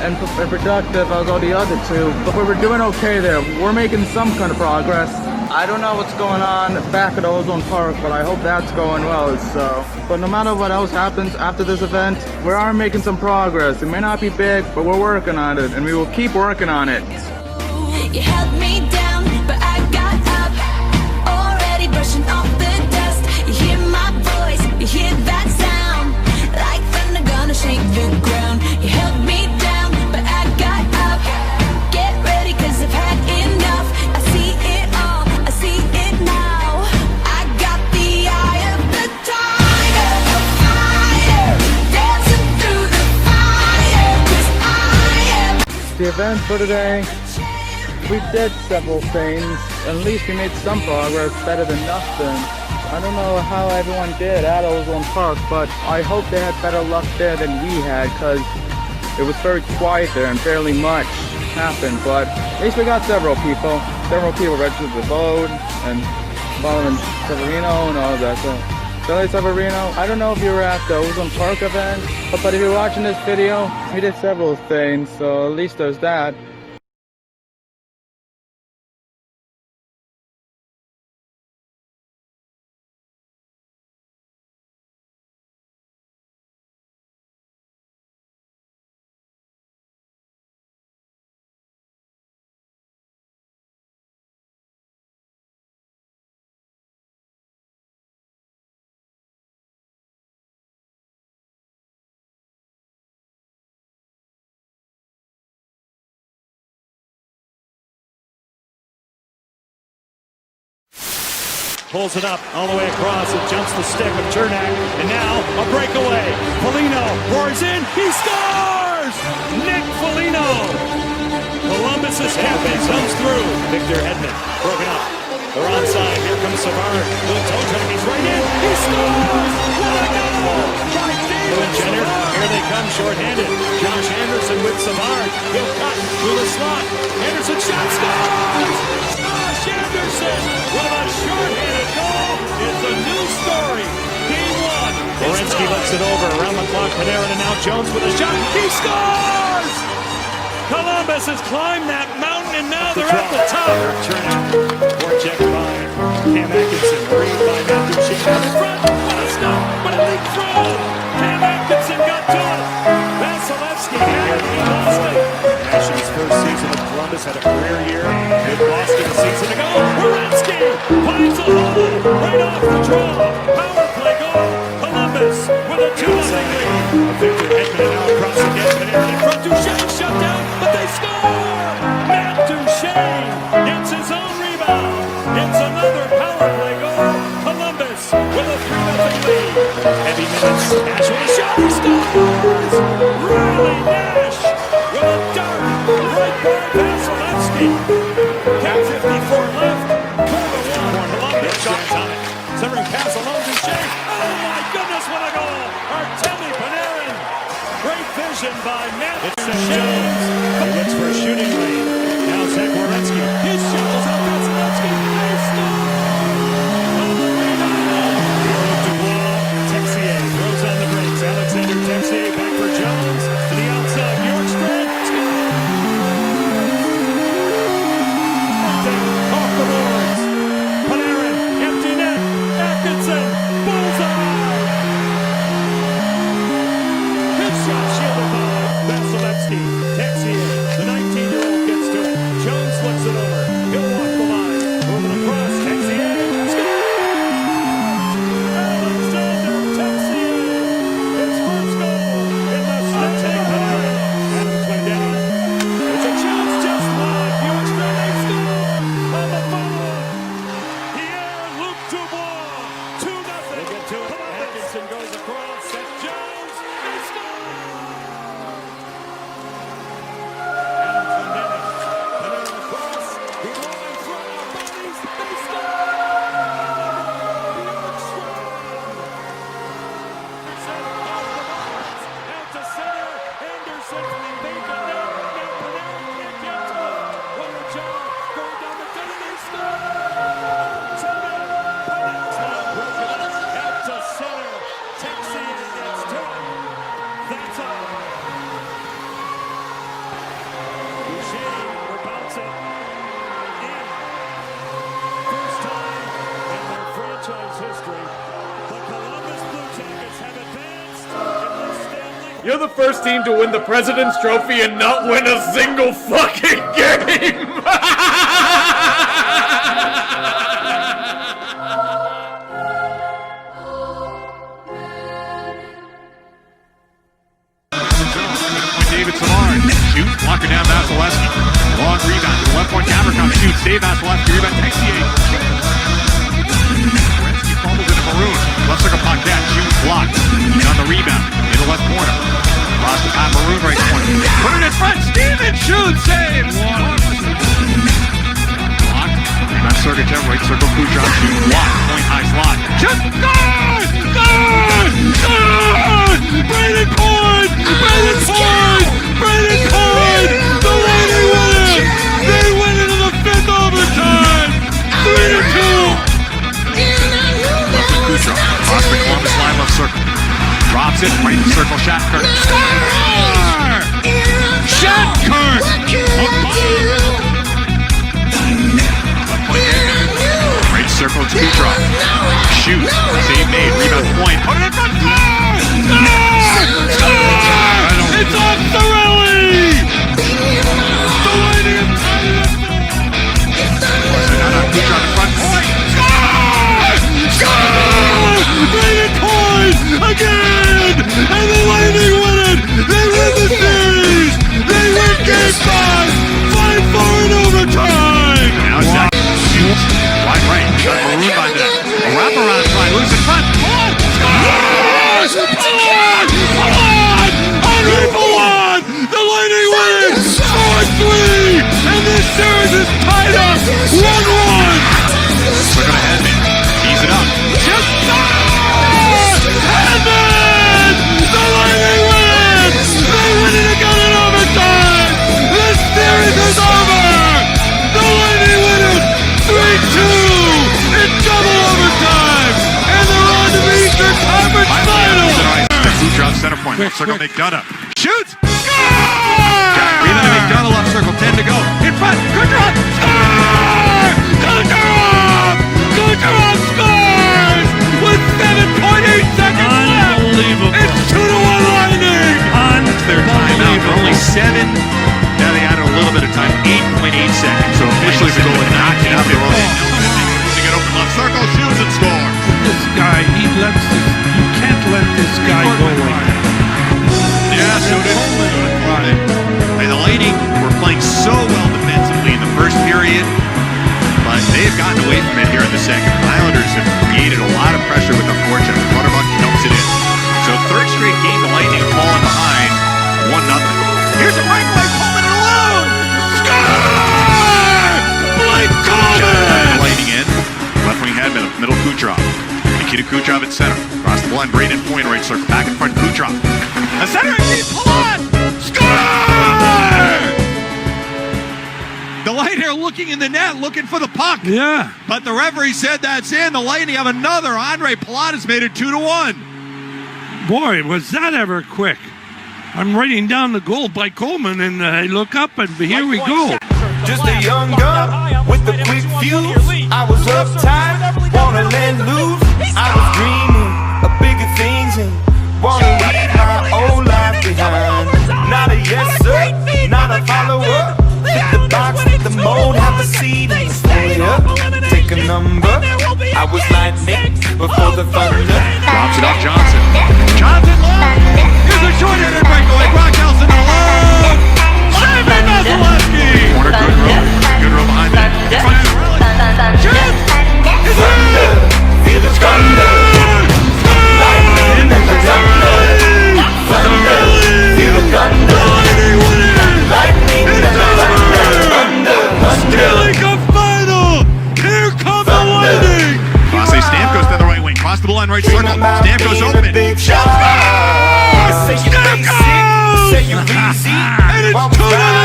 and productive as all the other two, but we're doing okay there. We're making some kind of progress. I don't know what's going on back at Ozone Park, but I hope that's going well. So, but no matter what else happens after this event, we are making some progress. It may not be big, but we're working on it, and we will keep working on it. You held me down, but I got up, already brushing off the dust. You hear my voice, you hear that sound, like thunder gonna shake the ground. You held me down, but I got up. Get ready, cause I've had enough. I see it all, I see it now. I got the eye of the tiger, the fighter, dancing through the fire. Cause I am The event for today, we did several things. At least we made some progress, better than nothing. I don't know how everyone did at Ozone Park, but I hope they had better luck there than we had, because it was very quiet there and barely much happened. But at least we got several people registered to vote and following Severino and all that. So Billy Severino, I don't know if you were at the Ozone Park event, but if you're watching this video, he did several things, so at least there's that. Pulls it up all the way across. It jumps the stick of Chernak. And now a breakaway. Foligno roars in. He scores! Nick Foligno. Columbus's captain comes through. Victor Hedman broken up. They're onside. Here comes Savard. Little toe tag. He's right in. He scores! What a goal! By David Jenner. Here they come shorthanded. Josh Anderson with Savard. He'll cut through the slot. Anderson shot scores! Josh Anderson with a shorthanded goal. It's a new story. Game one. Werenski lets it over. Around the clock, Panarin, and now Jones with a shot. He scores! Columbus has climbed that mountain, and now they're at the top. Voracek by Cam Atkinson. Read by Matthew Sheehan out in front. What a stop! What a leap through! Cam Atkinson got to it. Vasilevsky had it. He lost it. Nash's first season with Columbus had a career year. With Boston a season ago. Werenski finds a hole right off the draw. Power play goal. Columbus with a 2-0 lead. Victor Hedman now across again. Panarin in front. Duchesne shut down, but they score! Matt Duchesne gets his own rebound. It's another power play goal. Columbus with a 3-0 lead. Heavy minutes. Nash with a shot. He scores! Riley Nash with a dart right by Vasilevsky. Cap 54 left. Quarter one. Columbus shot time. Centering pass alone to Duchesne. Oh my goodness, what a goal! Artemi Panarin. Great vision by Matt Duchesne. He looks for a shooting lane. Now Zach Werenski. He shovels out Vasilevsky. They score! On the rebound. Dubois. Texier throws on the brakes. Alexander Texier back for Jones. To the outside. Bjorkstrand. Off the boards. Panarin. Empty net. Atkinson. Bullseye. His shot shielded by Vasilevsky. Texier. The 19-year-old gets to it. Jones flips it over. He'll walk the line. Moving across. Texier. Scores! Alexander Texier. His first goal in the Stade Panarin. Adams went down. It's a chance just wide. Bjorkstrand, they score on the follow-up. Pierre-Luc Dubois. 2-0. They get to it. Atkinson goes across. Seth Jones. They score! You're the first team to win the President's Trophy and not win a single fucking game! David Savard shoots, blocker down Vasilevsky. Long rebound to the left point. Gavrikov shoots, Dave Vasilevsky, rebound Texier. Werenski fumbles into Maroon. Left circle Paquette, shoots, blocked. He's on the rebound in the left corner. Across the top, Maroon right corner. Put it in front, Steven shoots, saves! Blocked. Rebound Sergachev, right circle Kucherov, shoots, blocked. Point high slot. circle, Shattenkirk. Score! Shattenkirk! Right circle, it's Kucherov. Shoot. Save made. Rebound point. Put it in front. Score! Score! It's off Cirelli! The Lightning have tied it up. Kucherov in front point. Score! Score! Brayden Point again! And the Lightning win it! They win the series! They win Game 5! 5-4 in overtime! Now Zach shoots. Wide right. Got marooned by that. A wraparound try. Lose in front. Pullon! Scores! Pullon! Pullon! Andre Pullon! The Lightning win it! 4-3! And this series is tied up! 1-1! Look at Hedman. Tees it up. Just Hedman! The Lightning win! They win it again in overtime! This series is over! The Lightning win it! 3-2 in double overtime! And they're on to the Eastern Conference Finals! Kucherov center point. Left circle, McDonough. Shoots! Score! Rebound to McDonough, left circle, 10 to go. In front, Kucherov! Score! Kucherov! Kucherov scores! With 7.8 seconds left! Unbelievable! It's 2-1 Lightning! Their timeout for only 7. Now they added a little bit of time, 8.8 seconds. So officially the goal would knock it out. They're all in. To get open left circle, shoots and scores. This guy, you can't let this guy go like that. Yeah, so did and the Lightning were playing so well defensively in the first period, but they have gotten away from it here in the second. Islanders have created a lot of pressure with their forecheck. Clutterbuck dumps it in. So third straight game, the Lightning have fallen behind 1-0. Here's a breakaway, Coleman alone! Score! Blake Coleman! Lightning in. Left wing Hedman, middle Kucherov. Nikita Kucherov at center. Across the line, Brayden Point, right circle. Back in front, Kucherov. A center and Pullon! Score! The Lightning are looking in the net, looking for the puck. Yeah. But the referee said that's in. The Lightning have another. Andre Pullon has made it 2-1. Boy, was that ever quick. I'm writing down the goal by Coleman, and I look up, and here we go. Just a young gun with a quick fuse. I was uptight, wanna let loose. I was dreaming of bigger things and wanna leave my old life behind. Not a yes sir, not a follower. Hit the box, hit the mold, have a seat and stay up. Take a number. I was lightning before the thunder. Drops it off Johnson. Johnson long. Here's a short-handed breakaway. Brock Nelson alone. Save it, Vasilevsky. Corner, good row. Good row behind that. In front of Cirelli. Shoot! Is it? Feel the thunder. Lightning in the thunder. Thunder. Feel the thunder. Lightning in the thunder. Stanley Cup final. Here comes the Lightning. Cross Stamkos down the right wing. Cross the blue line, right circle. Stamkos open. And it's 2-0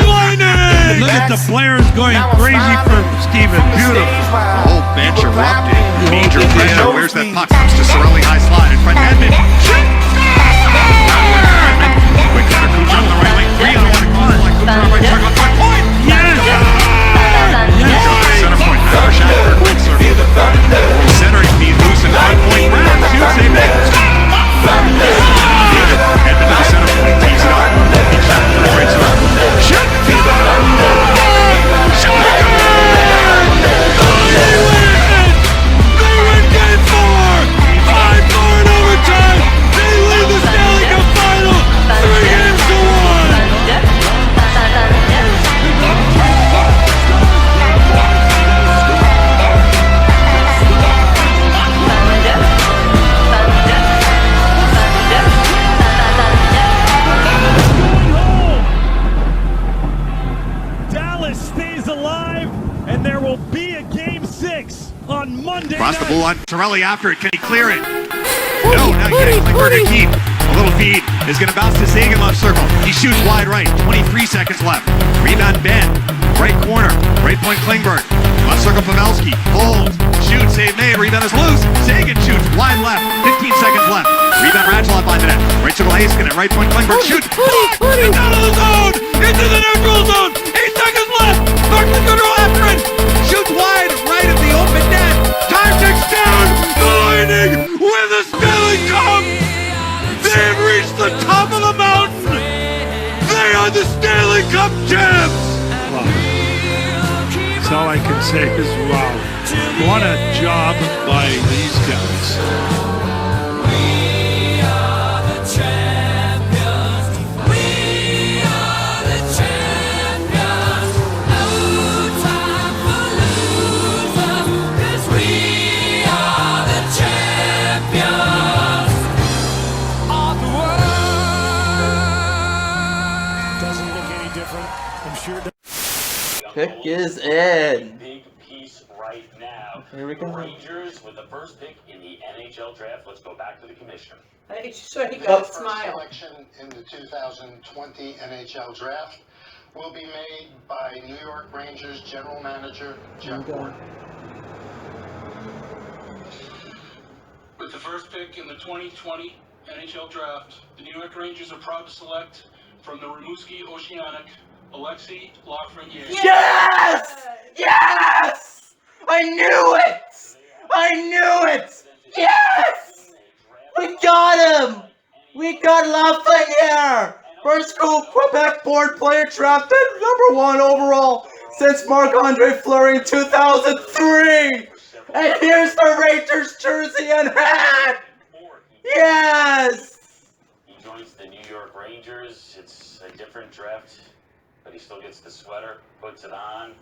Lightning. Look at the players going crazy for Steven. Beautiful. The whole bench erupted. Major pressure. Where's that puck? Comes to Cirelli, high slide in front. Hedman. Shoot! Quick cutter. Kucherov on the right wing. 3-on-1 across. Like Kucherov right circle. Front point. Yes! Center point. Power shot. Quick circle. Center. He's loose in front point. Round. Shoot. Save it. Hedman to the center point. Tees it up. He shot to the right circle. Shoot! They win Game 4! 5-4 in overtime! They lead the Stanley Cup final! 3-1! Dallas stays alive, and there will be a Game 6 on Monday Across the night. blue line, Cirelli after it. Can he clear it? No, now you get Klingberg to keep. A little feed is going to bounce to Sagan left circle. He shoots wide right. 23 seconds left. Rebound Ben. Right corner. Right point Klingberg. Left circle Pavelski. Holds. Shoots. Save made. Rebound is loose. Sagan shoots wide left. 15 seconds left. Rebound Radulov by the net. Right circle Niaskin at right point. Klingberg shoots. It's out of the zone. Into the neutral zone. 8 seconds left. Barkley Goodrow after it. Shoots wide right of the open net. Time ticks down. The Lightning with a Stanley Cup. They've reached the top of the mountain. They are the Stanley Cup champs. That's all I can say is wow. What a job by these guys. Pick is in. Big piece right now. Here we go. Rangers with the first pick in the NHL draft. Let's go back to the commissioner. Hey, so he Oh. got a smile. Selection in the 2020 NHL draft will be made by New York Rangers general manager Jeff Gordon. With the first pick in the 2020 NHL draft, the New York Rangers are proud to select from the Rimouski Oceanic, Alexei Lafreniere. Yes! Yes! I knew it! I knew it! Yes! We got him! We got Lafreniere! First Quebec born player drafted #1 overall since Marc-Andre Fleury in 2003! And here's the Rangers jersey and hat! Yes! He joins the New York Rangers. It's a different draft, but he still gets the sweater, puts it on.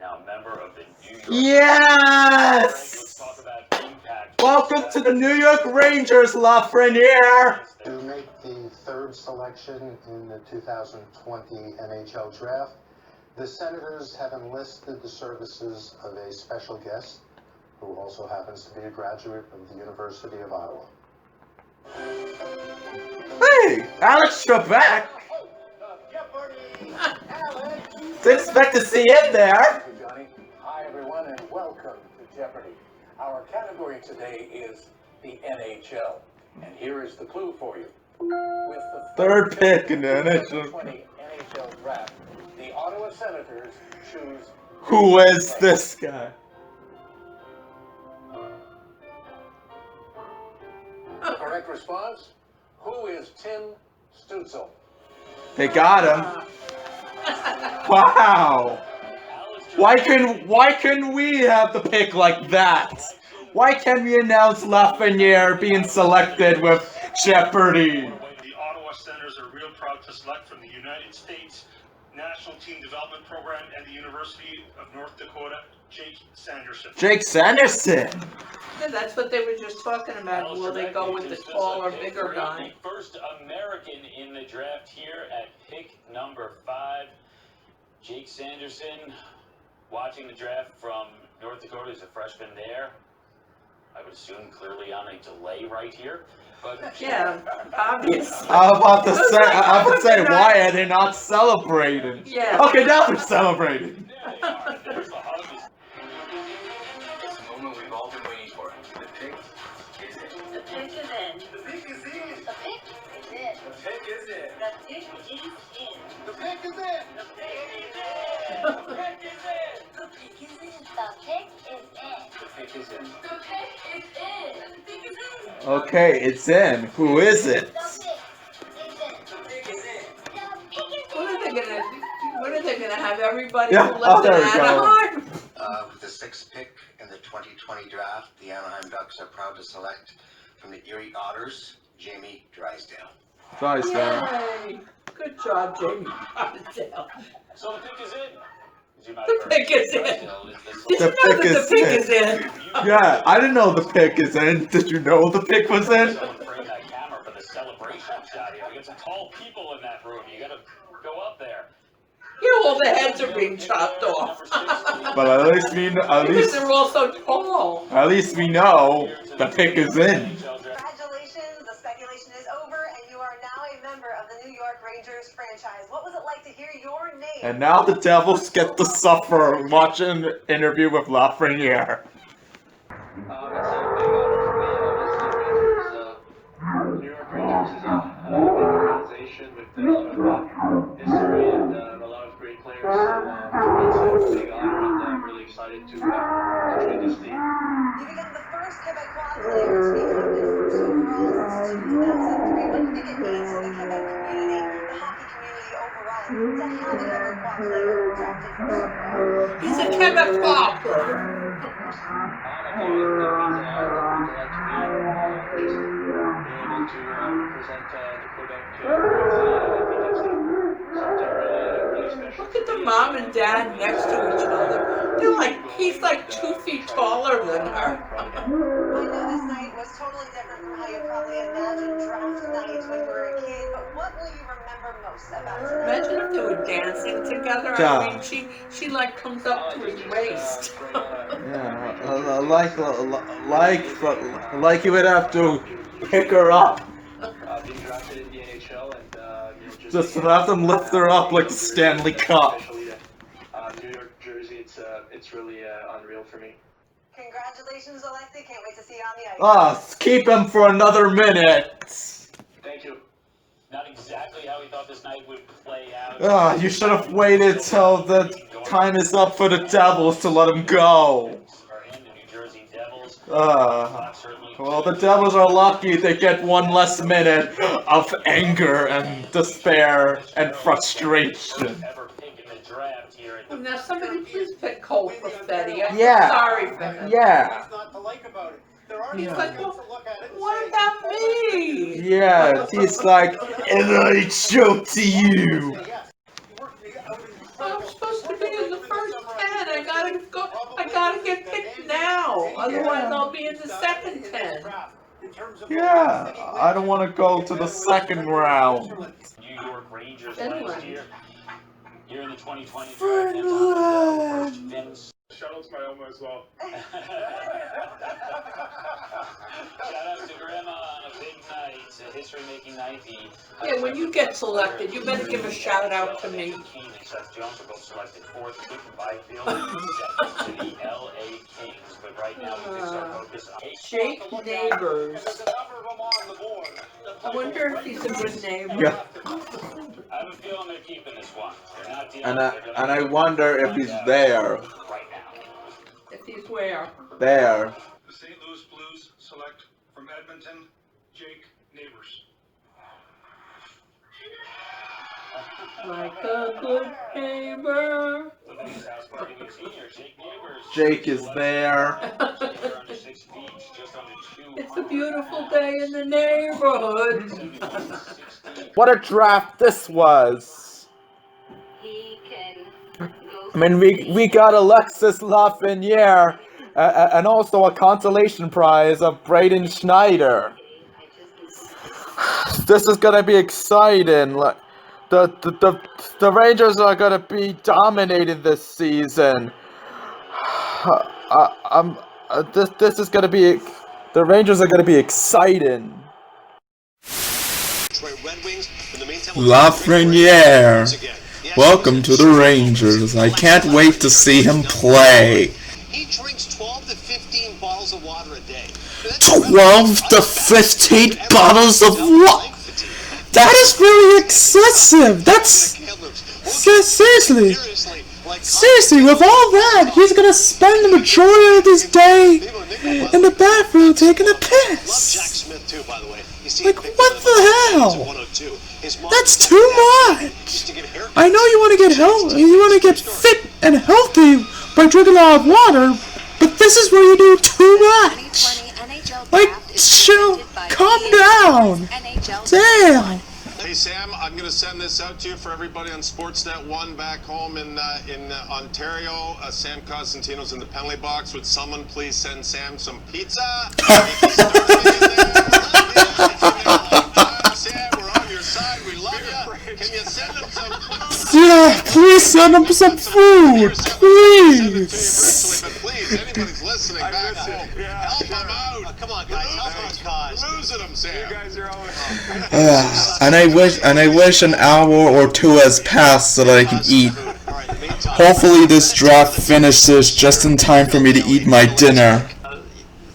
Now a member of the New York Yes! Let's talk about impact. Welcome to the New York Rangers, Lafreniere! To make the third selection in the 2020 NHL draft, the Senators have enlisted the services of a special guest who also happens to be a graduate of the University of Ottawa. Hey, Alex Trebek! Didn't expect to see him there. Johnny. Hi, everyone, and welcome to Jeopardy! Our category today is the NHL, and here is the clue for you. With the Third pick in the NHL. 2020 NHL draft, the Ottawa Senators choose. Who is this guy? Correct response. Who is Tim Stützle? They got him. Wow. Why can we have the pick like that? Why can't we announce Lafreniere being selected with Jeopardy? The Ottawa Senators are real proud to select from the United States National Team Development Program and the University of North Dakota, Jake Sanderson. Jake Sanderson. Yeah, that's what they were just talking about. Will they go with the taller, bigger guy? The first American in the draft here at pick number 5, Jake Sanderson. Watching the draft from North Dakota, he's a freshman there. I would assume clearly on a delay right here. But Yeah, obviously. I'm about to say, why are they not celebrating? Yeah. Okay, now they're celebrating. there's the hug. It's the moment we've all been waiting for. The pick is in. The pick is in. The pick is in. The pick is in. The pick is in. The pick is in. The pick is in. The pick is in. The pick is in. The pick is in. The pick is in. The pick is in. The pick is in. The pick is in. Okay, it's in. Who is it? What are they gonna have everybody Yeah, who left there in we go. Anaheim? With the 6th pick in the 2020 draft, the Anaheim Ducks are proud to select from the Erie Otters, Jamie Drysdale. Drysdale. Yay! Good job, Jamie Drysdale. So the pick is in. The pick is in. Did The you know pick that is the pick in. is in? Yeah, I didn't know the pick is in. Did you know the pick was in? Someone frame that camera for the celebration shot here. We got some tall people in that room. You gotta go up there. Yeah, well, the heads are being chopped off. But at least Because they're all so tall. we know the pick is in. Congratulations, the speculation is over, and you are now a member of the New York Rangers franchise. What was it like to hear your name? And now the Devils get to suffer watching an interview with Lafreniere. New York Rangers is players become their first overall since 2003. What do you think it means to the Quebec community, the hockey community overall, to have an Iroquois player drafted first? He's a Quebecois. Look at the mom and dad next to each other. They're like, he's like 2 feet taller than her. I know this night was totally different from how you probably imagined draft night when you were a kid, but what will you remember most about tonight? Imagine if they were dancing together. Yeah. I mean, she like comes up to his waist. Yeah, like you would have to pick her up. Being drafted in the NHL and Just have them lift her up like the Stanley Cup. New York jersey, it's really unreal for me. Congratulations, Alexei. Can't wait to see you on the ice. Keep him for another minute. Thank you. Not exactly how we thought this night would play out. You should have waited till the time is up for the Devils to let him go. Well, the Devils are lucky they get one less minute of anger and despair and frustration. Now somebody please pick Cole Perfetti. I'm Yeah. sorry for him. Yeah. He's like, well, what about me? Yeah, he's like, NHL to you. I'm supposed to be in the first 10. I gotta go. I gotta get picked now. Otherwise, I'll be in the second 10. Yeah, I don't want to go to the second round. New York Rangers last year. Here in the 2020 Finland. Vince. Shout out to my Oma as well. Shout out to Grandma on a big night, a history-making night. Yeah, when you get selected, you better give a shout out to me. Seth Jones will go selected fourth, Cooper Byfield to the LA Kings. But right now, we fix our focus on Jake Neighbors. I wonder if he's a good neighbor. Yeah. I have a feeling they're keeping this one. They're not dealing And I wonder if he's there. If he's where? There. The St. Louis Blues select from Edmonton, Jake Neighbors. Like a good neighbor. Jake is there. It's a beautiful day in the neighborhood. What a draft this was. I mean, we got Alexis Lafreniere, and also a consolation prize of Braden Schneider. This is gonna be exciting. Like, the Rangers are gonna be dominating this season. This is gonna be. The Rangers are gonna be exciting. Lafreniere, welcome to the Rangers. I can't wait to see him play. He drinks 12 to 15 bottles of water a day. 12 to 15 bottles of water? That is really excessive. That's... Seriously. Seriously, with all that, he's gonna spend the majority of his day in the bathroom taking a piss. Like, what the hell? That's too much. I know you want to get you want to get fit and healthy by drinking a lot of water, but this is where you do too much. Like, chill, calm down. Damn. Hey Sam, I'm gonna send this out to you for everybody on Sportsnet 1 back home in Ontario. Sam Cosentino's in the penalty box. Would someone please send Sam some pizza? Sam, we're on your side. We love you. Can you send him some? Yeah, please send him some food, please. Please, anybody's listening back home, help him out. Come on, guys, help us, cause. Losing him, Sam. You guys are always. And I wish an hour or two has passed so that I can eat. Hopefully this draft finishes just in time for me to eat my dinner.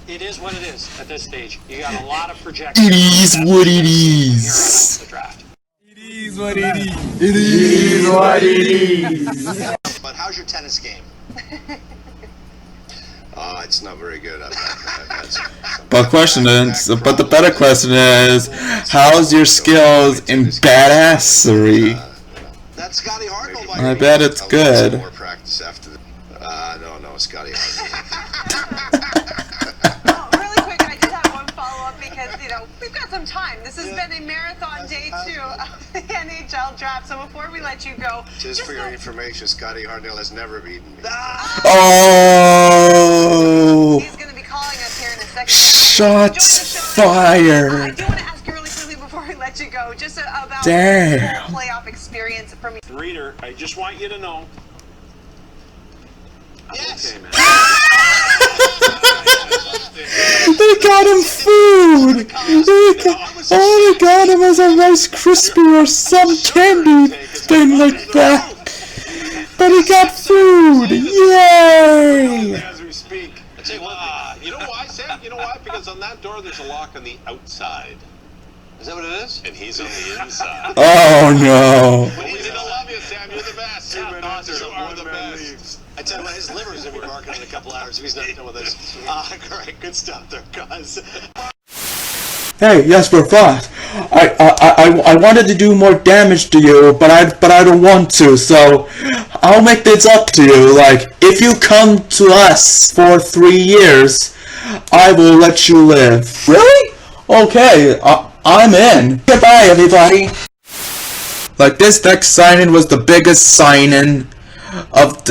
It is what it is at this stage. You got a lot of projections. It is what it is. It is what it is. It is what it is. But how's your tennis game? It's not very good. But the better question is, how's your skills in badassery? That's Scotty Hartnell. I bet it's good. More practice after the. No, Scotty Hartnell. Really quick, I did have one follow-up because, we've got some time. This has been a marathon day 2 of the NHL draft, so before we let you go... Just for your information, Scotty Hartnell has never beaten me. Oh! He's going to be calling us here in a second. Shots fired! I do want to ask you really quickly before we let you go, just about Damn. the whole playoff experience from... Reader, I just want you to know... Yes! Okay, man. They got him food! All they got him was a Rice Krispie or some candy thing like that. But he got food! Yay! As we speak. I tell you what, you know why, Sam? You know why? Because on that door there's a lock on the outside. Is that what it is? And he's on the inside. Oh no! We love you, Sam. You're the best. You are the best. I tell you what, his liver's gonna be barking in a couple hours if he's not done with this. Great, good stuff there, guys. Hey, Jesper Foss. I wanted to do more damage to you, but I don't want to. So I'll make this up to you. Like, if you come to us for 3 years, I will let you live. Really? Okay. I'm in. Goodbye, everybody. Like, this next signing was the biggest signing of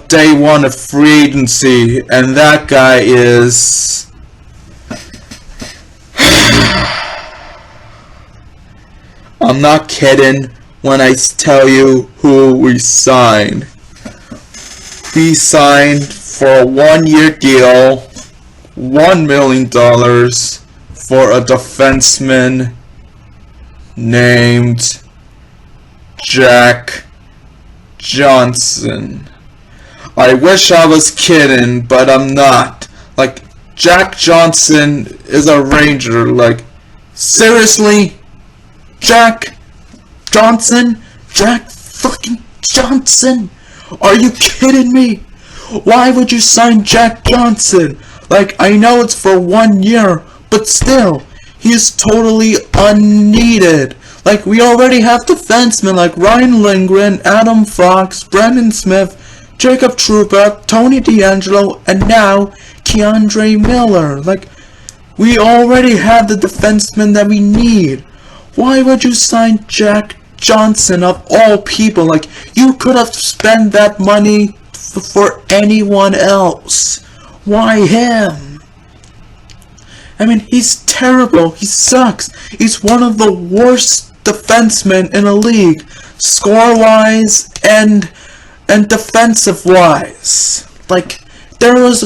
day 1 of free agency, and that guy is. I'm not kidding when I tell you who we signed. We signed for a 1-year deal, $1 million for a defenseman named Jack Johnson. I wish I was kidding, but I'm not. Like, Jack Johnson is a Ranger. Like, seriously? Jack Johnson? Jack fucking Johnson? Are you kidding me? Why would you sign Jack Johnson? Like, I know it's for 1 year, but still, he's totally unneeded. Like, we already have defensemen like Ryan Lindgren, Adam Fox, Brendan Smith, Jacob Trouba, Tony DeAngelo, and now Keandre Miller. Like, we already have the defensemen that we need. Why would you sign Jack Johnson of all people? Like, you could have spent that money for anyone else. Why him? I mean, he's terrible. He sucks. He's one of the worst defensemen in the league, score-wise and defensive-wise. Like, there was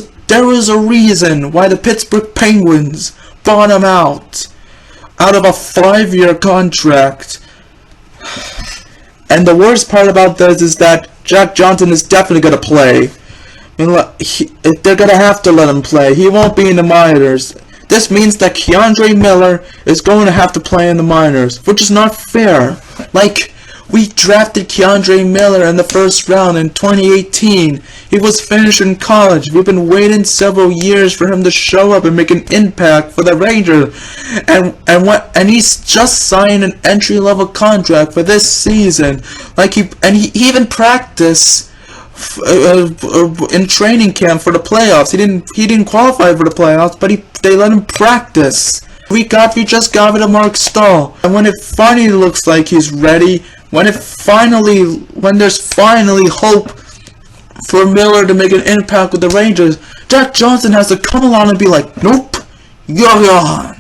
a reason why the Pittsburgh Penguins bought him out of a 5-year contract. And the worst part about this is that Jack Johnson is definitely going to play. I mean, they're going to have to let him play. He won't be in the minors. This means that Keandre Miller is going to have to play in the minors, which is not fair. Like, we drafted Keandre Miller in the first round in 2018. He was finishing college. We've been waiting several years for him to show up and make an impact for the Rangers. And he's just signed an entry-level contract for this season. Like, he even practiced in training camp for the playoffs. He didn't qualify for the playoffs, but they let him practice. We just got rid of Mark Stahl, and when it finally looks like he's ready, when there's finally hope for Miller to make an impact with the Rangers, Jack Johnson has to come along and be like, nope, you're gone.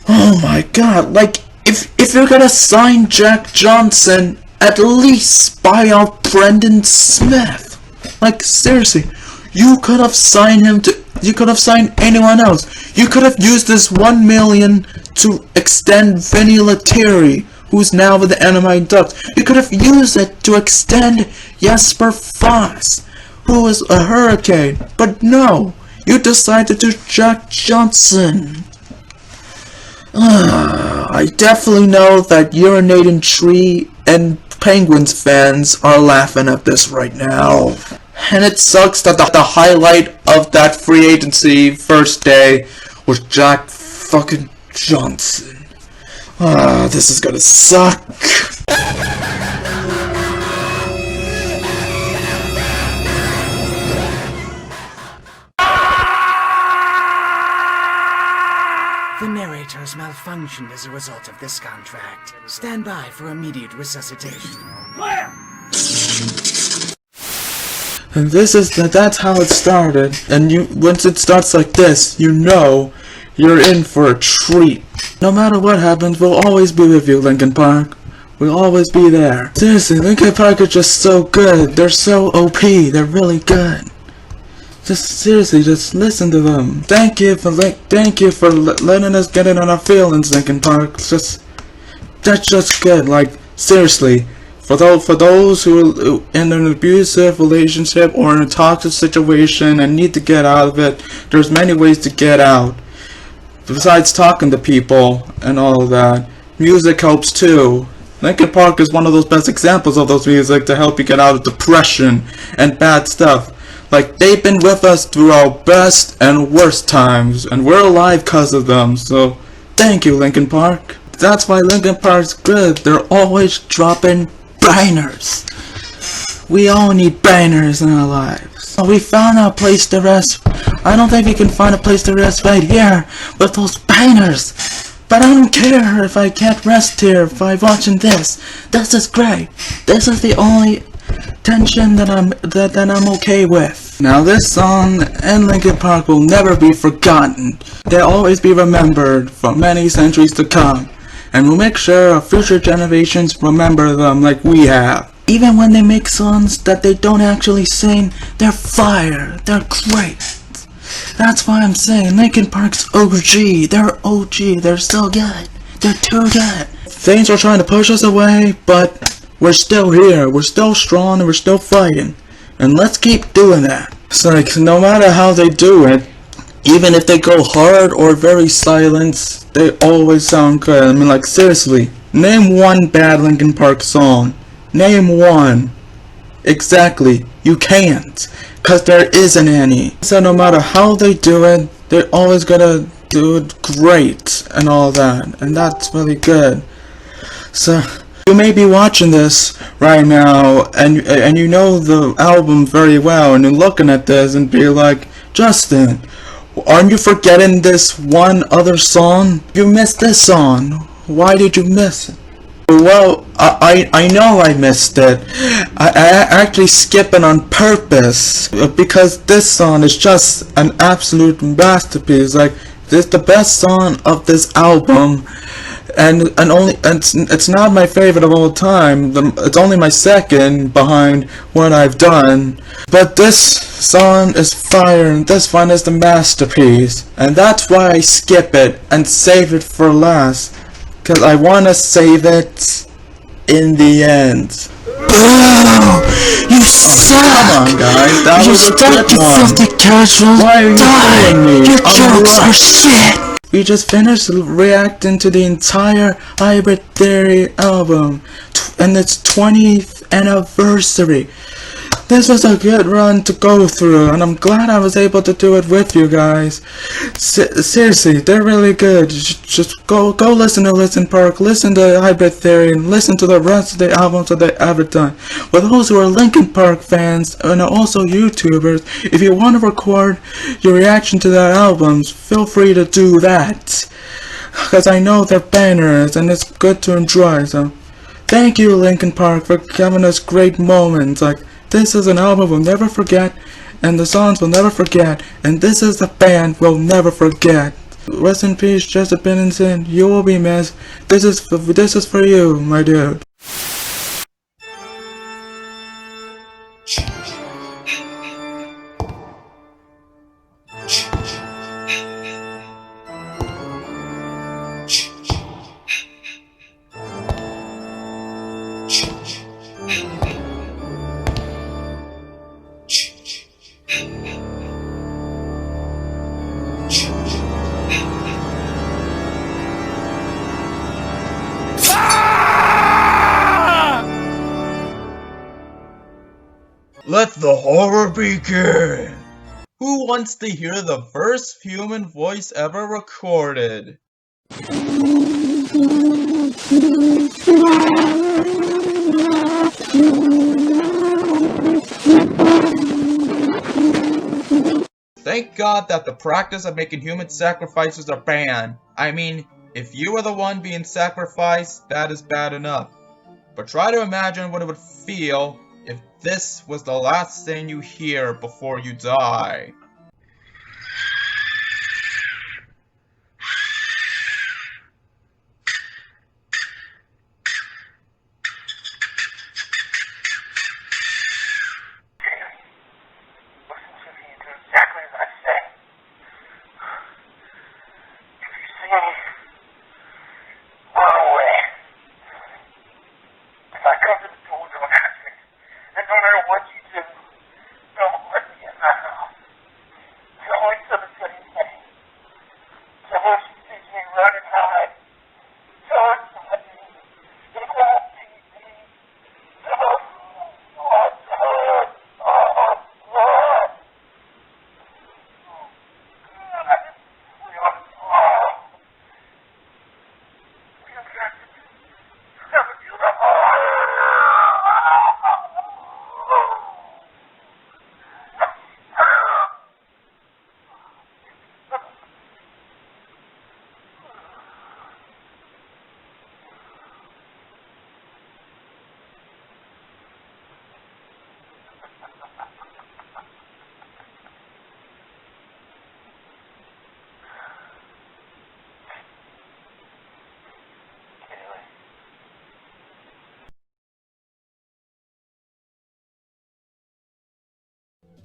Oh my god, like, if you're gonna sign Jack Johnson, at least buy out Brendan Smith. Like, seriously, you could have signed him to. You could have signed anyone else. You could have used this $1 million to extend Vinny Lettieri, who's now with the Anaheim Ducks. You could have used it to extend Jesper Foss, who is a Hurricane. But no, you decided to Jack Johnson. I definitely know that Urinating Tree and Penguins fans are laughing at this right now. And it sucks that the highlight of that free agency first day was Jack fucking Johnson. This is gonna suck. The narrator's malfunctioned as a result of this contract. Stand by for immediate resuscitation. And that's how it started. And once it starts like this, you know you're in for a treat. No matter what happens, we'll always be with you, Linkin Park. We'll always be there. Seriously, Linkin Park are just so good. They're so OP. They're really good. Just seriously, just listen to them. Thank you for letting us get in on our feelings, Linkin Park. That's just good. Like, seriously. For those who are in an abusive relationship or in a toxic situation and need to get out of it, there's many ways to get out. Besides talking to people and all of that, music helps too. Linkin Park is one of those best examples of those music to help you get out of depression and bad stuff. Like, they've been with us through our best and worst times, and we're alive because of them, so thank you, Linkin Park. That's why Linkin Park's good. They're always dropping bangers. We all need bangers in our lives. We found our place to rest. I don't think we can find a place to rest right here with those bangers. But I don't care if I can't rest here by watching this. This is great. This is the only tension that I'm okay with. Now this song and Linkin Park will never be forgotten. They'll always be remembered for many centuries to come. And we'll make sure our future generations remember them like we have. Even when they make songs that they don't actually sing, they're fire. They're great. That's why I'm saying Linkin Park's OG. They're OG. They're so good. They're too good. Things are trying to push us away, but we're still here. We're still strong and we're still fighting. And let's keep doing that. It's like, no matter how they do it, even if they go hard or very silent, they always sound good. I mean, like, seriously, name one bad Linkin Park song. Name one. Exactly. You can't. Because there isn't any. So no matter how they do it, they're always gonna do it great and all that. And that's really good. So, you may be watching this right now, and you know the album very well, and you're looking at this and be like, Justin, aren't you forgetting this one other song? You missed this song. Why did you miss it? Well, I know I missed it. I actually skipped it on purpose because this song is just an absolute masterpiece. Like, this is the best song of this album, and it's not my favorite of all time. It's only my second behind what I've done. But this song is fire, and this one is the masterpiece, and that's why I skip it and save it for last. Cause I wanna save it in the end. Boo! You suck! Come on, guys, that was a good one. Filthy casual. Why are you doing me? Your jokes are shit! We just finished reacting to the entire Hybrid Theory album and its 20th anniversary. This was a good run to go through, and I'm glad I was able to do it with you guys. Seriously, they're really good. Just go listen to Linkin Park, listen to Hybrid Theory, and listen to the rest of the albums that they've ever done. For those who are Linkin Park fans and are also YouTubers, if you want to record your reaction to their albums, feel free to do that. Because I know they're bangers, and it's good to enjoy. So, thank you, Linkin Park, for giving us great moments. Like, this is an album we'll never forget, and the songs we'll never forget, and this is the band we'll never forget. Rest in peace, Chester Bennington. You will be missed. This is for you, my dude. Let the horror begin! Who wants to hear the first human voice ever recorded? Thank God that the practice of making human sacrifices are banned. I mean, if you were the one being sacrificed, that is bad enough. But try to imagine what it would feel if this was the last thing you hear before you die.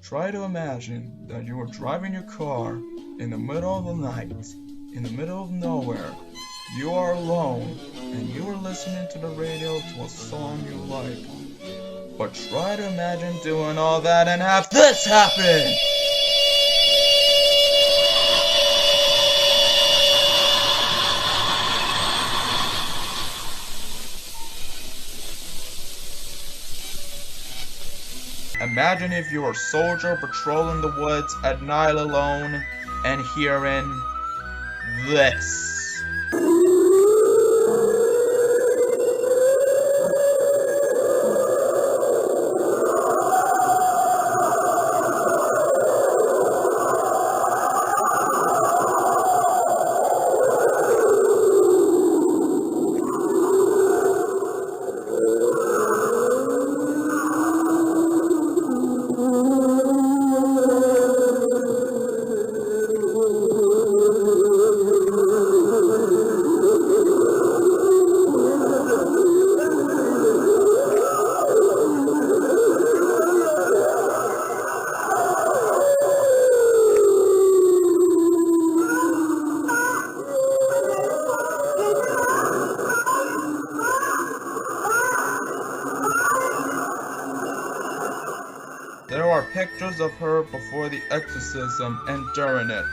Try to imagine that you are driving your car in the middle of the night, in the middle of nowhere. You are alone, and you are listening to the radio to a song you like. But try to imagine doing all that and have this happen! Imagine if you were a soldier patrolling the woods at night alone and hearing this. There are pictures of her before the exorcism and during it.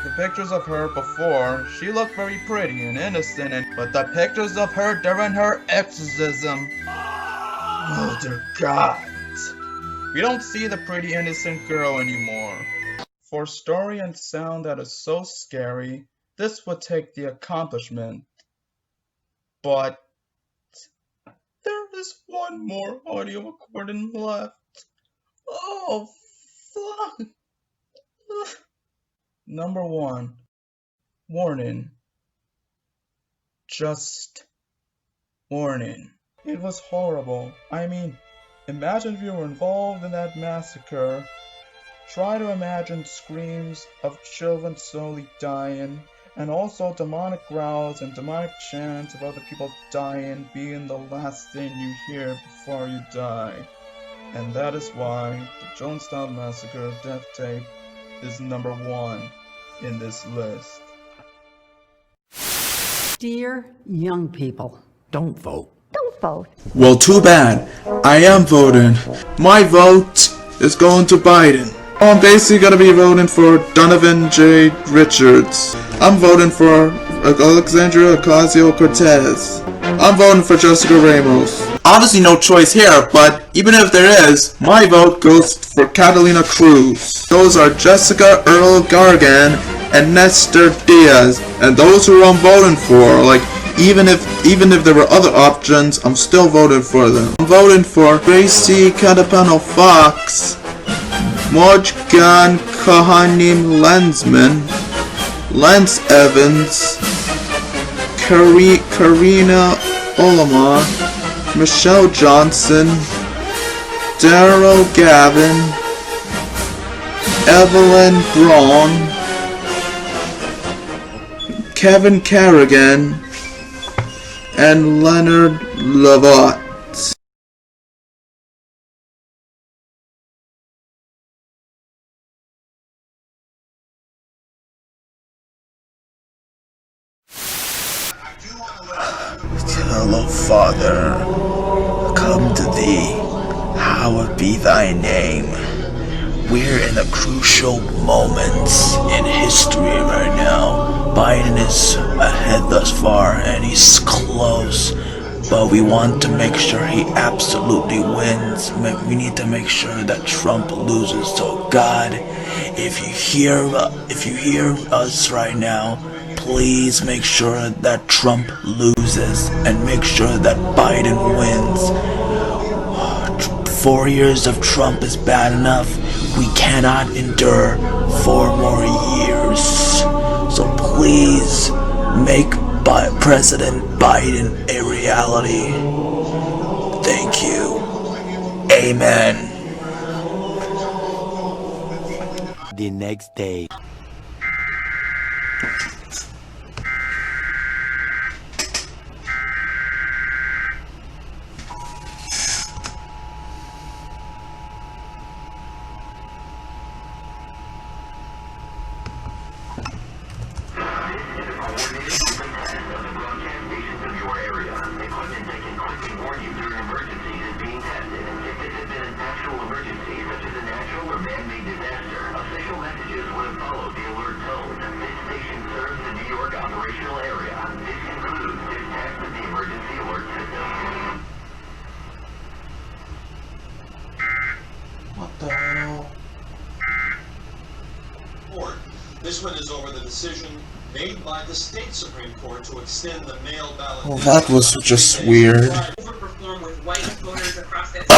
The pictures of her before, she looked very pretty and innocent, but the pictures of her during her exorcism, oh dear God. We don't see the pretty innocent girl anymore. For story and sound that is so scary, this would take the accomplishment. But there is one more audio recording left. Oh, fuck. Number 1. Warning. Just warning. It was horrible. I mean, imagine if you were involved in that massacre. Try to imagine screams of children slowly dying, and also demonic growls and demonic chants of other people dying being the last thing you hear before you die. And that is why the Jonestown Massacre Death Tape is number 1 in this list. Dear young people, don't vote. Don't vote. Well, too bad. I am voting. My vote is going to Biden. I'm basically gonna be voting for Donovan J. Richards. I'm voting for Alexandria Ocasio-Cortez. I'm voting for Jessica Ramos. obviously no choice here, but even if there is, my vote goes for Catalina Cruz. Those are Jessica Earl Gargan and Nestor Diaz, and those who I'm voting for. Like, even if there were other options, I'm still voting for them. I'm voting for Gracie Catapano Fox, Mojgan Kahanim Lensman, Lance Evans, Karina Olama, Michelle Johnson, Daryl Gavin, Evelyn Braun, Kevin Carrigan, and Leonard Lavotte. Hello, Father, come to thee, hallowed be thy name. We're in a crucial moment in history right now. Biden is ahead thus far and he's close, but we want to make sure he absolutely wins. We need to make sure that Trump loses. So God, if you hear us right now, please make sure that Trump loses and make sure that Biden wins. 4 years of Trump is bad enough. We cannot endure 4 more years. So please make President Biden a reality. Thank you. Amen. The next day. This one is over the decision made by the state Supreme Court to extend the mail ballot. Well, that was just weird. Overperform with white voters across that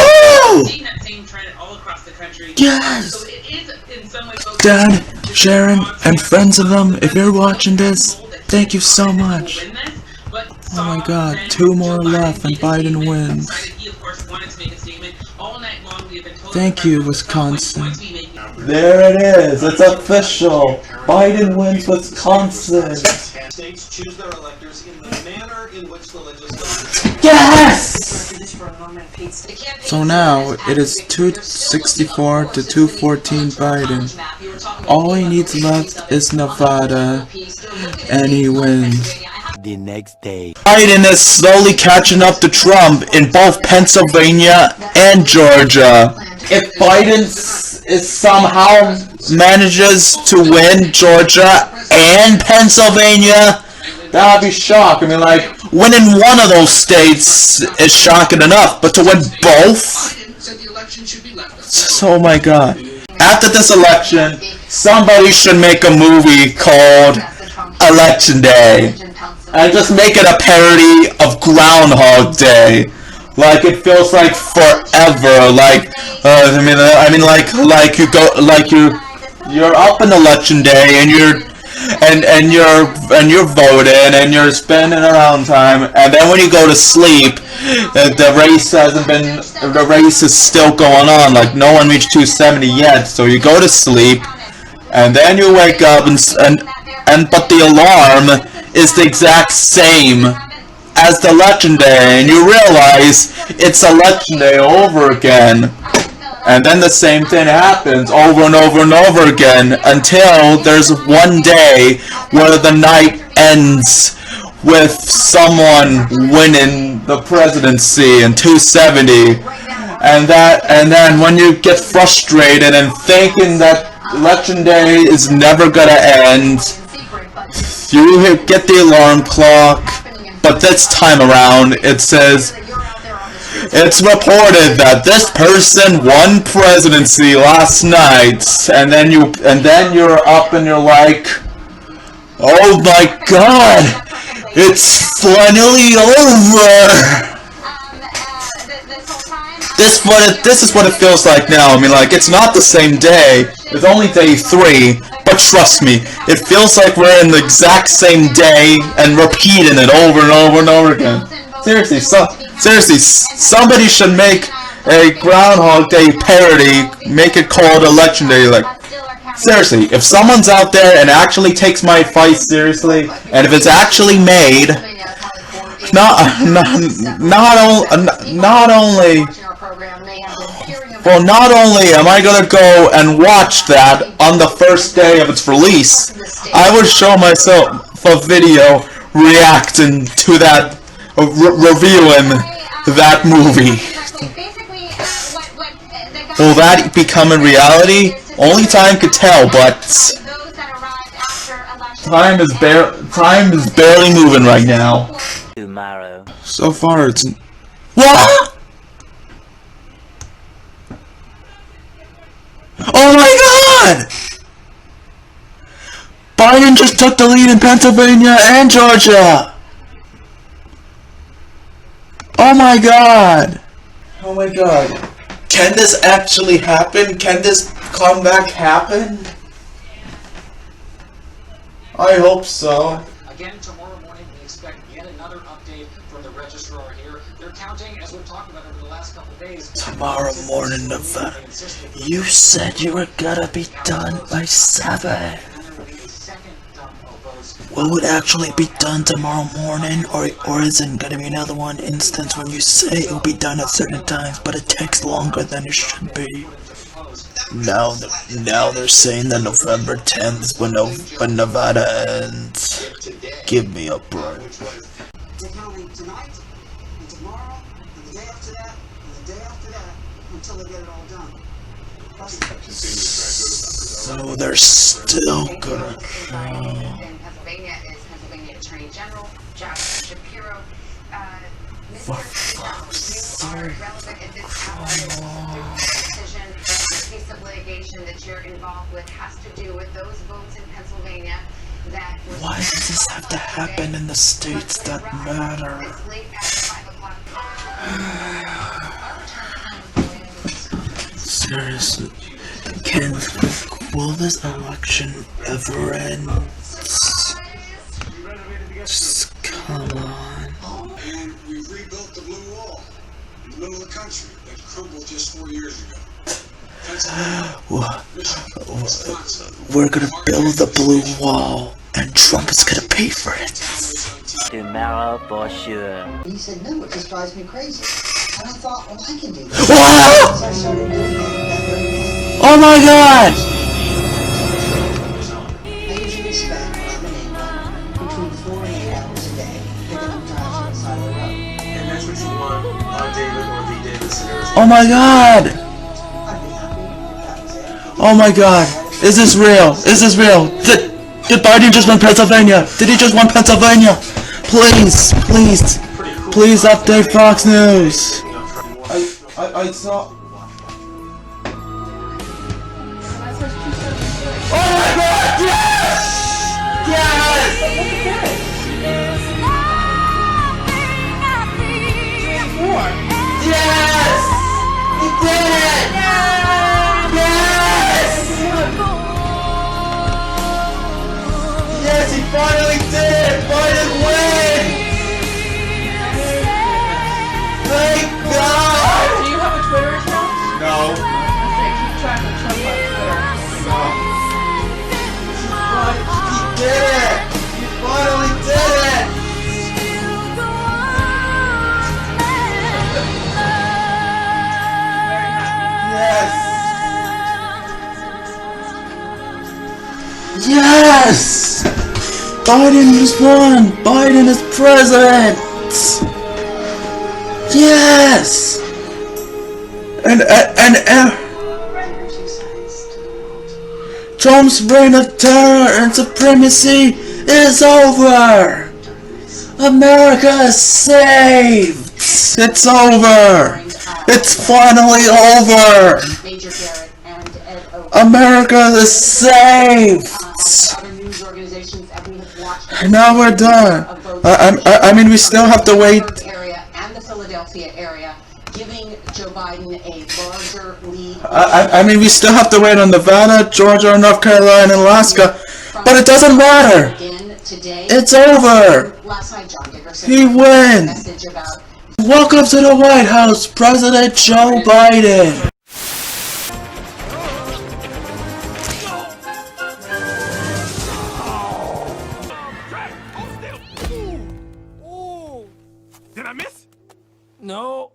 seeing that same trend all across the country. Yes! So it is in some way Dad, Sharon, and friends of them, if you're watching this, thank you so much. Oh my god, 2 more left and Biden wins. Thank you, Wisconsin. There it is, it's official. Biden wins Wisconsin. States choose their electors in the manner in which the legislature. Yes! So now it is 264 to 214 Biden. All he needs left is Nevada, and he wins. The next day. Biden is slowly catching up to Trump in both Pennsylvania and Georgia. If Biden somehow manages to win Georgia and Pennsylvania, that would be shock. I mean, like, winning one of those states is shocking enough, but to win both? Oh my god. After this election, somebody should make a movie called Election Day. And just make it a parody of Groundhog Day. Like, it feels like forever. Like, like you go, like you're up in Election Day and you're voting and you're spending around time, and then when you go to sleep, the race is still going on. Like, no one reached 270 yet, so you go to sleep, and then you wake up but the alarm is the exact same as the Election Day, and you realize it's Election Day over again. And then the same thing happens over and over and over again until there's one day where the night ends with someone winning the presidency in 270. And then when you get frustrated and thinking that Election Day is never gonna end, you get the alarm clock, but this time around it says It's reported that this person won presidency last night, and then you're up and you're like, oh my God, it's finally over. This is what it feels like now. I mean, like, it's not the same day. It's only day 3, but trust me, it feels like we're in the exact same day and repeating it over and over and over again. Seriously, somebody should make a Groundhog Day parody, make it called Election Day. Like, seriously, if someone's out there and actually takes my advice seriously, and if it's actually made, not only am I gonna go and watch that on the first day of its release, I would show myself a video reacting to that, reviewing that movie. Will that become a reality? Only time could tell, but time is barely moving right now. Tomorrow. So far, it's what? Oh my God! Biden just took the lead in Pennsylvania and Georgia! Oh my God! Oh my God. Can this actually happen? Can this comeback happen? I hope so. Again, tomorrow morning we expect yet another update from the registrar here. They're counting, as we've talked about over the last couple of days. Tomorrow morning, Nevada. You said you were gonna be done by 7. Will it actually be done tomorrow morning, or is it gonna be another one instance when you say it'll be done at certain times, but it takes longer than it should be? Now they're saying that November 10th is when Nevada ends. Give me a break. They're counting tonight, and tomorrow, and the day after that, and the day after that, until they get it all done. So they're still gonna in Pennsylvania is Pennsylvania Attorney General Josh Shapiro. Mr. Relevant at this hour decision, the piece of litigation that you're involved with has to do with those votes in Pennsylvania that were. Why does this have to happen in the states that matter? Seriously, will this election ever end? Just come on. And we've rebuilt the blue wall in the middle of the country that crumbled just 4 years ago. We're gonna build the blue wall, and Trump is gonna pay for it. Tomorrow for sure. He said, no, it just drives me crazy. And I thought, well, I can do that. What? So I started doing that very day. Oh my God! I usually spend, when I'm in England, between 4 and 8 hours a day picking up trash on the side of the road. And that's what you want, David or the Davis scenarios. Oh my God! Oh my God! Is this real? Is this real? Did Biden just win Pennsylvania? Did he just win Pennsylvania? Please, please, please update Fox News. I saw. Oh my God! Yes! Yes! Yes! He did it! Yes! Yes, he finally did it! Biden win! Thank God! Do you have a Twitter account? No. Okay, keep track of Trump on Twitter. He did it! He finally did it! Yes! Yes! Biden just won! Biden is president! Yes! And Trump's reign of terror and supremacy is over! America is saved! Yes! It's over! It's finally over! Major Garrett and Ed Oak. America is saved! Other news organizations, and we have watched Now we're done. I mean, we still have to wait. area and the Philadelphia area, giving Joe Biden a larger lead. I mean, we still have to wait on Nevada, Georgia, North Carolina, and Alaska, but it doesn't matter. It's over. Last night, John Dickerson He wins. message about Welcome to the White House, President Joe Biden. Did I miss? No.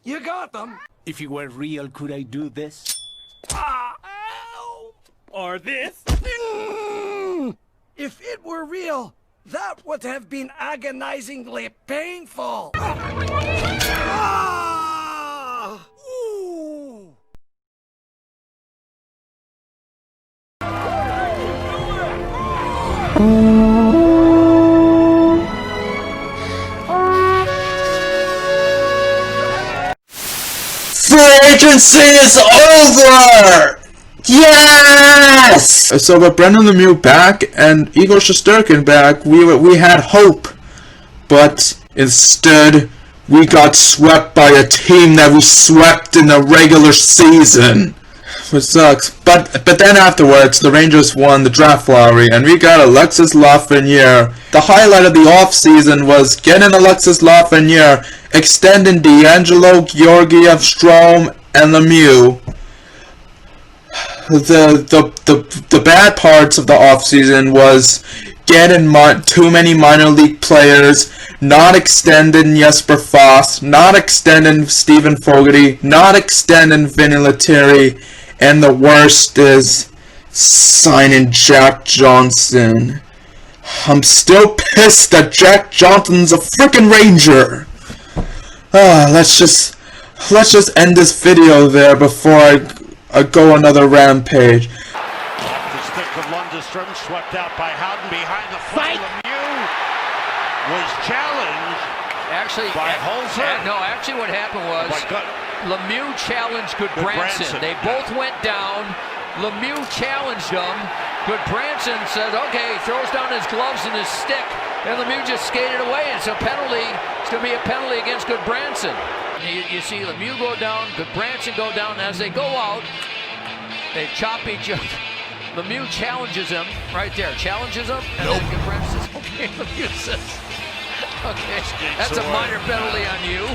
You got them. If it were real, could I do this? Or this? If it were real, that would have been agonizingly painful. Ooh. Free agency is over! Yes! So with Brendan Lemieux back and Igor Shesterkin back, we had hope. But instead, we got swept by a team that we swept in the regular season. Which sucks. But then afterwards, the Rangers won the draft lottery, and we got Alexis Lafreniere. The highlight of the offseason was getting Alexis Lafreniere, extending D'Angelo, Georgiev, Strome, and Lemieux. The bad parts of the offseason was getting too many minor league players, not extending Jesper Foss, not extending Stephen Fogarty, not extending Vinny Lettieri, and the worst is signing Jack Johnson. I'm still pissed that Jack Johnson's a freaking Ranger. Let's just end this video there before I go another rampage. The stick of Lundestrom swept out by Howden behind the fight. Lemieux was challenged. Actually, by Holzer. No, actually, what happened was Lemieux challenged Goodbranson. They both went down. Lemieux challenged them. Goodbranson said, "Okay," he throws down his gloves and his stick, and Lemieux just skated away. It's a penalty. It's going to be a penalty against Goodbranson. You see Lemieux go down, Goodbranson go down. As they go out, they chop each other. Lemieux challenges him right there, challenges him, and then Goodbranson says, "Okay," Lemieux says, "Okay, that's a minor penalty on you."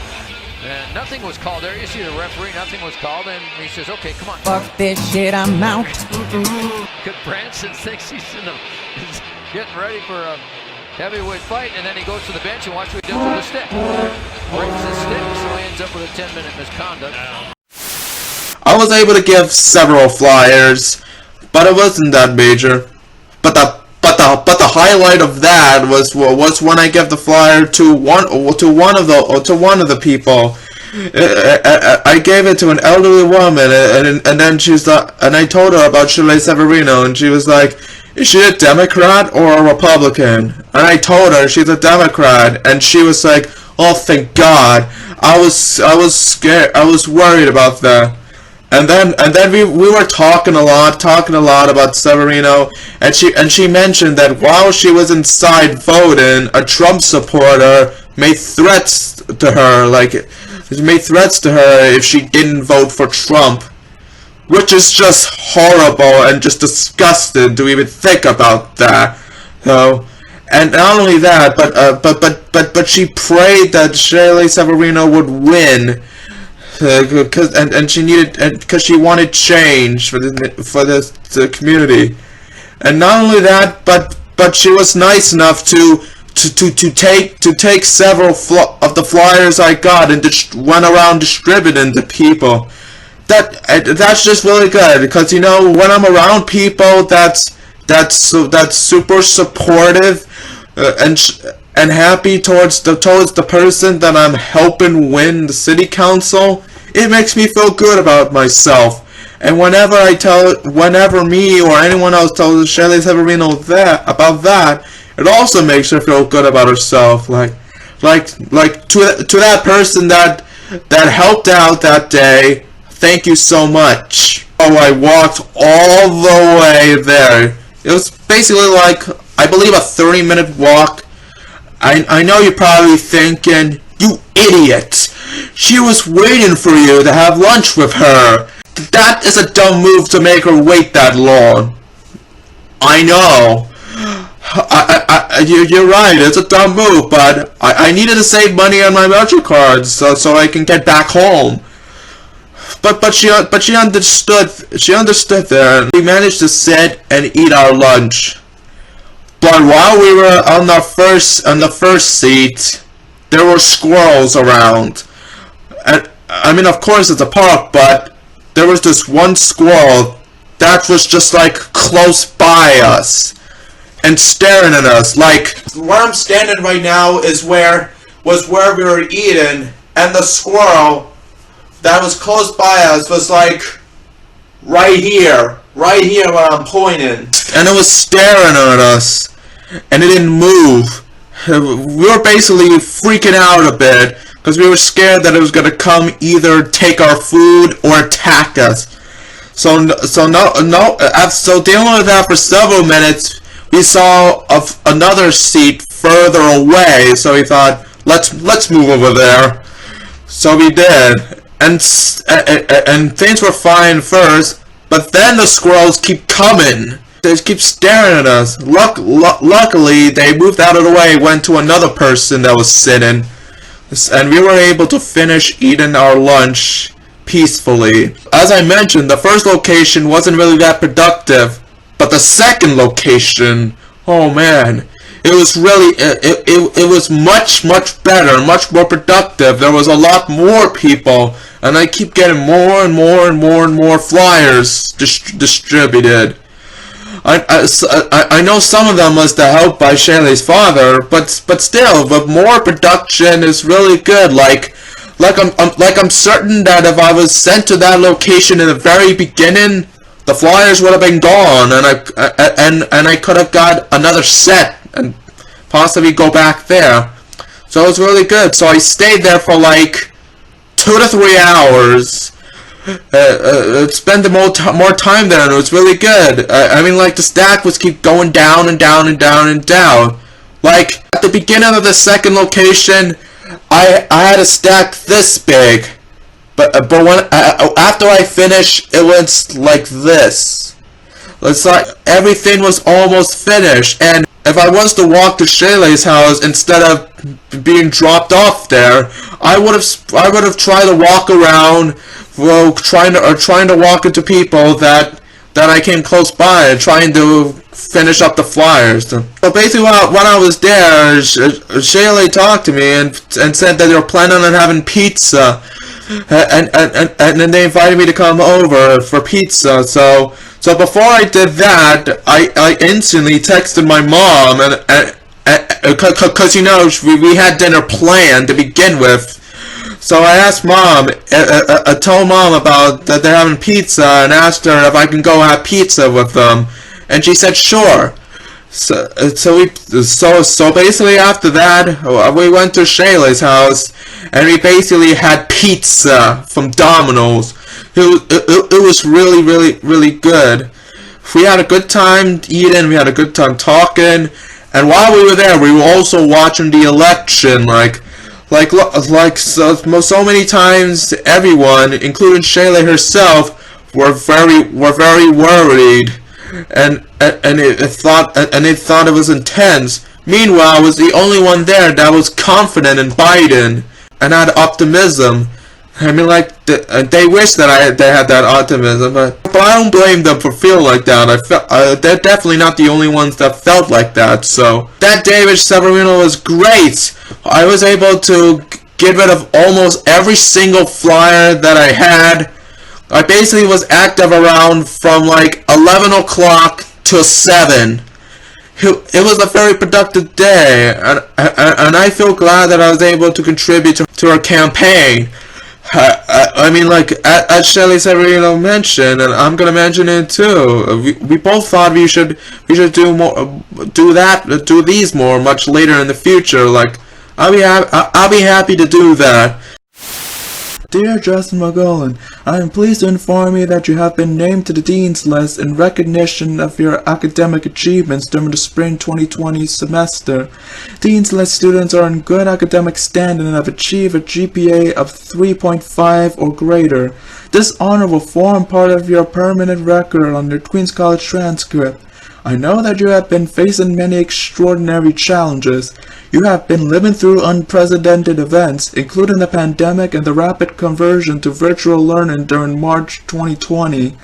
And nothing was called there. You see the referee, nothing was called, and he says, "Okay, come on." Fuck this shit, I'm out. Goodbranson thinks he's getting ready for a heavyweight fight, and then he goes to the bench and watch what he does with the stick. Breaks his stick, so he ends up with a 10-minute misconduct. I was able to give several flyers, but it wasn't that major. But the highlight of that was when I gave the flyer to one of the people. I gave it to an elderly woman, and then and I told her about Shirley Severino, and she was like, "Is she a Democrat or a Republican?" And I told her she's a Democrat, and she was like, "Oh, thank God." I was scared. I was worried about that. And then we were talking a lot about Severino, and she mentioned that while she was inside voting, a Trump supporter made threats to her, if she didn't vote for Trump, which is just horrible and just disgusting to even think about that. So, and not only that, but she prayed that Shirley Severino would win. Because she wanted change for the community, and not only that, but she was nice enough to take several of the flyers I got and went around distributing to people. That's just really good, because when I'm around people that's super supportive and happy towards the person that I'm helping win the city council, it makes me feel good about myself. And whenever me or anyone else tells Shirley Severino about that, it also makes her feel good about herself. like to that person that helped out that day, thank you so much. Oh, I walked all the way there. It was basically like, I believe, a 30-minute walk. I know you're probably thinking, you idiot! She was waiting for you to have lunch with her. That is a dumb move to make her wait that long. I know. You're right, it's a dumb move, but I needed to save money on my MetroCards so I can get back home. But she understood there, and we managed to sit and eat our lunch. But while we were on the first seat, there were squirrels around. And I mean, of course it's a park, but there was this one squirrel that was just like close by us and staring at us. Like, where I'm standing right now is where we were eating, and the squirrel that was close by us was like right here where I'm pointing, and it was staring at us, and it didn't move. We were basically freaking out a bit because we were scared that it was going to come either take our food or attack us. So dealing with that for several minutes, we saw another seat further away, so we thought, let's move over there. So we did, and things were fine first, but then the squirrels keep coming. They keep staring at us. Luckily, they moved out of the way, went to another person that was sitting, and we were able to finish eating our lunch peacefully. As I mentioned, the first location wasn't really that productive, but the second location, oh man, it was really, it was much better, much more productive. There was a lot more people, and I keep getting more and more flyers distributed. I know some of them was the help by Shaylee's father, but still, the more production is really good. Like I'm certain that if I was sent to that location in the very beginning, the flyers would have been gone, and I could have got another set and possibly go back there. So it was really good. So I stayed there for like 2 to 3 hours. Spent more time there, and it was really good. I mean, like, the stack was keep going down and down and down and down. Like, at the beginning of the second location, I had a stack this big, but when after I finished, it was like this. It's like everything was almost finished, and if I was to walk to Shaylee's house instead of being dropped off there, I would have tried to walk around, trying to walk into people that I came close by and trying to finish up the flyers. So basically, when I was there, Shaylee talked to me and said that they were planning on having pizza, and then they invited me to come over for pizza. So before I did that, I instantly texted my mom, and because you know we had dinner planned to begin with. So I asked Mom, I told Mom about that they're having pizza, and asked her if I can go have pizza with them, and she said sure. So basically after that, we went to Shaylee's house, and we basically had pizza from Domino's. It was really good. We had a good time eating, we had a good time talking, and while we were there, we were also watching the election. So many times, everyone, including Shaylee herself, were very worried, and they thought it was intense. Meanwhile, I was the only one there that was confident in Biden and had optimism. I mean, like, they wish that they had that optimism, but I don't blame them for feeling like that. They're definitely not the only ones that felt like that. So that David Severino was great. I was able to get rid of almost every single flyer that I had. I basically was active around from like 11 o'clock to 7. It was a very productive day, and I feel glad that I was able to contribute to our campaign. I mean, like, as Shaylee Severino mentioned, and I'm gonna mention it too. We both thought we should do these more much later in the future. Like, I'll be happy to do that. Dear Justin McGowan, I am pleased to inform you that you have been named to the Dean's List in recognition of your academic achievements during the spring 2020 semester. Dean's List students are in good academic standing and have achieved a GPA of 3.5 or greater. This honor will form part of your permanent record on your Queens College transcript. I know that you have been facing many extraordinary challenges. You have been living through unprecedented events, including the pandemic and the rapid conversion to virtual learning during March 2020.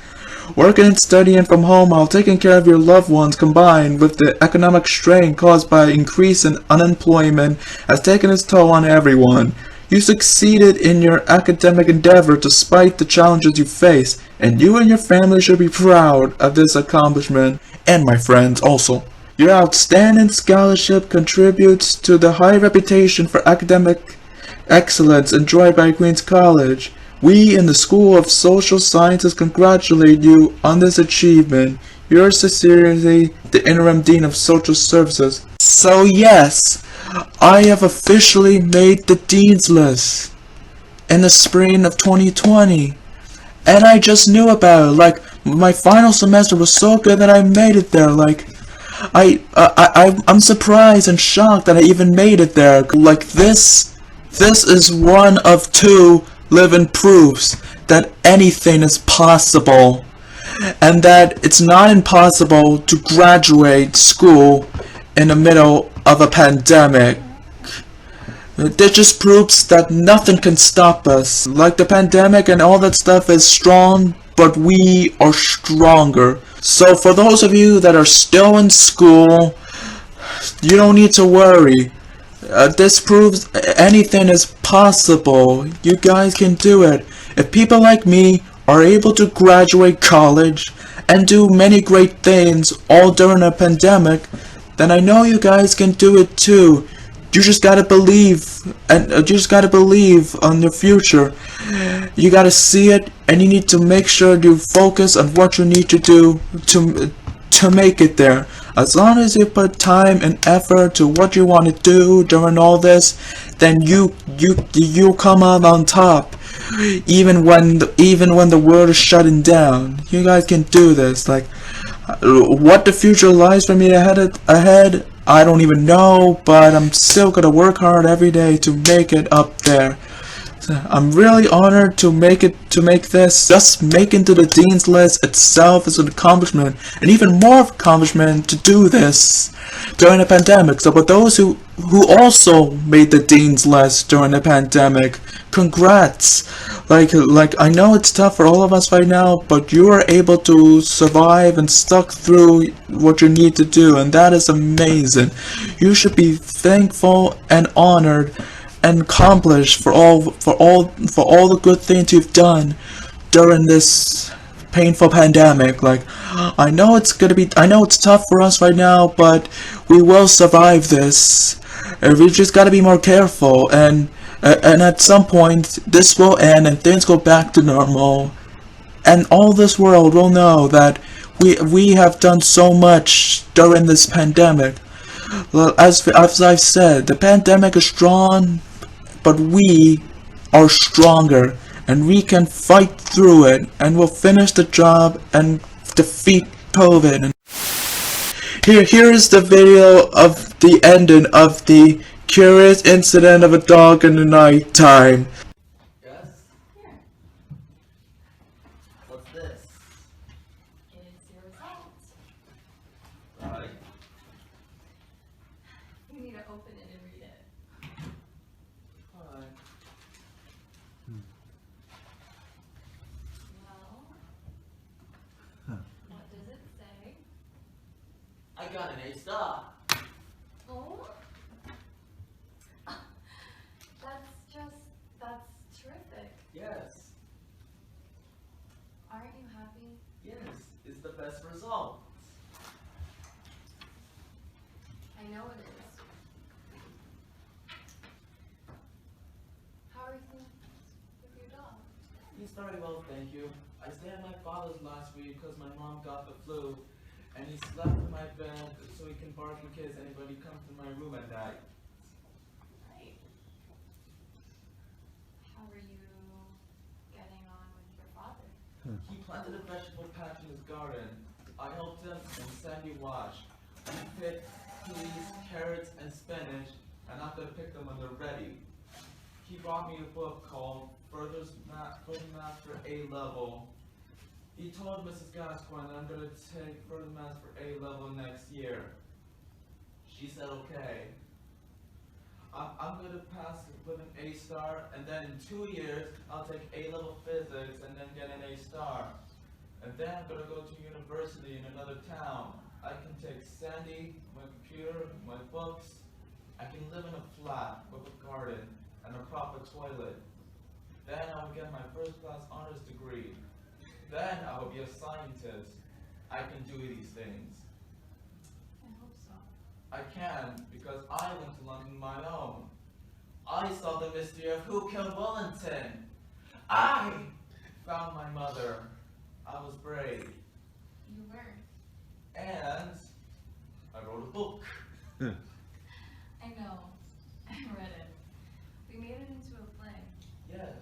Working and studying from home while taking care of your loved ones combined with the economic strain caused by increase in unemployment has taken its toll on everyone. You succeeded in your academic endeavor despite the challenges you face, and you and your family should be proud of this accomplishment. And my friends also. Your outstanding scholarship contributes to the high reputation for academic excellence enjoyed by Queens College. We in the School of Social Sciences congratulate you on this achievement. Yours sincerely, the Interim Dean of Social Services. So yes, I have officially made the Dean's List in the spring of 2020. And I just knew about it. Like, my final semester was so good that I made it there. Like, I'm surprised and shocked that I even made it there. Like, this is one of 2 living proofs that anything is possible. And that it's not impossible to graduate school in the middle of a pandemic. That just proves that nothing can stop us. Like, the pandemic and all that stuff is strong, but we are stronger. So for those of you that are still in school, you don't need to worry. This proves anything is possible. You guys can do it. If people like me are able to graduate college and do many great things all during a pandemic, then I know you guys can do it too. You just gotta believe, and you just gotta believe on your future. You gotta see it, and you need to make sure you focus on what you need to do to make it there. As long as you put time and effort to what you want to do during all this, then you come out on top. Even when the world is shutting down, you guys can do this. Like, what the future lies for me ahead, I don't even know, but I'm still gonna work hard every day to make it up there. I'm really honored to make this. Just making to the Dean's List itself is an accomplishment, and even more accomplishment to do this during a pandemic. So for those who also made the Dean's List during the pandemic, congrats. Like I know it's tough for all of us right now, but you are able to survive and stuck through what you need to do, and that is amazing. You should be thankful and honored and accomplished for all the good things you've done during this painful pandemic. Like, I know it's tough for us right now, but we will survive this. We just gotta be more careful, and at some point this will end and things go back to normal, and all this world will know that we have done so much during this pandemic. Well, as I've said, the pandemic is strong, but we are stronger, and we can fight through it, and we'll finish the job and defeat COVID. And here is the video of the ending of the curious incident of a dog in the night time. Yes? Here. What's this? It's your results. Right. You need to open it and read it. Alright. Well, what does it say? I got an A star. Oh? That's terrific. Yes. Aren't you happy? Yes. It's the best result. I know it is. How are things with your dog? He's very well, thank you. I stayed at my father's last week because my mom got the flu, and he slept in my bed so he can bark in case anybody comes to my room at night. Right. He planted a vegetable patch in his garden. I helped him and Sandy watch. We picked peas, carrots, and spinach, and I'm gonna pick them when they're ready. He brought me a book called Further Math for A Level. He told Mrs. Gascoigne that I'm gonna take Further Math for A Level next year. She said okay. I'm gonna pass with an A star, and then in 2 years I'll take A Level Physics and then get an A star. And then I'm gonna go to university in another town. I can take Sandy, my computer, my books. I can live in a flat with a garden and a proper toilet. Then I will get my first class honors degree. Then I will be a scientist. I can do these things. I hope so. I can because I went to London on my own. I saw the mystery of who killed Wellington. I found my mother. I was brave. You were. And I wrote a book. I know. I read it. We made it into a play. Yes.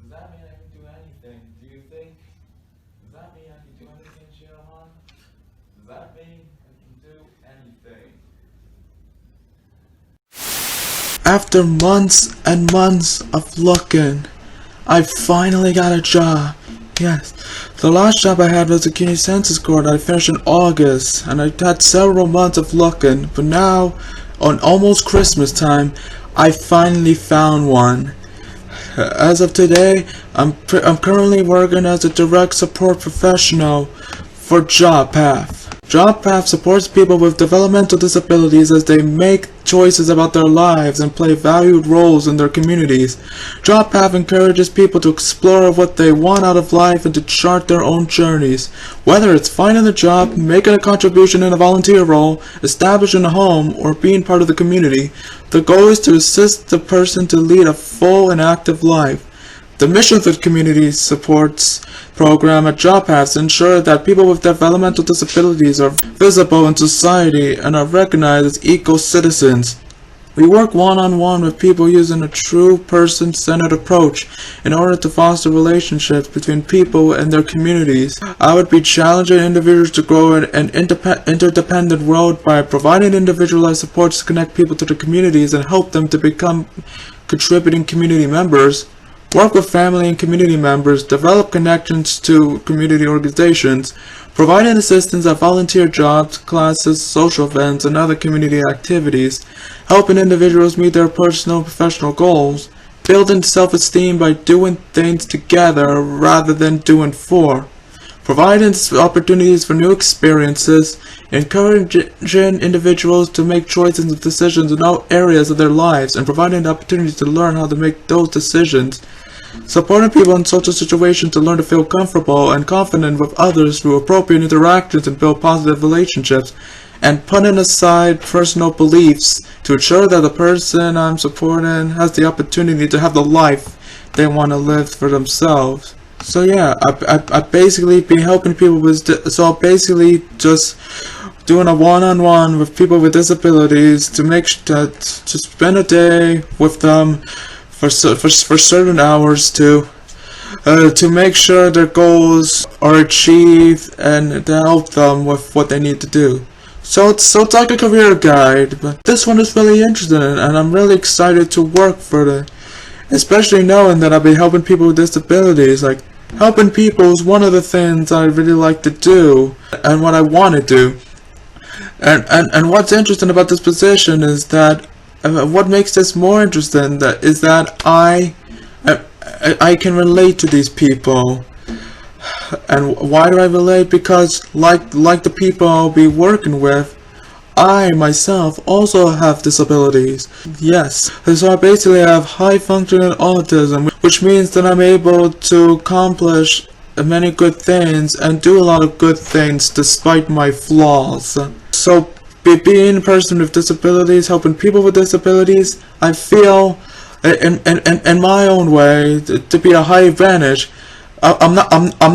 Does that mean I can do anything? Do you think? Does that mean I can do anything, Shirahan? Does that mean I can do anything? After months and months of looking, I finally got a job. Yes, the last job I had was the community census court. I finished in August, and I had several months of looking, but now, on almost Christmas time, I finally found one. As of today, I'm currently working as a direct support professional for JobPath. JobPath supports people with developmental disabilities as they make choices about their lives and play valued roles in their communities. JobPath encourages people to explore what they want out of life and to chart their own journeys. Whether it's finding a job, making a contribution in a volunteer role, establishing a home, or being part of the community, the goal is to assist the person to lead a full and active life. The mission of the community supports program at JobPath ensure that people with developmental disabilities are visible in society and are recognized as equal citizens. We work one-on-one with people using a true person-centered approach in order to foster relationships between people and their communities. I would be challenging individuals to grow in an interdependent world by providing individualized supports to connect people to their communities and help them to become contributing community members. Work with family and community members, develop connections to community organizations, providing assistance at volunteer jobs, classes, social events, and other community activities, helping individuals meet their personal and professional goals, building self-esteem by doing things together rather than doing for, providing opportunities for new experiences, encouraging individuals to make choices and decisions in all areas of their lives, and providing the opportunity to learn how to make those decisions, supporting people in social situations to learn to feel comfortable and confident with others through appropriate interactions and build positive relationships, and putting aside personal beliefs to ensure that the person I'm supporting has the opportunity to have the life they want to live for themselves. So yeah, I basically be helping people with, so basically just doing a one-on-one with people with disabilities to make to spend a day with them for certain hours to make sure their goals are achieved and to help them with what they need to do. So it's like a career guide, but this one is really interesting, and I'm really excited to work for it, especially knowing that I'll be helping people with disabilities. Like, helping people is one of the things I really like to do and what I want to do. And what's interesting about this position is that what makes this more interesting is that I can relate to these people. And why do I relate? Because like the people I'll be working with, I myself also have disabilities. Yes, so I basically have high functioning autism, which means that I'm able to accomplish many good things and do a lot of good things despite my flaws. So being a person with disabilities, helping people with disabilities, I feel in my own way to be a high advantage. I'm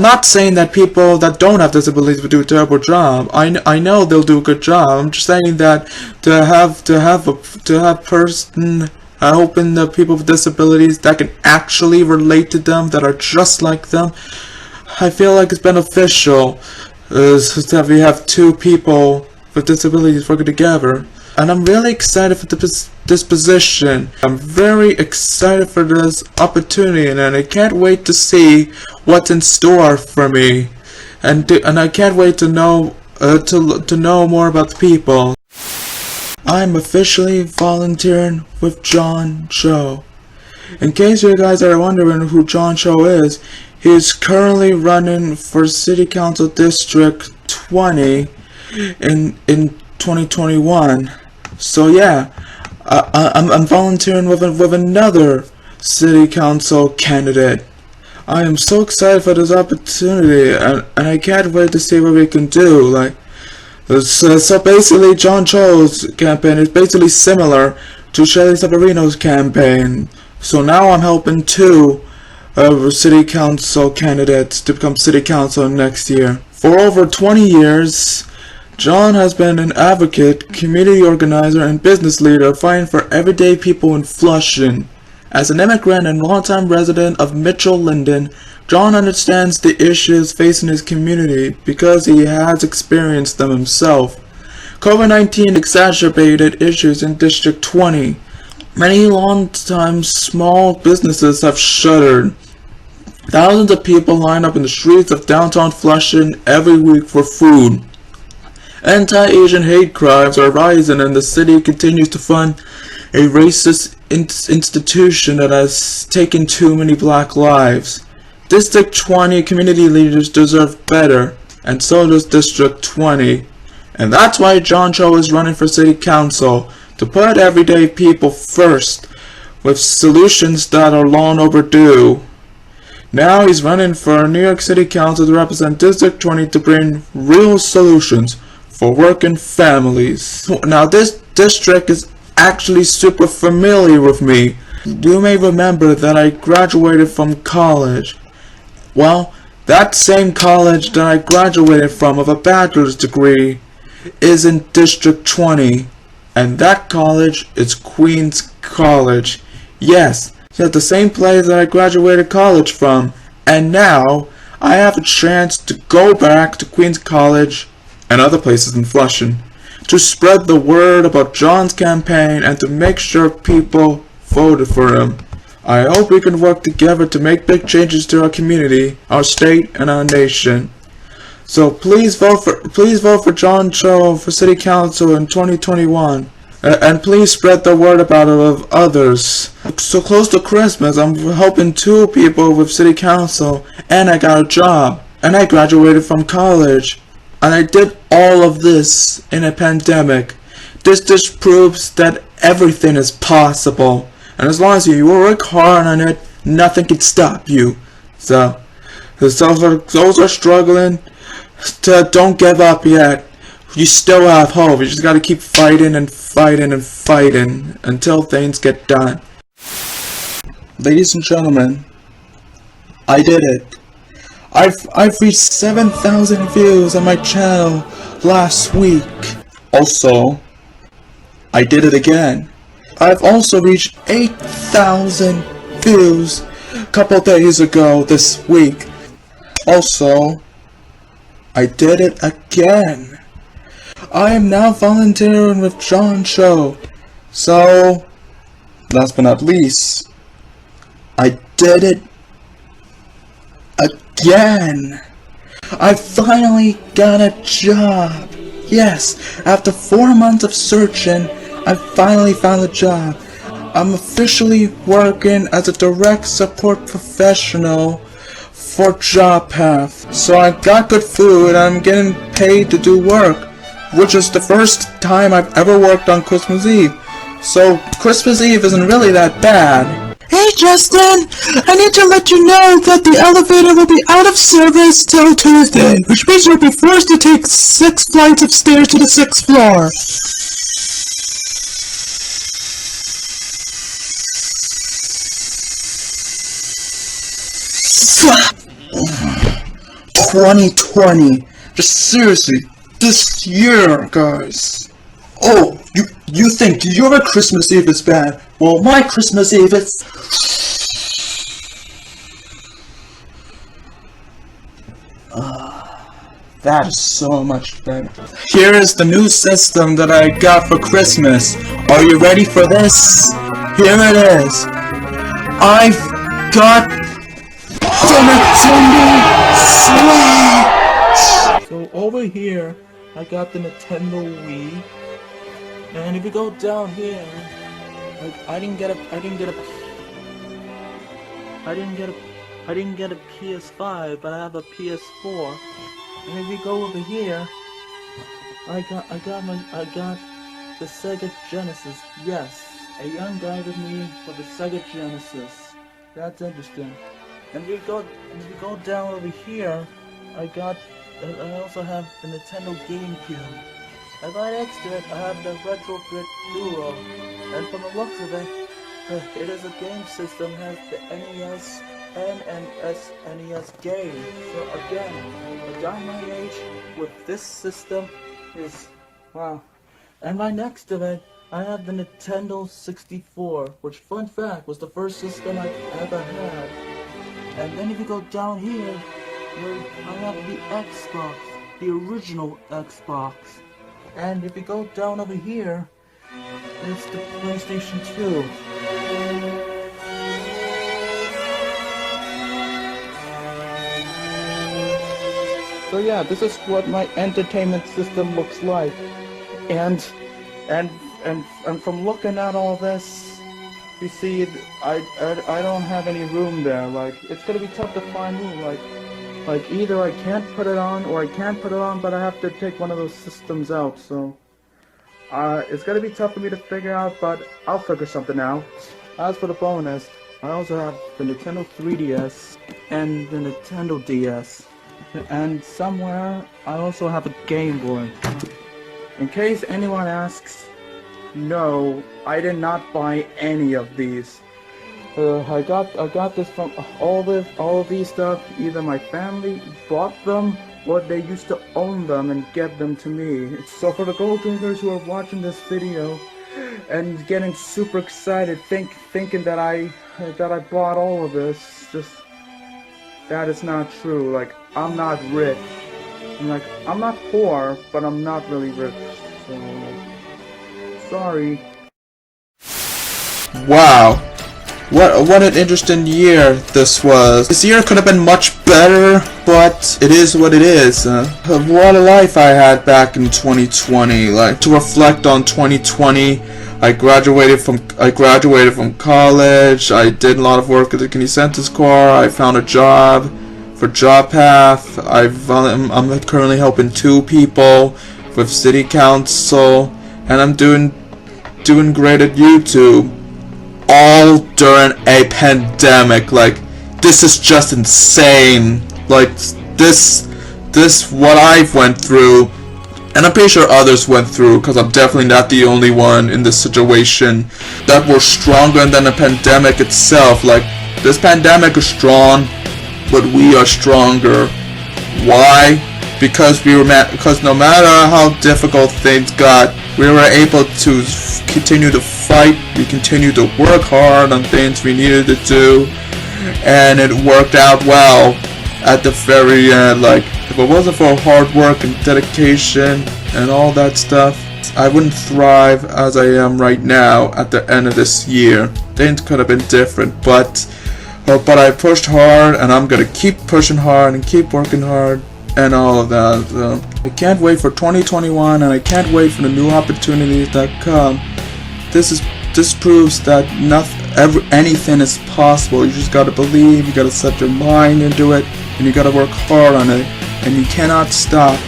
not saying that people that don't have disabilities will do a terrible job. I know they'll do a good job. I'm just saying that to have person helping the people with disabilities that can actually relate to them, that are just like them, I feel like it's beneficial that we have two people with disabilities working together. And I'm really excited for this position. I'm very excited for this opportunity, and I can't wait to see what's in store for me. And I can't wait to know more about the people. I'm officially volunteering with John Cho. In case you guys are wondering who John Cho is, he is currently running for City Council District 20 in 2021. So yeah, I'm volunteering with another City Council candidate. I am so excited for this opportunity, and I can't wait to see what we can do. So basically, John Cho's campaign is basically similar to Shelly Severino's campaign. So now I'm helping two City Council candidates to become City Council next year. For over 20 years, John has been an advocate, community organizer, and business leader fighting for everyday people in Flushing. As an immigrant and longtime resident of Mitchell Linden, John understands the issues facing his community because he has experienced them himself. COVID-19 exacerbated issues in District 20. Many long-time small businesses have shuttered. Thousands of people line up in the streets of downtown Flushing every week for food. Anti-Asian hate crimes are rising, and the city continues to fund a racist institution that has taken too many black lives. District 20 community leaders deserve better, and so does District 20. And that's why John Cho is running for City Council, to put everyday people first, with solutions that are long overdue. Now he's running for New York City Council to represent District 20 to bring real solutions for working families. Now this district is actually super familiar with me. You may remember that I graduated from college. Well, that same college that I graduated from with a bachelor's degree is in District 20. And that college is Queens College. Yes, it's the same place that I graduated college from. And now, I have a chance to go back to Queens College and other places in Flushing to spread the word about John's campaign and to make sure people voted for him. I hope we can work together to make big changes to our community, our state, and our nation. So please vote for John Cho for City Council in 2021. And please spread the word about it with others. So close to Christmas, I'm helping two people with City Council, and I got a job, and I graduated from college. And I did all of this in a pandemic. This just proves that everything is possible. And as long as you work hard on it, nothing can stop you. So, those are struggling, don't give up yet. You still have hope. You just gotta keep fighting and fighting and fighting until things get done. Ladies and gentlemen, I did it. I've reached 7,000 views on my channel last week. Also, I did it again. I've also reached 8,000 views a couple days ago this week. Also, I did it again. I am now volunteering with John Cho. So, last but not least, I did it again. I finally got a job. Yes, after 4 months of searching, I finally found a job. I'm officially working as a direct support professional for JobPath. So I got good food and I'm getting paid to do work, which is the first time I've ever worked on Christmas Eve. So Christmas Eve isn't really that bad. Hey Justin, I need to let you know that the elevator will be out of service till Tuesday, which means you'll be forced to take 6 flights of stairs to the 6th floor. Slap! 2020. Just seriously, this year, guys. Oh, you think your Christmas Eve is bad? Well, my Christmas Eve is... That is so much better. Here is the new system that I got for Christmas. Are you ready for this? Here it is. I've got the Nintendo Switch! So over here, I got the Nintendo Wii. And if you go down here, like I didn't get a PS5, but I have a PS4. And if you go over here, I got the Sega Genesis. Yes, a young guy with me for the Sega Genesis. That's interesting. And if you go down over here, I also have the Nintendo GameCube. And right next to it, I have the Retrobit Duo. And from the looks of it, it is a game system, has the NES and SNES game. So again, a guy my age with this system is wow. And right next to it, I have the Nintendo 64, which fun fact was the first system I ever had. And then if you go down here, I have the Xbox, the original Xbox. And if you go down over here, it's the PlayStation 2. So yeah, this is what my entertainment system looks like. And from looking at all this, you see, I don't have any room there. Like, it's gonna be tough to find room. Like either I can't put it on, or I can't put it on, but I have to take one of those systems out. So it's gonna be tough for me to figure out, but I'll figure something out. As for the bonus, I also have the Nintendo 3DS and the Nintendo DS. And somewhere, I also have a Game Boy. In case anyone asks, no, I did not buy any of these. I got this from all of these stuff. Either my family bought them, or they used to own them and get them to me. So for the gold diggers who are watching this video and getting super excited, thinking that I bought all of this, that is not true. Like, I'm not rich. I'm not poor, but I'm not really rich. So, sorry. Wow. What an interesting year this was. This year could have been much better, but it is what it is. What a life I had back in 2020. Like, to reflect on 2020, I graduated from college. I did a lot of work at the Community Census Corps. I found a job for JobPath. I'm currently helping 2 people with City Council, and I'm doing great at YouTube. All during a pandemic. Like, this is just insane. Like, this what I've went through, and I'm pretty sure others went through, because I'm definitely not the only one in this situation, that we're stronger than the pandemic itself. Like, this pandemic is strong, but we are stronger. Why? Because no matter how difficult things got, we were able to continue to fight. We continued to work hard on things we needed to do, and it worked out well at the very end. Like, if it wasn't for hard work and dedication and all that stuff, I wouldn't thrive as I am right now at the end of this year. Things could have been different, but I pushed hard, and I'm gonna keep pushing hard and keep working hard and all of that. So I can't wait for 2021, and I can't wait for the new opportunities that come. This proves that anything is possible. You just gotta believe, you gotta set your mind into it, and you gotta work hard on it, and you cannot stop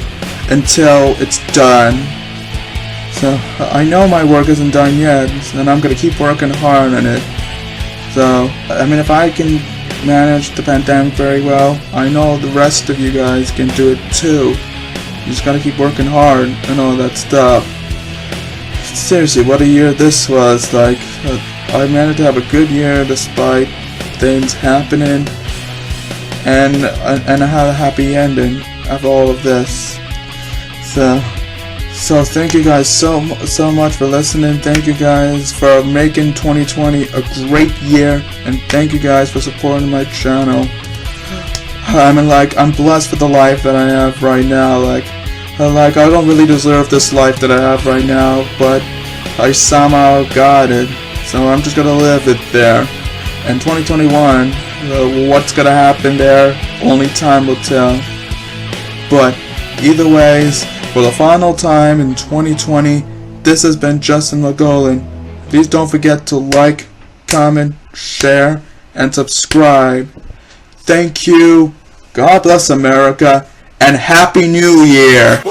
until it's done. So I know my work isn't done yet, and I'm gonna keep working hard on it. So I mean, if I can manage the pandemic very well, I know the rest of you guys can do it too. You just gotta keep working hard and all that stuff. Seriously, what a year this was. Like, I managed to have a good year despite things happening, and I had a happy ending after all of this. So thank you guys so much for listening. Thank you guys for making 2020 a great year, and thank you guys for supporting my channel. I mean, like, I'm blessed with the life that I have right now. Like, I don't really deserve this life that I have right now, but I somehow got it. So I'm just gonna live it there. And 2021, what's gonna happen there, only time will tell. But either ways, for the final time in 2020, this has been Justin Legolan. Please don't forget to like, comment, share, and subscribe. Thank you, God bless America, and Happy New Year!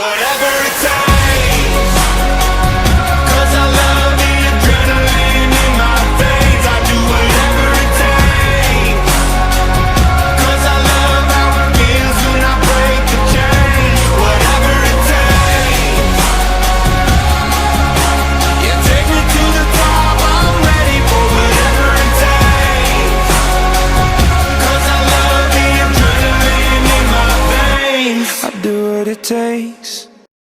I do what it takes.